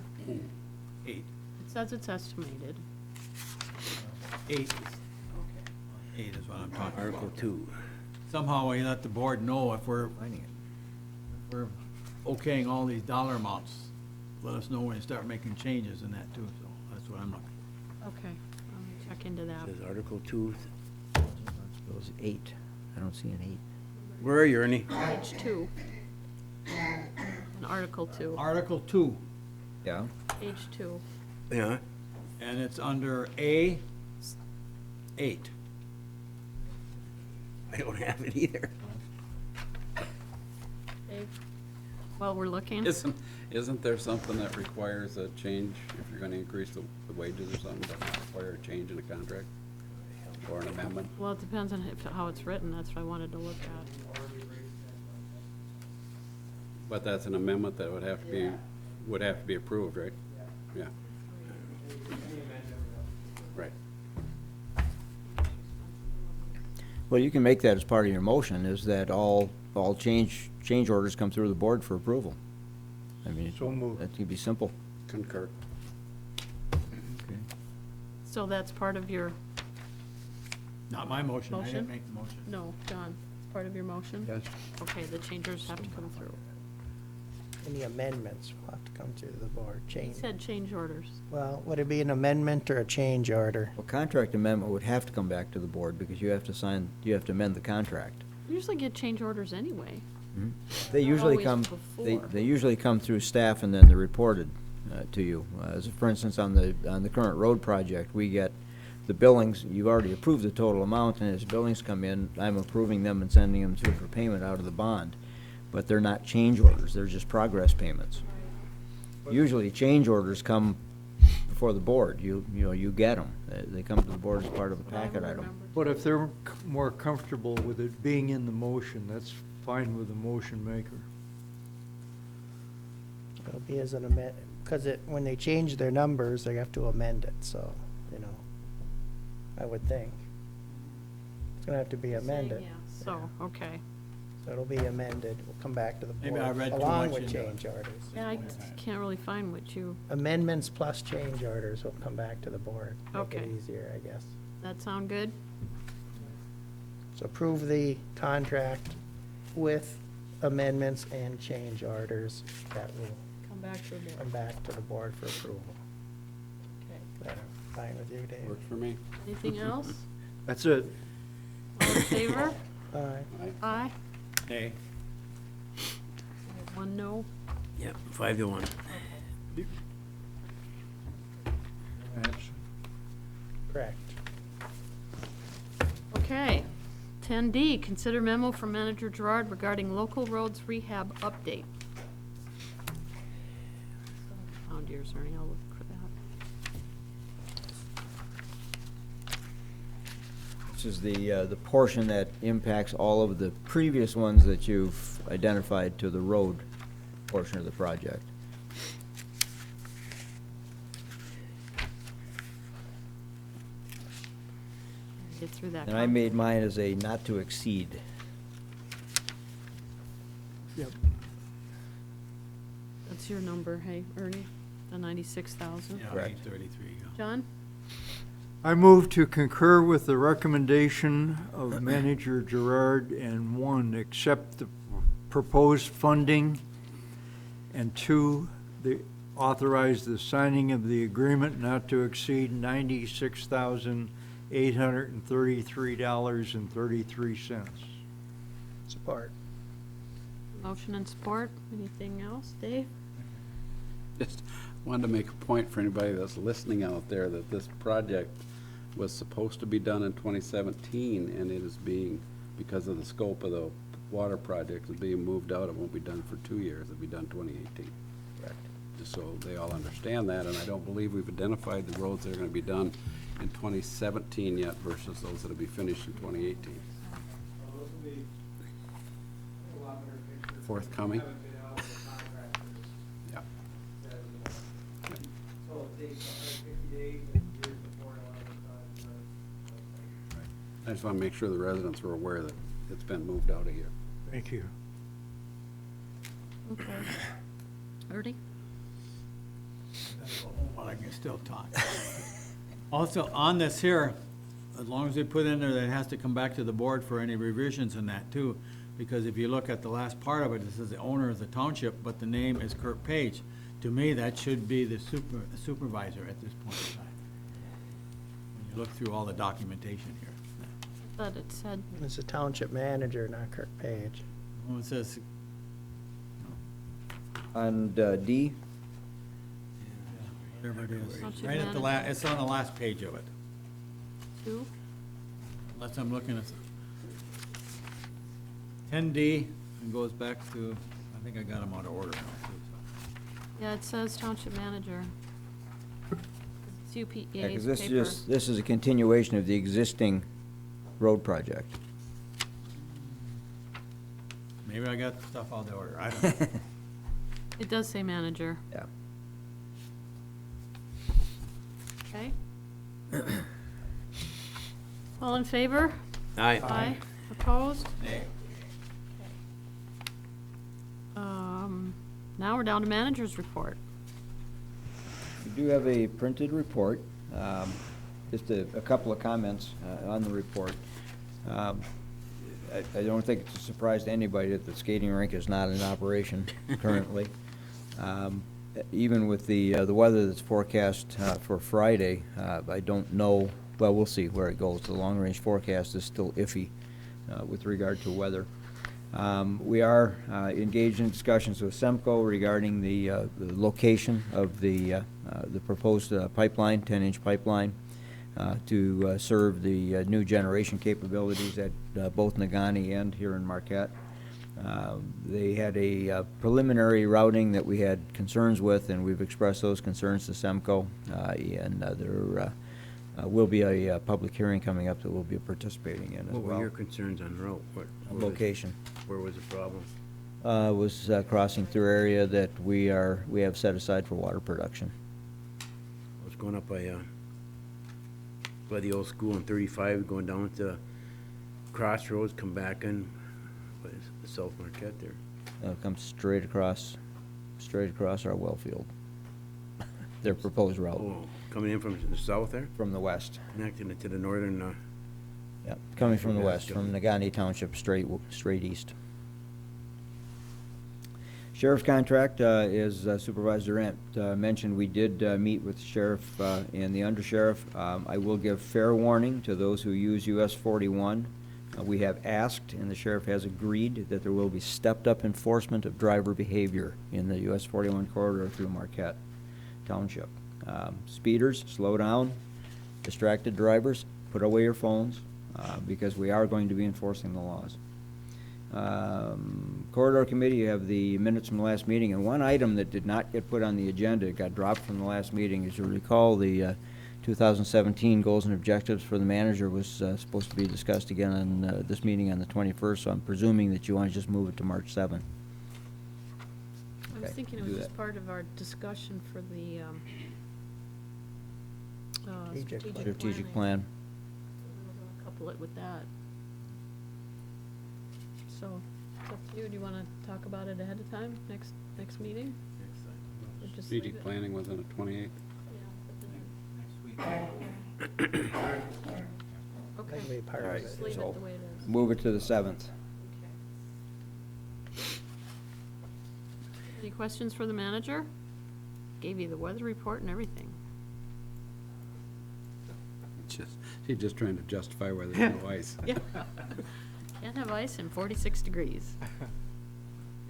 8. It says it's estimated. 8 is what I'm talking about. Article 2. Somehow we let the board know if we're okaying all these dollar amounts. Let us know when you start making changes in that too, so that's what I'm looking for. Okay, let me check into that. Says Article 2. Those 8. I don't see an 8. Where are you, Ernie? Page 2. And Article 2. Article 2, Yeah. Page 2. Yeah. and it's under A8. I don't have it either. Dave? While we're looking. Isn't there something that requires a change, if you're gonna increase the wages or something, doesn't it require a change in the contract? Or an amendment? Well, it depends on how it's written. That's what I wanted to look at. But that's an amendment that would have to be approved, right? Yeah. Right. Well, you can make that as part of your motion, is that all change orders come through the board for approval. I mean, So moved. that could be simple. Concur. So that's part of your, Not my motion, I Motion? didn't make the motion. no, John, part of your motion? Yes. Okay, the changers have to come through. Any amendments will have to come through the board, He change. said change orders. Well, would it be an amendment or a change order? Well, contract amendment would have to come back to the board because you have to amend the contract. We usually get change orders anyway. They usually always come, before. they usually come through staff and then they're reported to you. As for instance, on the current road project, we get the billings, you've already approved the total amount, and as billings come in, I'm approving them and sending them through for payment out of the bond. But they're not change orders, they're just progress payments. Usually, change orders come before the board, you know, you get them. They come to the board as part of a packet item. But if they're more comfortable with it being in the motion, that's fine with the motion maker. It'll be as an amend, because when they change their numbers, they have to amend it, so, you know, I would think. It's gonna have to be amended. Yeah, so, okay. So it'll be amended, we'll come back to the board. Maybe I read too along much with into it. change orders. Yeah, I can't really find what you, Amendments plus change orders will come back to the board. Make Okay. it easier, I guess. that sound good? So approve the contract with amendments and change orders that will Come back to the board. come back to the board for approval. Okay. That fine with you, Dave? Works for me. Anything else? That's it. All in favor? Aye. Aye. Nay. One no. Yep, 5-1. Correct. Okay. 10D, consider memo from Manager Gerard regarding local roads rehab update. Found yours, Ernie, I'll look for that. This is the portion that impacts all of the previous ones that you've identified to the road portion of the project. Get through that. And I made mine as a not to exceed. Yep. That's your number, hey, Ernie, the 96,000. Yeah, Correct. 833, yeah. John? I move to concur with the recommendation of Manager Gerard and one, accept the proposed funding, and two, authorize the signing of the agreement not to exceed $96,833.33. Support. Motion and support. Anything else, Dave? Just wanted to make a point for anybody that's listening out there that this project was supposed to be done in 2017, and it is being, because of the scope of the water project, is being moved out. It won't be done for 2 years. It'll be done 2018. Correct. Just so they all understand that, and I don't believe we've identified the roads that are gonna be done in 2017 yet versus those that'll be finished in 2018. Forthcoming? Yeah. I just wanna make sure the residents are aware that it's been moved out of here. Thank you. Okay. Ernie? Well, I can still talk. Also, on this here, as long as they put in there that it has to come back to the board for any revisions in that too, because if you look at the last part of it, it says the owner of the township, but the name is Kurt Page. To me, that should be the supervisor at this point in time. When you look through all the documentation here. I thought it said, It's the township manager, not Kirk Page. Well, it says, On D, whatever it is, Township right at the manager. it's on the last page of it, 2? unless I'm looking at 10D, and goes back to, I think I got them out of order now, too, so. Yeah, it says township manager. It's yeah, UPA's because paper. this is a continuation of the existing road project. Maybe I got stuff out of order, I don't know. It does say manager. Yeah. Okay. All in favor? Aye. Aye. Opposed? Nay. Now we're down to manager's report. We do have a printed report, just a couple of comments on the report. I don't think it's a surprise to anybody that the skating rink is not in operation currently. Even with the weather that's forecast for Friday, I don't know, well, we'll see where it goes. The long-range forecast is still iffy with regard to weather. We are engaged in discussions with SEMCO regarding the location of the proposed pipeline, 10-inch pipeline, to serve the new generation capabilities at both Nagani and here in Marquette. They had a preliminary routing that we had concerns with, and we've expressed those concerns to SEMCO. And there will be a public hearing coming up that we'll be participating in as well. What were your concerns on the road? Location. Where was the problem? Was crossing through area that we have set aside for water production. I was going up by the old school in 35, going down to Crossroads, come back in, what is it, South Marquette there. Comes straight across our well field. Their proposed route. Oh, coming in from the south there? From the west. Connecting it to the northern, Yeah, coming from the Yeah, west, from Nagani Township, straight east. Sheriff's contract, as Supervisor Rent mentioned, we did meet with the sheriff and the undersheriff. I will give fair warning to those who use US 41. We have asked, and the sheriff has agreed, that there will be stepped-up enforcement of driver behavior in the US 41 corridor through Marquette Township. Speeders, slow down. Distracted drivers, put away your phones, because we are going to be enforcing the laws. Corridor Committee, you have the minutes from the last meeting, and one item that did not get put on the agenda, it got dropped from the last meeting. As you recall, the 2017 goals and objectives for the manager was supposed to be discussed again on this meeting on the 21st, so I'm presuming that you want to just move it to March 7th. I was Okay, thinking it do was just that. part of our discussion for the Strategic plan. We'll couple it with that. So, it's up to you. Do you want to talk about it ahead of time, next meeting? Or just leave Strategic it? planning was on the 28th. Okay, That'll be part of it. just leave so- it the way it is. Move it to the 7th. Any questions for the manager? Gave you the weather report and everything. She's just trying to justify why there's no ice. Yeah. Can't have ice in 46 degrees.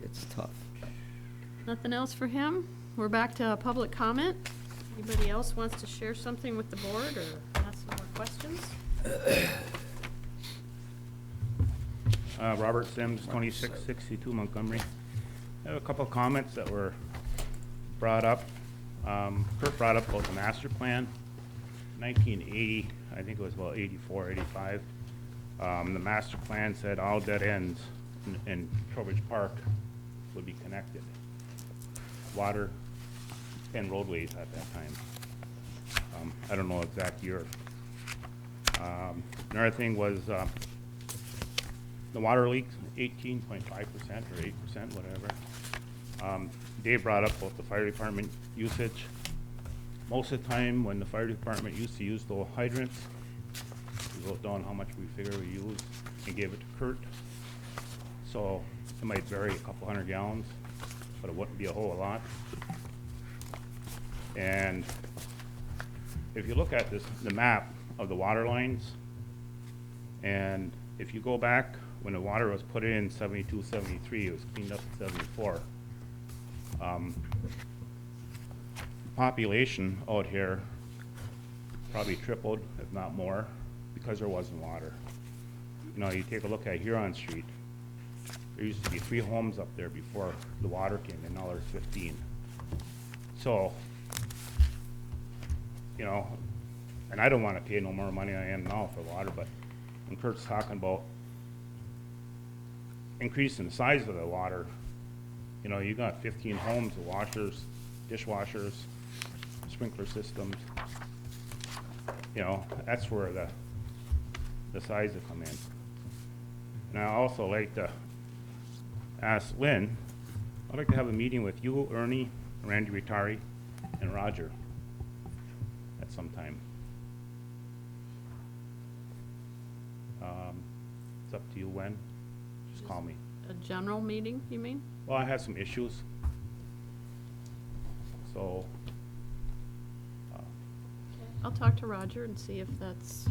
It's tough. Nothing else for him? We're back to public comment. Anybody else wants to share something with the board or ask some more questions? Robert Sims, 2662 Montgomery. I have a couple of comments that were brought up. Kurt brought up about the master plan, 1980, I think it was about 84, 85. The master plan said all dead ends in Trowbridge Park would be connected. Water and roadways at that time. I don't know exact year. Another thing was the water leaks, 18.5% or 8%, whatever. Dave brought up about the fire department usage. Most of the time, when the fire department used to use the hydrants, we wrote down how much we figure we used and gave it to Kurt. So it might vary a couple hundred gallons, but it wouldn't be a whole lot. And if you look at this, the map of the water lines, and if you go back when the water was put in 72, 73, it was cleaned up in 74. Population out here probably tripled, if not more, because there wasn't water. You know, you take a look at Huron Street, there used to be 3 homes up there before the water came in, now there's 15. So, you know, and I don't want to pay no more money than I am now for water, but when Kurt's talking about increasing the size of the water, you know, you got 15 homes, the washers, dishwashers, sprinkler systems. You know, that's where the size will come in. And I also like to ask Lynn, I'd like to have a meeting with you, Ernie, Randy Ritari, and Roger at some time. It's up to you when. Just call me. A general meeting, you mean? Well, I have some issues. So, I'll talk to Roger and see if that's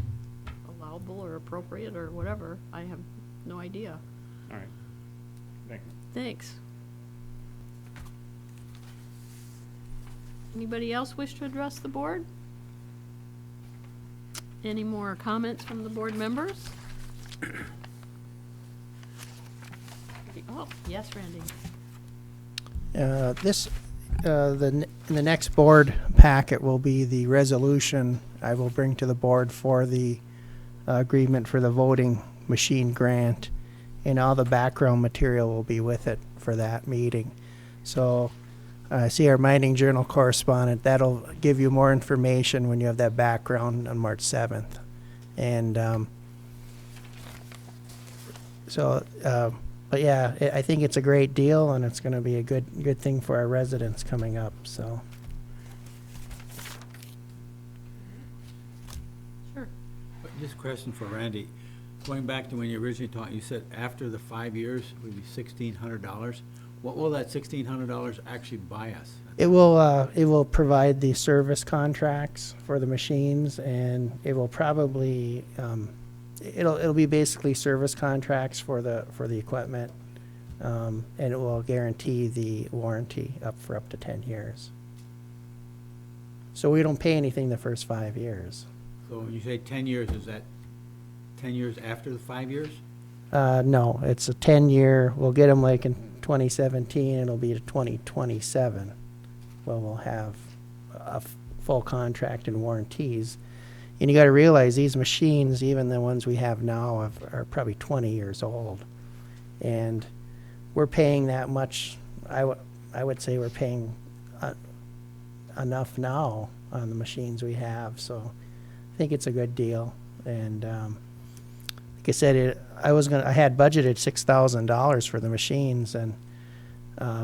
allowable or appropriate or whatever. I have no idea. all right. Thank you. Thanks. Anybody else wish to address the board? Any more comments from the board members? Oh, yes, Randy. The next board packet will be the resolution I will bring to the board for the agreement for the voting machine grant, and all the background material will be with it for that meeting. So I see our Mining Journal correspondent. That'll give you more information when you have that background on March 7th. And but yeah, I think it's a great deal, and it's going to be a good thing for our residents coming up. So Sure. Just a question for Randy. Going back to when you originally talked, you said after the 5 years would be $1,600. What will that $1,600 actually buy us? it will provide the service contracts for the machines, and it will probably it'll be basically service contracts for the equipment, and it will guarantee the warranty for up to 10 years. So we don't pay anything the first 5 years. So when you say 10 years, is that 10 years after the 5 years? No, it's a 10-year. We'll get them like in 2017, and it'll be to 2027. Well, we'll have a full contract and warranties. And you got to realize these machines, even the ones we have now, are probably 20 years old, and we're paying that much. I would say we're paying enough now on the machines we have. So I think it's a good deal. And like I said, I had budgeted $6,000 for the machines, and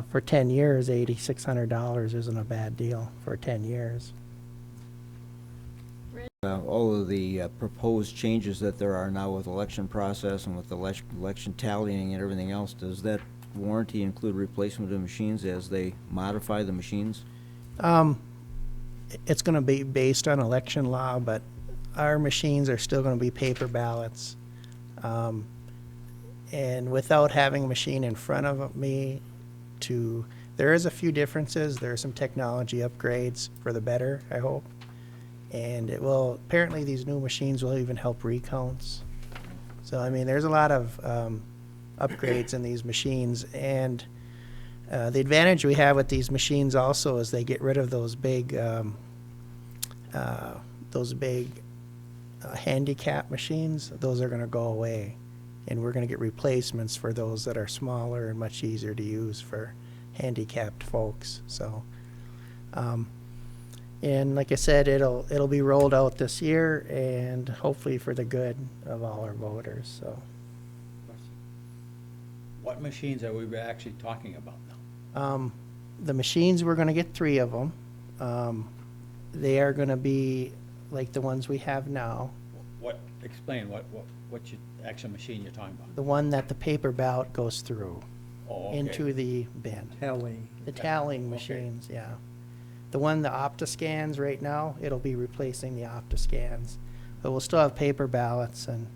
for 10 years, $8,600 isn't a bad deal for 10 years. All of the proposed changes that there are now with election process and with the election tallying and everything else, does that warranty include replacement of machines as they modify the machines? It's going to be based on election law, but our machines are still going to be paper ballots. And without having a machine in front of me, there is a few differences. There are some technology upgrades for the better, I hope. And apparently these new machines will even help recounts. So, I mean, there's a lot of upgrades in these machines. And the advantage we have with these machines also is they get rid of those big handicap machines. Those are going to go away. And we're going to get replacements for those that are smaller and much easier to use for handicapped folks. So, and like I said, it'll be rolled out this year, and hopefully for the good of all our voters. So, What machines are we actually talking about now? the machines, we're going to get 3 of them. They are going to be like the ones we have now. Explain what actual machine you're talking about. The one that the paper ballot goes through Oh, okay. into the bin. Tallying. The tallying Okay. machines, yeah. The one, the OptiScans right now, it'll be replacing the OptiScans. But we'll still have paper ballots, and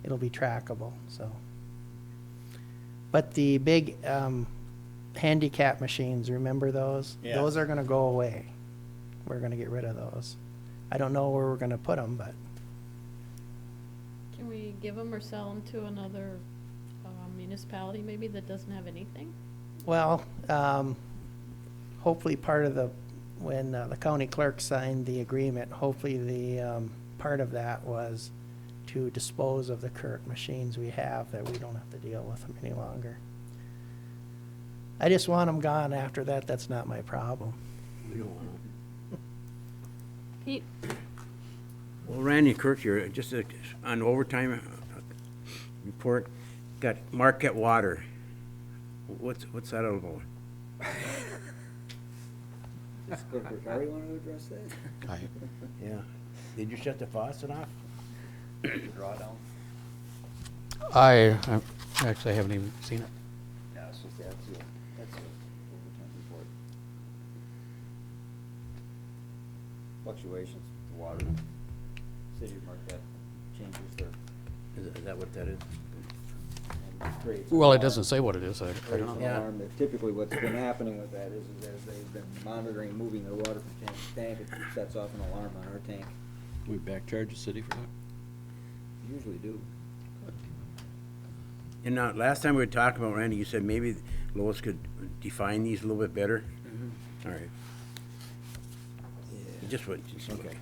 it'll be trackable, so. But the big handicap machines, remember those? Yeah. Those are gonna go away. We're gonna get rid of those. I don't know where we're gonna put them, but Can we give them or sell them to another municipality maybe that doesn't have anything? well, hopefully when the county clerk signed the agreement, hopefully the part of that was to dispose of the current machines we have, that we don't have to deal with them any longer. I just want them gone. After that, that's not my problem. We don't want Pete? Well, Randy Kirk here, just on overtime report, got Marquette Water. What's that all about? Yeah. Did you shut the faucet off? Drawdown? I actually haven't even seen it. Yeah, it's just, that's the overtime report. fluctuations, the water, city of Marquette changes their. Is that what that is? Well, it doesn't say what it is. I don't know. Yeah. Typically, what's been happening with that is as they've been monitoring, moving their water from tank to tank, it sets off an alarm on our tank. We back charge the city for that? Usually do. And now, last time we were talking about, Randy, you said maybe Lois could define these a little bit better? All right. Just what, okay.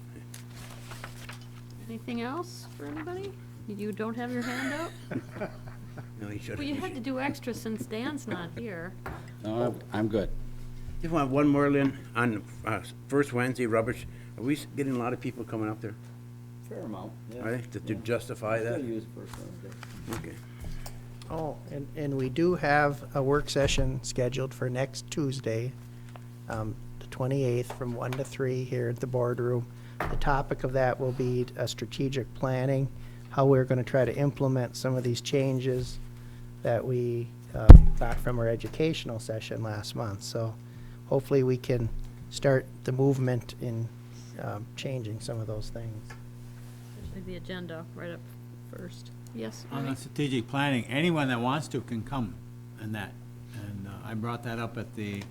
Anything else for anybody? You don't have your hand up? No, he should. Well, you had to do extra since Dan's not here. No, I'm good. Just want one more, Lynn, on first Wednesday, rubbish. Are we getting a lot of people coming up there? Fair amount, yeah. Are they, to justify that? Still use first Wednesday. Okay. Oh, and we do have a work session scheduled for next Tuesday, the 28th, from 1 to 3 here at the boardroom. The topic of that will be strategic planning, how we're going to try to implement some of these changes that we got from our educational session last month. So hopefully we can start the movement in changing some of those things. Especially the agenda right up first. Yes, On Mike? the strategic planning, anyone that wants to can come and that. And I brought that up at the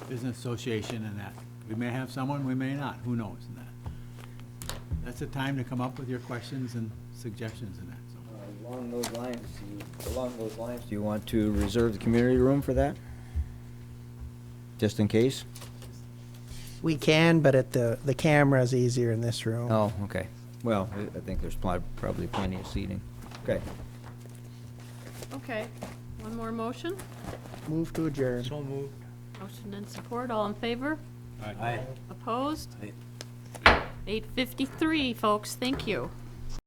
Business Association and that. We may have someone, we may not, who knows and that. That's the time to come up with your questions and suggestions and that, so. Along those lines, do you want to reserve the community room for that? Just in case? We can, but at the camera's easier in this room. Oh, okay. Well, I think there's probably plenty of seating. Okay. Okay, one more motion? Move to adjourn. So moved. Motion and support, all in favor? Aye. Opposed? Aye. 8:53, folks, thank you.